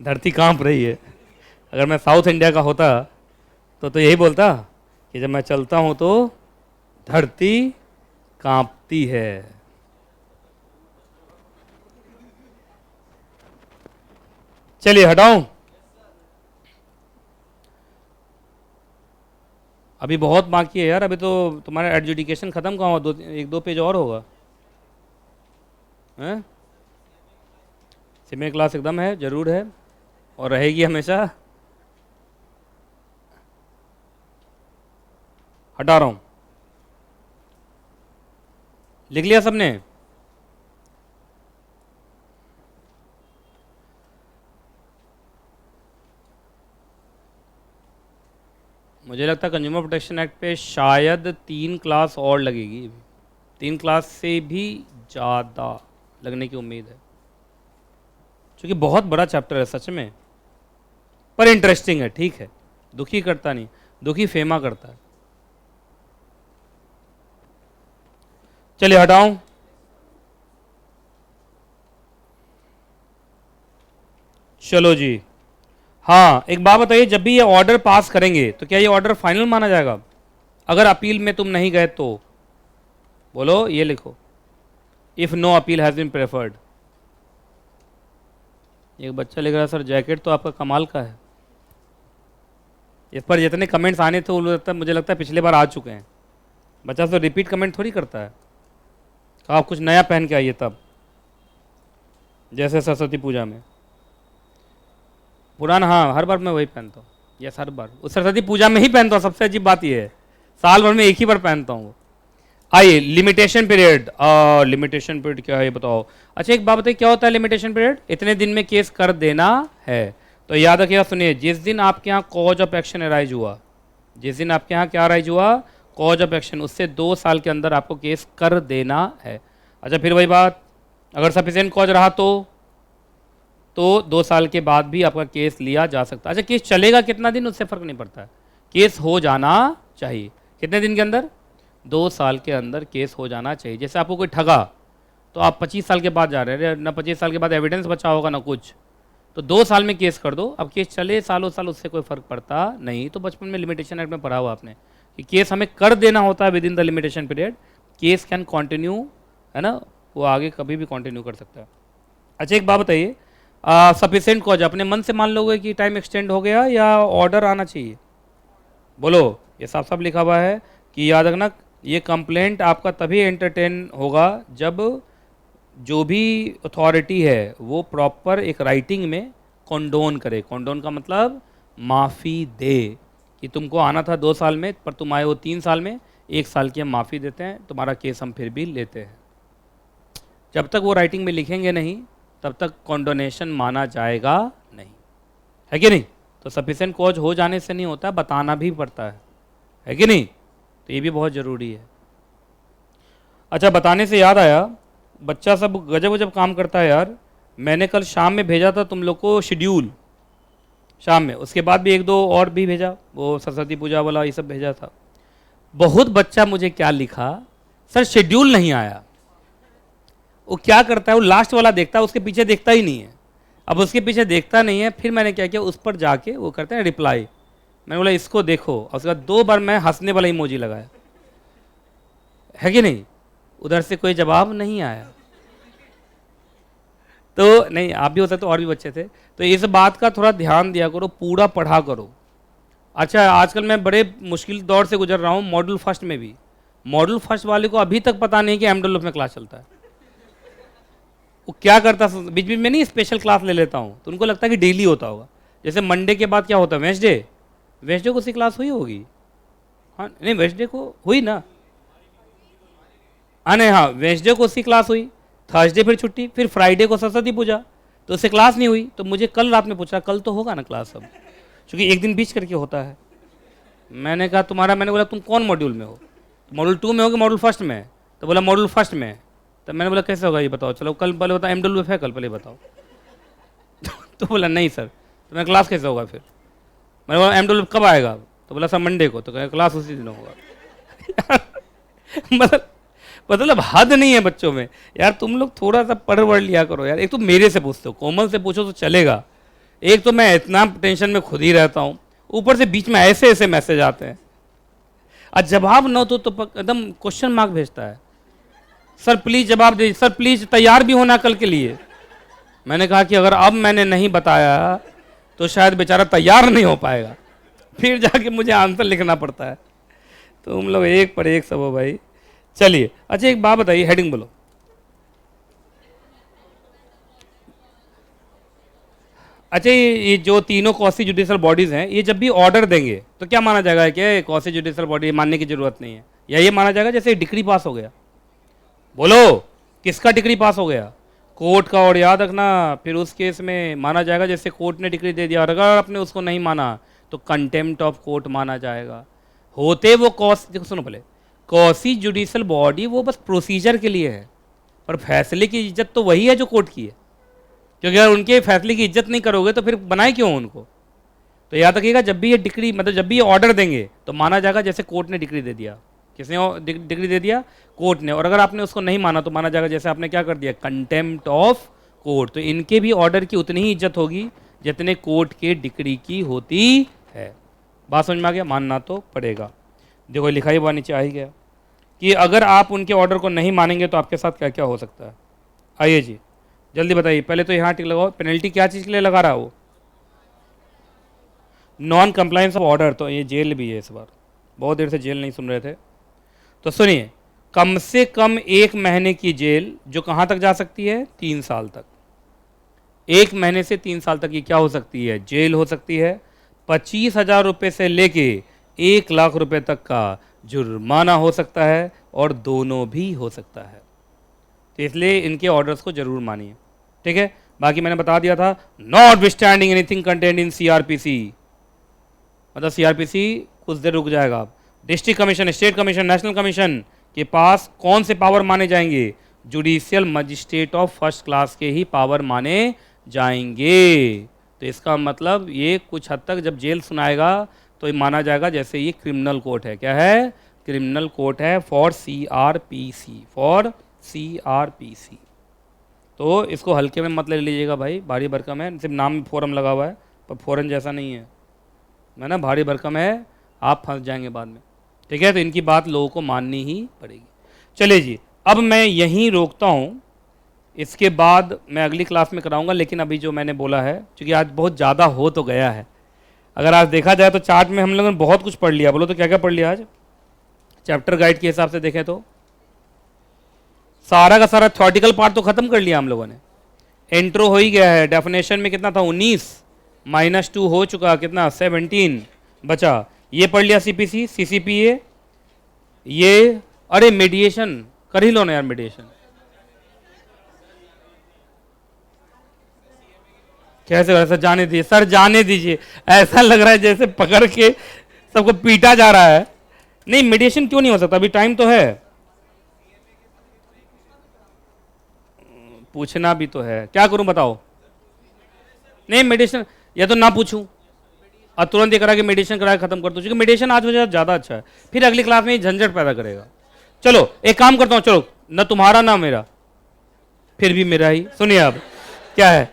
धरती कांप रही है। अगर मैं साउथ इंडिया का होता तो यही बोलता कि जब मैं चलता हूं तो धरती कांपती है। चलिए हटाऊं। अभी बहुत बाकी है यार, अभी तो तुम्हारा एडजुडिकेशन खत्म कहाँ हुआ, 1-2 पेज और होगा। हैं? सीमे क्लास एकदम है, जरूर है और रहेगी हमेशा। हटा रहा हूं। लिख लिया सबने? मुझे लगता है कंज्यूमर प्रोटेक्शन एक्ट पे शायद 3 क्लास और लगेगी, 3 क्लास से भी ज़्यादा लगने की उम्मीद है, क्योंकि बहुत बड़ा चैप्टर है सच में, पर इंटरेस्टिंग है। ठीक है, दुखी करता नहीं, दुखी फेमा करता है। चलिए हटाऊं। चलो जी। हाँ, एक बात बताइए, जब भी ये ऑर्डर पास करेंगे तो क्या ये ऑर्डर फाइनल माना जाएगा? अगर अपील में तुम नहीं गए तो बोलो, ये लिखो, if no appeal has been preferred. एक बच्चा लिख रहा है सर जैकेट तो आपका कमाल का है। इस पर जितने कमेंट्स आने थे वो मुझे लगता है पिछले बार आ चुके हैं। बच्चा तो रिपीट कमेंट थोड़ी करता है। आप कुछ नया पहन के आइए तब, जैसे सरस्वती पूजा में पुराना। हाँ, हर बार मैं वही पहनता हूँ। यस, हर बार उस सरस्वती पूजा में ही पहनता हूँ। सबसे अजीब बात यह है, साल भर में एक ही बार पहनता हूँ। आइए, लिमिटेशन पीरियड। लिमिटेशन पीरियड क्या है ये बताओ। अच्छा एक बात बताइए, क्या होता है लिमिटेशन पीरियड? इतने दिन में केस कर देना है। तो याद रखिएगा, सुनिए, जिस दिन आपके यहाँ कॉज ऑफ एक्शन अराइज हुआ, जिस दिन आपके यहाँ क्या अराइज हुआ, कॉज ऑफ एक्शन, उससे 2 साल के अंदर आपको केस कर देना है। अच्छा फिर वही बात, अगर सफिशिएंट कॉज रहा तो 2 साल के बाद भी आपका केस लिया जा सकता है। अच्छा केस चलेगा कितना दिन उससे फर्क नहीं पड़ता है, केस हो जाना चाहिए। कितने दिन के अंदर? 2 साल के अंदर केस हो जाना चाहिए। जैसे आपको कोई ठगा तो आप 25 साल के बाद जा रहे हैं ना, 25 साल के बाद एविडेंस बचा होगा ना कुछ, तो 2 साल में केस कर दो। अब केस चले सालों साल, उससे कोई फर्क पड़ता नहीं। तो बचपन में लिमिटेशन एक्ट में पढ़ा हुआ आपने कि केस हमें कर देना होता है with in the limitation period. Case can continue, है ना, वो आगे कभी भी कंटिन्यू कर सकता है। अच्छा एक बात बताइए, सफिशिएंट कॉज अपने मन से मान लोगे कि टाइम एक्सटेंड हो गया या ऑर्डर आना चाहिए? बोलो, ये साफ साफ लिखा हुआ है कि याद रखना, ये कंप्लेंट आपका तभी एंटरटेन होगा जब जो भी अथॉरिटी है वो प्रॉपर एक राइटिंग में कॉन्डोन करे। कॉन्डोन का मतलब माफ़ी दे कि तुमको आना था 2 साल में पर तुम आए हो 3 साल में, 1 साल की हम माफ़ी देते हैं, तुम्हारा केस हम फिर भी लेते हैं। जब तक वो राइटिंग में लिखेंगे नहीं तब तक कॉन्डोनेशन माना जाएगा नहीं, है कि नहीं? तो सफिशिएंट कॉज हो जाने से नहीं होता, बताना भी पड़ता है कि नहीं? तो ये भी बहुत ज़रूरी है। अच्छा बताने से याद आया, बच्चा सब गजब गजब काम करता है यार। मैंने कल शाम में भेजा था तुम लोग को शेड्यूल, शाम में, उसके बाद भी 1-2 और भी भेजा, वो सरस्वती पूजा वाला ये सब भेजा था। बहुत बच्चा मुझे क्या लिखा, सर शेड्यूल नहीं आया। वो क्या करता है, वो लास्ट वाला देखता है, उसके पीछे देखता ही नहीं है। अब उसके पीछे देखता नहीं है, फिर मैंने क्या किया, उस पर जाके वो करते हैं रिप्लाई, मैंने बोला इसको देखो, और उसके बाद 2 बार मैं हंसने वाला इमोजी लगाया, है कि नहीं? उधर से कोई जवाब नहीं आया। तो नहीं, आप भी हो सकते, और भी बच्चे थे। तो इस बात का थोड़ा ध्यान दिया करो, पूरा पढ़ा करो। अच्छा आजकल मैं बड़े मुश्किल दौर से गुजर रहा हूँ, मॉड्यूल फर्स्ट में भी। मॉड्यूल फर्स्ट वाले को अभी तक पता नहीं कि एमडब्ल्यू में क्लास चलता है। वो क्या करता, बीच बीच में नहीं स्पेशल क्लास ले लेता हूँ, तो उनको लगता है कि डेली होता होगा। जैसे मंडे के बाद क्या होता है, वेंसडे, वेंसडे को सी क्लास हुई होगी, हाँ नहीं वेंसडे को हुई ना, हाँ नहीं हाँ वेंसडे को सी क्लास हुई, थर्सडे फिर छुट्टी, फिर फ्राइडे को सरस्वती पूजा, तो उससे क्लास नहीं हुई। तो मुझे कल रात में पूछा कल तो होगा ना क्लास अब, क्योंकि एक दिन बीच करके होता है। मैंने कहा तुम्हारा, मैंने बोला तुम कौन मॉड्यूल में हो, मॉड्यूल 2 में हो कि मॉड्यूल फर्स्ट में? तो बोला मॉड्यूल फर्स्ट में। तो मैंने बोला कैसे होगा ये बताओ, चलो कल पहले बताओ MWF है कल पहले बताओ। तो बोला नहीं सर। तो मैं क्लास कैसे होगा फिर? मैंने बोला MWF कब आएगा? तो बोला सर मंडे को। तो कहे क्लास उसी दिन होगा। मतलब हद नहीं है बच्चों में यार, तुम लोग थोड़ा सा पढ़ वढ़ लिया करो यार। एक तो मेरे से पूछते हो, कोमल से पूछो तो चलेगा, एक तो मैं इतना टेंशन में खुद ही रहता हूँ, ऊपर से बीच में ऐसे ऐसे मैसेज आते हैं और जवाब न तो एकदम क्वेश्चन मार्क भेजता है, सर प्लीज जवाब दीजिए, सर प्लीज तैयार भी होना कल के लिए। मैंने कहा कि अगर अब मैंने नहीं बताया तो शायद बेचारा तैयार नहीं हो पाएगा, फिर जाके मुझे आंसर लिखना पड़ता है। तो तुम लोग एक पर एक सब हो भाई। चलिए अच्छा एक बात बताइए, हेडिंग बोलो। अच्छा ये जो तीनों कॉसी जुडिशियल बॉडीज हैं, ये जब भी ऑर्डर देंगे तो क्या माना जाएगा कि कॉसी जुडिशियल बॉडी मानने की जरूरत नहीं है, या ये माना जाएगा जैसे डिक्री पास हो गया? बोलो किसका डिक्री पास हो गया? कोर्ट का। और याद रखना फिर उस केस में माना जाएगा जैसे कोर्ट ने डिक्री दे दिया, और अगर आपने उसको नहीं माना तो कंटेम्प्ट ऑफ कोर्ट माना जाएगा। होते वो देखो सुनो पहले, कॉसी जुडिशियल बॉडी वो बस प्रोसीजर के लिए है, पर फैसले की इज्जत तो वही है जो कोर्ट की है, क्योंकि अगर उनके फैसले की इज्जत नहीं करोगे तो फिर बनाए क्यों उनको? तो याद रखिएगा जब भी ये डिक्री मतलब जब भी ये ऑर्डर देंगे तो माना जाएगा जैसे कोर्ट ने डिक्री दे दिया। किसने डिक्री दे दिया? कोर्ट ने। और अगर आपने उसको नहीं माना तो माना जाएगा जैसे आपने क्या कर दिया, कंटेम्प्ट ऑफ कोर्ट। तो इनके भी ऑर्डर की उतनी ही इज्जत होगी जितने कोर्ट के डिक्री की होती है। बात समझ में आ गया? मानना तो पड़ेगा। देखो लिखाई हुआ नीचे आ ही गया कि अगर आप उनके ऑर्डर को नहीं मानेंगे तो आपके साथ क्या क्या हो सकता है। आइए जी जल्दी बताइए। पहले तो यहाँ टिक लगाओ, पेनल्टी क्या चीज़ के लिए लगा रहा हो? Non compliance of order. तो ये जेल भी है इस बार, बहुत देर से जेल नहीं सुन रहे थे तो सुनिए, कम से कम 1 महीने की जेल, जो कहाँ तक जा सकती है? 3 साल तक। 1 महीने से 3 साल तक की क्या हो सकती है? जेल हो सकती है। 25,000 रुपये से लेके 1 लाख रुपए तक का जुर्माना हो सकता है, और दोनों भी हो सकता है। तो इसलिए इनके ऑर्डर्स को जरूर मानिए, ठीक है। बाकी मैंने बता दिया था, not withstanding anything content in CRPC, मतलब CRPC कुछ देर रुक जाएगा। District commission, state commission, national commission के पास कौन से पावर माने जाएंगे? Judicial magistrate of first class के ही पावर माने जाएंगे। तो इसका मतलब ये कुछ हद तक जब जेल सुनाएगा तो ये माना जाएगा जैसे ये क्रिमिनल कोर्ट है। क्या है? क्रिमिनल कोर्ट है फॉर CRPC। तो इसको हल्के में मत ले लीजिएगा भाई, भारी भरकम है। सिर्फ नाम में फोरम लगा हुआ है पर फोरन जैसा नहीं है, मैं ना भारी भरकम है, आप फंस जाएंगे बाद में, ठीक है। तो इनकी बात लोगों को माननी ही पड़ेगी। चलिए जी अब मैं यहीं रोकता हूँ, इसके बाद मैं अगली क्लास में कराऊंगा। लेकिन अभी जो मैंने बोला है, क्योंकि आज बहुत ज़्यादा हो तो गया है, अगर आज देखा जाए तो चार्ट में हम लोगों ने बहुत कुछ पढ़ लिया। बोलो तो क्या क्या पढ़ लिया आज? चैप्टर गाइड के हिसाब से देखें तो सारा का सारा थ्योरेटिकल पार्ट तो खत्म कर लिया हम लोगों ने। इंट्रो हो ही गया है। डेफिनेशन में कितना था? 19 -2 हो चुका, कितना? 17 बचा। ये पढ़ लिया CPC, CCPA, ये अरे मीडिएशन कर ही लो ना यार। मीडिएशन कैसे कर? सर जाने दीजिए, सर जाने दीजिए। ऐसा लग रहा है जैसे पकड़ के सबको पीटा जा रहा है। नहीं मीडिएशन क्यों नहीं हो सकता? अभी टाइम तो है, पूछना भी तो है। क्या करूं बताओ? नहीं मेडिटेशन, या तो ना पूछूं और तुरंत ये करा कि मेडिटेशन करा के खत्म कर दो, क्योंकि मेडिटेशन आज वजह ज़्यादा अच्छा है, फिर अगली क्लास में झंझट पैदा करेगा। चलो एक काम करता हूँ, चलो ना तुम्हारा ना मेरा, फिर भी मेरा ही। सुनिए अब क्या है,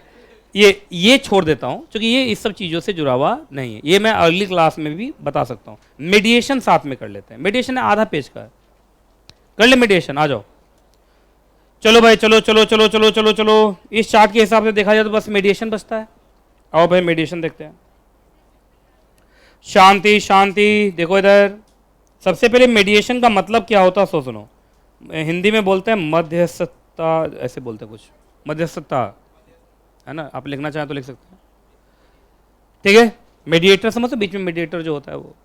ये छोड़ देता हूँ क्योंकि ये इस सब चीज़ों से जुड़ा हुआ नहीं है। ये मैं अगली क्लास में भी बता सकता हूँ। मेडिएशन साथ में कर लेते हैं। मेडिएशन आधा पेज का है, कर ले मेडिएशन। आ जाओ चलो भाई, चलो चलो चलो चलो चलो चलो। इस चार्ट के हिसाब से देखा जाए तो बस मेडिएशन बचता है। आओ भाई मेडिएशन देखते हैं। शांति शांति, देखो इधर। सबसे पहले मेडिएशन का मतलब क्या होता है सो सुनो। हिंदी में बोलते हैं मध्यस्थता, ऐसे बोलते हैं कुछ, मध्यस्थता है ना। आप लिखना चाहें तो लिख सकते हैं, ठीक है। मीडिएटर समझते, बीच में मीडिएटर जो होता है वो।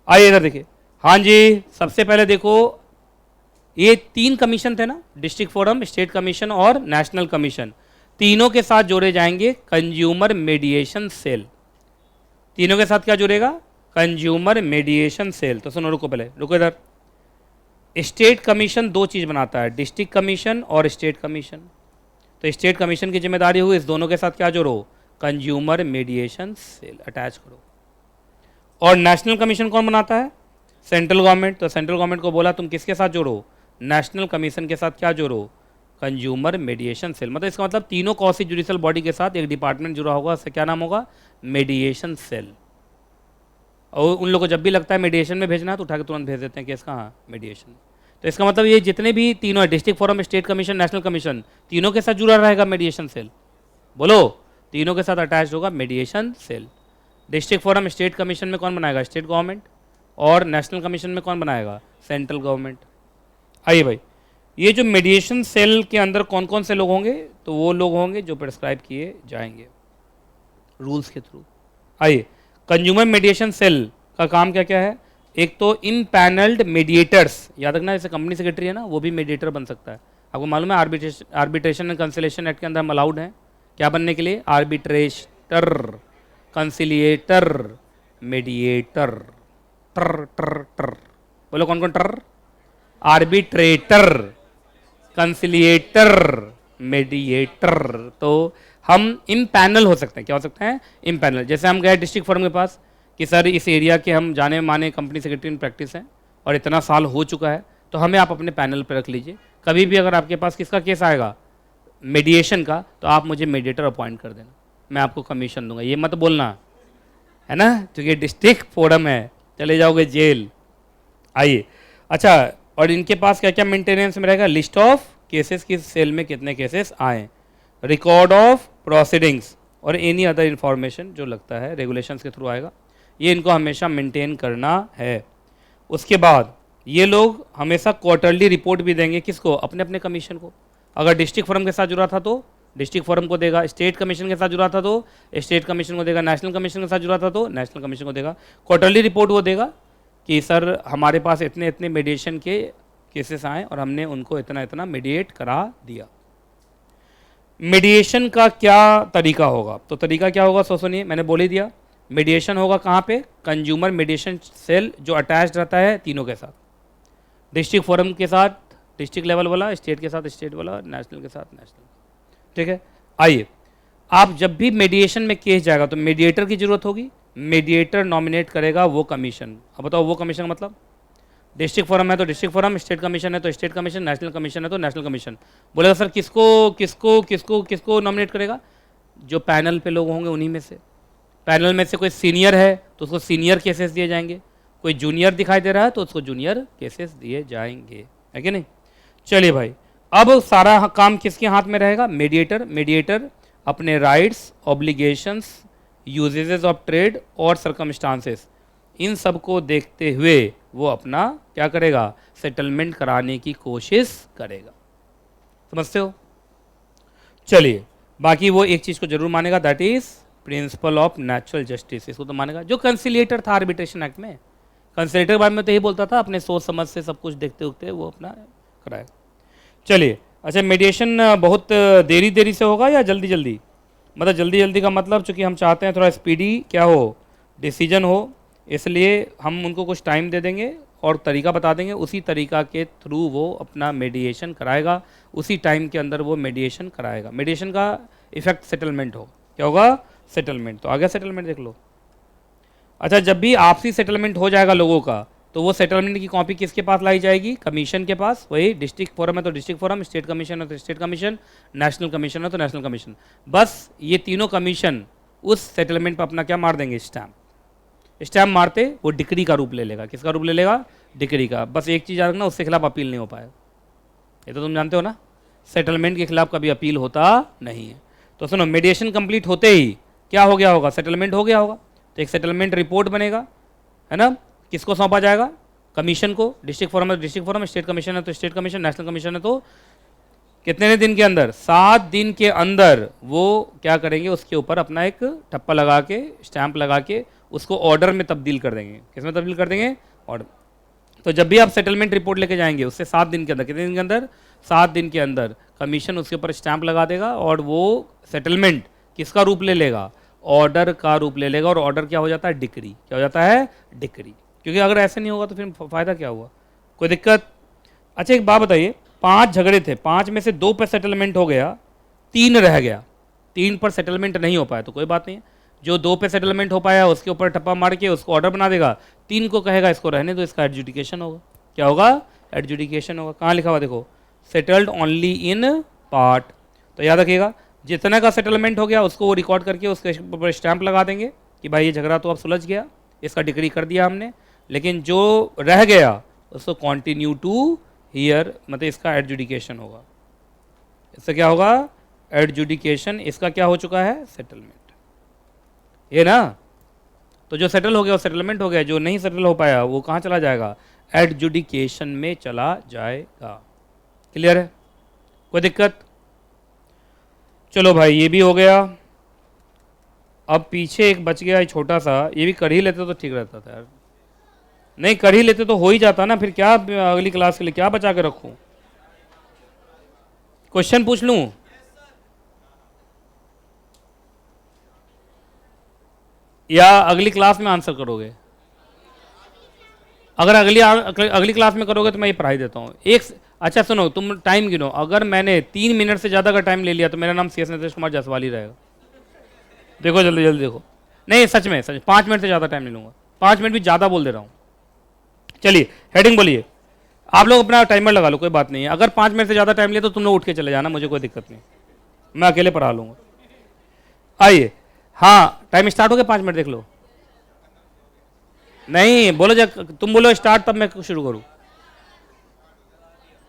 आइए इधर देखिए, हाँ जी, सबसे पहले देखो ये 3 कमीशन थे ना, डिस्ट्रिक्ट फोरम, स्टेट कमीशन और नेशनल कमीशन, तीनों के साथ जोड़े जाएंगे कंज्यूमर मीडिएशन सेल। तीनों के साथ क्या जुड़ेगा? Consumer mediation cell. तो सुनो, रुको पहले, रुको इधर। स्टेट कमीशन 2 चीज बनाता है, डिस्ट्रिक्ट कमीशन और स्टेट कमीशन। तो स्टेट कमीशन की जिम्मेदारी हुई इस दोनों के साथ क्या जोड़ो? कंज्यूमर मीडिएशन सेल अटैच करो। और नेशनल कमीशन कौन बनाता है? Central government. तो सेंट्रल गवर्नमेंट को बोला तुम किसके साथ जोड़ो? नेशनल कमीशन के साथ क्या जोड़ो? Consumer mediation cell. मतलब इसका मतलब तीनों कौसी जुडिशियल बॉडी के साथ एक डिपार्टमेंट जुड़ा होगा, उससे क्या नाम होगा? Mediation cell. और उन लोगों को जब भी लगता है मीडिएशन में भेजना है तो उठा के तुरंत भेज देते हैं केस कहाँ? मीडिएशन। तो इसका मतलब ये जितने भी तीनों है, district forum, state commission, national commission, तीनों के साथ जुड़ा रहेगा मीडिएशन सेल। बोलो, तीनों के साथ अटैच होगा mediation cell. District forum, state commission में कौन बनाएगा? State government. और नेशनल कमीशन में कौन बनाएगा? Central government. आइए भाई, ये जो मीडिएशन सेल के अंदर कौन कौन से लोग होंगे? तो वो लोग होंगे जो प्रिस्क्राइब किए जाएंगे रूल्स के थ्रू। आइए, कंज्यूमर मीडिएशन सेल का काम क्या क्या है? एक तो इम्पैनल्ड मीडिएटर्स, याद रखना, जैसे कंपनी सेक्रेटरी है ना, वो भी मीडिएटर बन सकता है। आपको मालूम है आर्बिट्रेशन एंड कंसिलिएशन एक्ट के अंदर हम अलाउड हैं क्या बनने के लिए? Arbitrator, conciliator, mediator. टर टर टर बोलो, कौन कौन टर? Arbitrator, conciliator, mediator. तो हम इम्पैनल हो सकते हैं। क्या हो सकते हैं? इम्पैनल। जैसे हम गए डिस्ट्रिक्ट फोरम के पास कि सर इस एरिया के हम जाने माने कंपनी सेक्रेटरी इन प्रैक्टिस हैं और इतना साल हो चुका है, तो हमें आप अपने पैनल पर रख लीजिए। कभी भी अगर आपके पास किसका केस आएगा? मीडिएशन का, तो आप मुझे मीडिएटर अपॉइंट कर देना, मैं आपको कमीशन दूंगा। ये मत बोलना है ना, क्योंकि डिस्ट्रिक्ट फोरम है, चले जाओगे जेल। आइए, अच्छा, और इनके पास क्या क्या मेंटेनेंस में रहेगा? लिस्ट ऑफ केसेस, किस सेल में कितने केसेस आए, रिकॉर्ड ऑफ प्रोसीडिंग्स और एनी अदर इंफॉर्मेशन जो लगता है रेगुलेशंस के थ्रू आएगा, ये इनको हमेशा मेंटेन करना है। उसके बाद ये लोग हमेशा क्वार्टरली रिपोर्ट भी देंगे, किसको? अपने अपने कमीशन को। अगर डिस्ट्रिक्ट फोरम के साथ जुड़ा था तो डिस्ट्रिक्ट फोरम को देगा, स्टेट कमीशन के साथ जुड़ा था तो स्टेट कमीशन को देगा, नेशनल कमीशन के साथ जुड़ा था तो नेशनल कमीशन को देगा। क्वार्टरली रिपोर्ट वो देगा कि सर हमारे पास इतने इतने मीडिएशन के केसेस आए और हमने उनको इतना इतना मीडिएट करा दिया। मीडिएशन का क्या तरीका होगा? तो तरीका क्या होगा सो सुनिए, मैंने बोल ही दिया। मीडिएशन होगा कहाँ पे? कंज्यूमर मीडिएशन सेल, जो अटैच रहता है तीनों के साथ, डिस्ट्रिक्ट फोरम के साथ डिस्ट्रिक्ट लेवल वाला, स्टेट के साथ स्टेट वाला, नेशनल के साथ नेशनल। ठीक है, आइए, आप जब भी मीडिएशन में केस जाएगा तो मीडिएटर की जरूरत होगी। मीडिएटर नॉमिनेट करेगा वो कमीशन। अब बताओ वो कमीशन का मतलब? डिस्ट्रिक्ट फोरम है तो डिस्ट्रिक्ट फोरम, स्टेट कमीशन है तो स्टेट कमीशन, नेशनल कमीशन है तो नेशनल कमीशन। बोलेगा सर किसको किसको किसको किसको नॉमिनेट करेगा? जो पैनल पे लोग होंगे उन्हीं में से। पैनल में से कोई सीनियर है तो उसको सीनियर केसेस दिए जाएंगे, कोई जूनियर दिखाई दे रहा है तो उसको जूनियर केसेस दिए जाएंगे, है कि नहीं? चलिए भाई, अब सारा काम किसके हाथ में रहेगा? मीडिएटर। मीडिएटर अपने rights, obligations, usages of trade और सर्कमस्टांसेस, इन सब को देखते हुए वो अपना क्या करेगा? सेटलमेंट कराने की कोशिश करेगा। समझते हो? चलिए, बाकी वो एक चीज़ को जरूर मानेगा, that is principle of natural justice. इसको तो मानेगा। जो कंसिलिएटर था आर्बिट्रेशन एक्ट में, कंसिलिएटर के बारे में तो यही बोलता था, अपने सोच समझ से सब कुछ देखते उखते वो अपना कराएगा। चलिए, अच्छा, मीडिएशन बहुत देरी देरी से होगा या जल्दी जल्दी? मतलब जल्दी जल्दी का मतलब, चूँकि हम चाहते हैं थोड़ा स्पीडी क्या हो, डिसीजन हो, इसलिए हम उनको कुछ टाइम दे देंगे और तरीका बता देंगे। उसी तरीका के थ्रू वो अपना मीडिएशन कराएगा, उसी टाइम के अंदर वो मीडिएशन कराएगा। मीडिएशन का इफेक्ट सेटलमेंट हो, क्या होगा? सेटलमेंट। तो आगे सेटलमेंट देख लो। अच्छा, जब भी आपसी सेटलमेंट हो जाएगा लोगों का, तो वो सेटलमेंट की कॉपी किसके पास लाई जाएगी? कमीशन के पास। वही डिस्ट्रिक्ट फोरम है तो डिस्ट्रिक्ट फोरम, स्टेट कमीशन है तो स्टेट कमीशन, नेशनल कमीशन है तो नेशनल कमीशन। बस ये तीनों कमीशन उस सेटलमेंट पर अपना क्या मार देंगे? स्टैम्प। स्टैम्प मारते वो डिक्री का रूप ले लेगा। किसका रूप ले लेगा? डिक्री का। बस एक चीज़ याद रखना, उसके खिलाफ अपील नहीं हो पाएगा। ये तो तुम जानते हो ना, सेटलमेंट के खिलाफ कभी अपील होता नहीं है। तो सुनो, मीडिएशन कंप्लीट होते ही क्या हो गया होगा? सेटलमेंट हो गया होगा। तो एक सेटलमेंट रिपोर्ट बनेगा, है ना? किसको सौंपा जाएगा? कमीशन को। डिस्ट्रिक्ट फोरम है तो डिस्ट्रिक्ट फोरम, स्टेट कमीशन है तो स्टेट कमीशन, नेशनल कमीशन है तो कितने दिन के अंदर? 7 दिन के अंदर वो क्या करेंगे? उसके ऊपर अपना एक ठप्पा लगा के, स्टैंप लगा के उसको ऑर्डर में तब्दील कर देंगे। किस में तब्दील कर देंगे? ऑर्डर। तो जब भी आप सेटलमेंट रिपोर्ट लेके जाएंगे उससे 7 दिन के अंदर, कितने दिन के अंदर? 7 दिन के अंदर कमीशन उसके ऊपर स्टैंप लगा देगा और वो सेटलमेंट किसका रूप ले लेगा? ऑर्डर का रूप ले लेगा। और ऑर्डर क्या हो जाता है? डिक्री। क्या हो जाता है? डिक्री। क्योंकि अगर ऐसे नहीं होगा तो फिर फायदा क्या हुआ? कोई दिक्कत? अच्छा एक बात बताइए, 5 झगड़े थे, 5 में से 2 पर सेटलमेंट हो गया, 3 रह गया, 3 पर सेटलमेंट नहीं हो पाया तो कोई बात नहीं है। जो 2 पे सेटलमेंट हो पाया उसके ऊपर ठप्पा मार के उसको ऑर्डर बना देगा, 3 को कहेगा इसको रहने दो, इसका एडजुडिकेशन होगा। क्या होगा? एडजुडिकेशन होगा। कहाँ लिखा हुआ देखो? Settled only in part. तो याद रखिएगा, जितने का सेटलमेंट हो गया उसको वो रिकॉर्ड करके उसके ऊपर स्टैंप लगा देंगे कि भाई ये झगड़ा तो अब सुलझ गया, इसका डिक्री कर दिया हमने। लेकिन जो रह गया उसको कंटिन्यू टू हियर, मतलब इसका एडजुडिकेशन होगा। इससे क्या होगा? एडजुडिकेशन। इसका क्या हो चुका है? सेटलमेंट। ये ना, तो जो सेटल हो गया वो सेटलमेंट हो गया, जो नहीं सेटल हो पाया वो कहाँ चला जाएगा? एडजुडिकेशन में चला जाएगा। क्लियर है? कोई दिक्कत? चलो भाई ये भी हो गया। अब पीछे एक बच गया छोटा सा, ये भी कर ही लेते तो ठीक रहता था यार। नहीं कर ही लेते तो हो ही जाता ना, फिर क्या अगली क्लास के लिए क्या बचा के रखूं? क्वेश्चन पूछ लूं? या अगली क्लास में आंसर करोगे? अगर अगली क्लास में करोगे तो मैं ये पढ़ाई देता हूँ। अच्छा सुनो, तुम टाइम गिनो, अगर मैंने 3 मिनट से ज़्यादा का टाइम ले लिया तो मेरा नाम CS नीतीश कुमार जायसवाल ही रहेगा। देखो जल्दी जल्दी देखो। नहीं सच में, सच 5 मिनट से ज़्यादा टाइम नहीं लूँगा, 5 मिनट भी ज़्यादा बोल दे रहा हूँ। चलिए हेडिंग बोलिए। आप लोग अपना टाइमर लगा लो, कोई बात नहीं है। अगर 5 मिनट से ज़्यादा टाइम लिया तो तुम लोग उठ के चले जाना, मुझे कोई दिक्कत नहीं, मैं अकेले पढ़ा लूँगा। आइए, हाँ टाइम स्टार्ट हो गया, 5 मिनट देख लो। नहीं बोलो, जब तुम बोलो स्टार्ट तब मैं शुरू करूँ।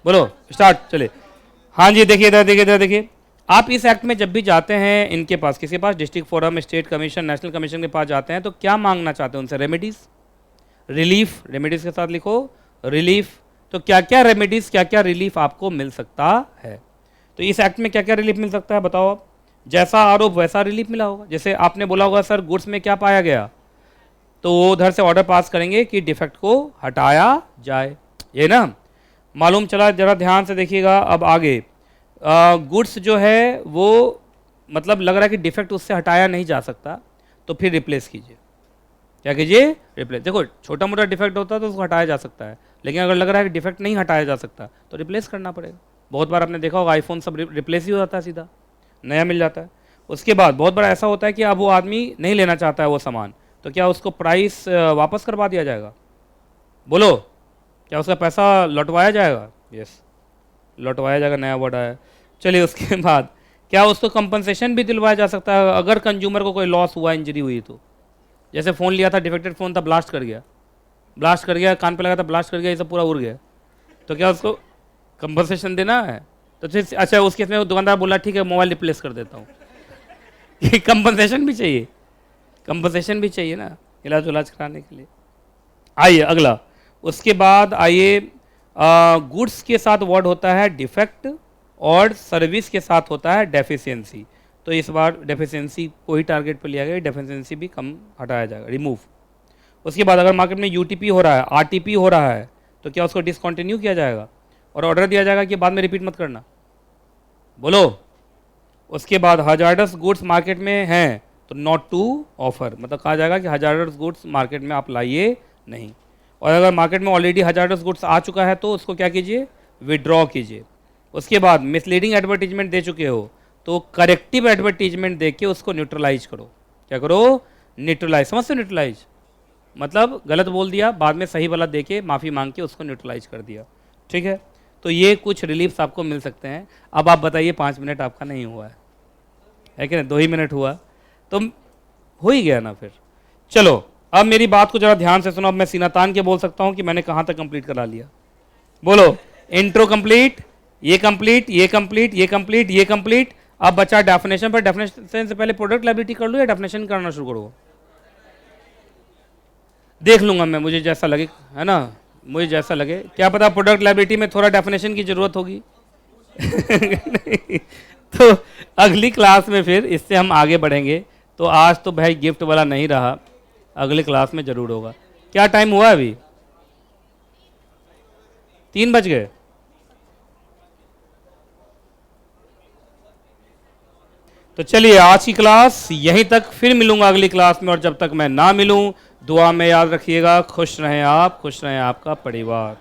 बोलो स्टार्ट। चलिए हाँ जी, देखिए इधर देखिए, इधर देखिए। आप इस एक्ट में जब भी जाते हैं इनके पास, किसी पास, district forum, state commission, national commission के पास जाते हैं तो क्या मांगना चाहते हैं उनसे? Remedies, relief. रेमेडीज के साथ लिखो रिलीफ। तो क्या क्या रेमेडीज, क्या क्या रिलीफ आपको मिल सकता है? तो इस एक्ट में क्या क्या रिलीफ मिल सकता है बताओ आप? जैसा आरोप वैसा रिलीफ मिला होगा। जैसे आपने बोला होगा सर गुड्स में क्या पाया गया, तो वो उधर से ऑर्डर पास करेंगे कि डिफेक्ट को हटाया जाए, ये ना मालूम चला। जरा ध्यान से देखिएगा अब आगे। गुड्स जो है वो मतलब लग रहा है कि डिफेक्ट उससे हटाया नहीं जा सकता, तो फिर रिप्लेस कीजिए। क्या कीजिए? रिप्लेस। देखो छोटा मोटा डिफेक्ट होता है तो उसको हटाया जा सकता है, लेकिन अगर लग रहा है कि डिफेक्ट नहीं हटाया जा सकता तो रिप्लेस करना पड़ेगा। बहुत बार आपने देखा होगा आईफोन सब रिप्लेस ही हो जाता है, सीधा नया मिल जाता है। उसके बाद बहुत बार ऐसा होता है कि अब वो आदमी नहीं लेना चाहता है वो सामान, तो क्या उसको प्राइस वापस करवा दिया जाएगा? बोलो, क्या उसका पैसा लौटवाया जाएगा? यस, लौटवाया जाएगा, नया वर्ड आया। चलिए उसके बाद क्या उसको कंपनसेशन भी दिलवाया जा सकता है अगर कंज्यूमर को कोई लॉस हुआ, इंजरी हुई तो? जैसे फ़ोन लिया था, डिफेक्टेड फ़ोन था, ब्लास्ट कर गया, कान पे लगा था, ब्लास्ट कर गया, ये सब पूरा उड़ गया, तो क्या उसको कंपनसेशन देना है? तो फिर अच्छा उस केस में दुकानदार बोला ठीक है मोबाइल रिप्लेस कर देता हूँ। ये कंपनसेशन भी चाहिए, कंपनसेशन भी चाहिए ना इलाज उलाज कराने के लिए। आइए अगला। उसके बाद आइए, गुड्स के साथ वर्ड होता है डिफेक्ट और सर्विस के साथ होता है डेफिशिएंसी। तो इस बार डेफिशिएंसी को ही टारगेट पर लिया गया, डेफिशिएंसी भी कम हटाया जाएगा, रिमूव। उसके बाद अगर मार्केट में UTP हो रहा है, RTP हो रहा है, तो क्या उसको डिसकंटिन्यू किया जाएगा और ऑर्डर दिया जाएगा कि बाद में रिपीट मत करना? बोलो। उसके बाद हजार्डस गुड्स मार्केट में हैं तो नॉट टू ऑफर, मतलब कहा जाएगा कि हजार्डस गुड्स मार्केट में आप लाइए नहीं। और अगर मार्केट में ऑलरेडी हजार्डस गुड्स आ चुका है तो उसको क्या कीजिए? विड्रॉ कीजिए। उसके बाद मिसलीडिंग एडवर्टीजमेंट दे चुके हो तो करेक्टिव एडवर्टीजमेंट दे के उसको न्यूट्रलाइज करो। क्या करो? न्यूट्रलाइज। समझते? न्यूट्रलाइज मतलब गलत बोल दिया, बाद में सही वाला दे के माफ़ी मांग के उसको न्यूट्रलाइज कर दिया। ठीक है, तो ये कुछ रिलीफ्स आपको मिल सकते हैं। अब आप बताइए 5 मिनट आपका नहीं हुआ है कि नहीं? 2 ही मिनट हुआ तो हो ही गया ना फिर। चलो अब मेरी बात को जरा ध्यान से सुनो। अब मैं सीना तान के बोल सकता हूँ कि मैंने कहाँ तक कंप्लीट करा लिया। बोलो, इंट्रो कंप्लीट, ये कंप्लीट, ये कंप्लीट, ये कंप्लीट, ये कंप्लीट। अब बचा डेफिनेशन पर। डेफिनेशन से पहले प्रोडक्ट लायबिलिटी कर लो या डेफिनेशन करना शुरू करो? देख लूंगा मैं, मुझे जैसा लगे, है ना, मुझे जैसा लगे। क्या पता प्रोडक्ट लायबिलिटी में थोड़ा डेफिनेशन की जरूरत होगी। तो अगली क्लास में फिर इससे हम आगे बढ़ेंगे। तो आज तो भाई गिफ्ट वाला नहीं रहा, अगले क्लास में जरूर होगा। क्या टाइम हुआ अभी? 3 बज गए। तो चलिए आज की क्लास यहीं तक, फिर मिलूंगा अगली क्लास में, और जब तक मैं ना मिलूं दुआ में याद रखिएगा। खुश रहें आप, खुश रहें आपका परिवार।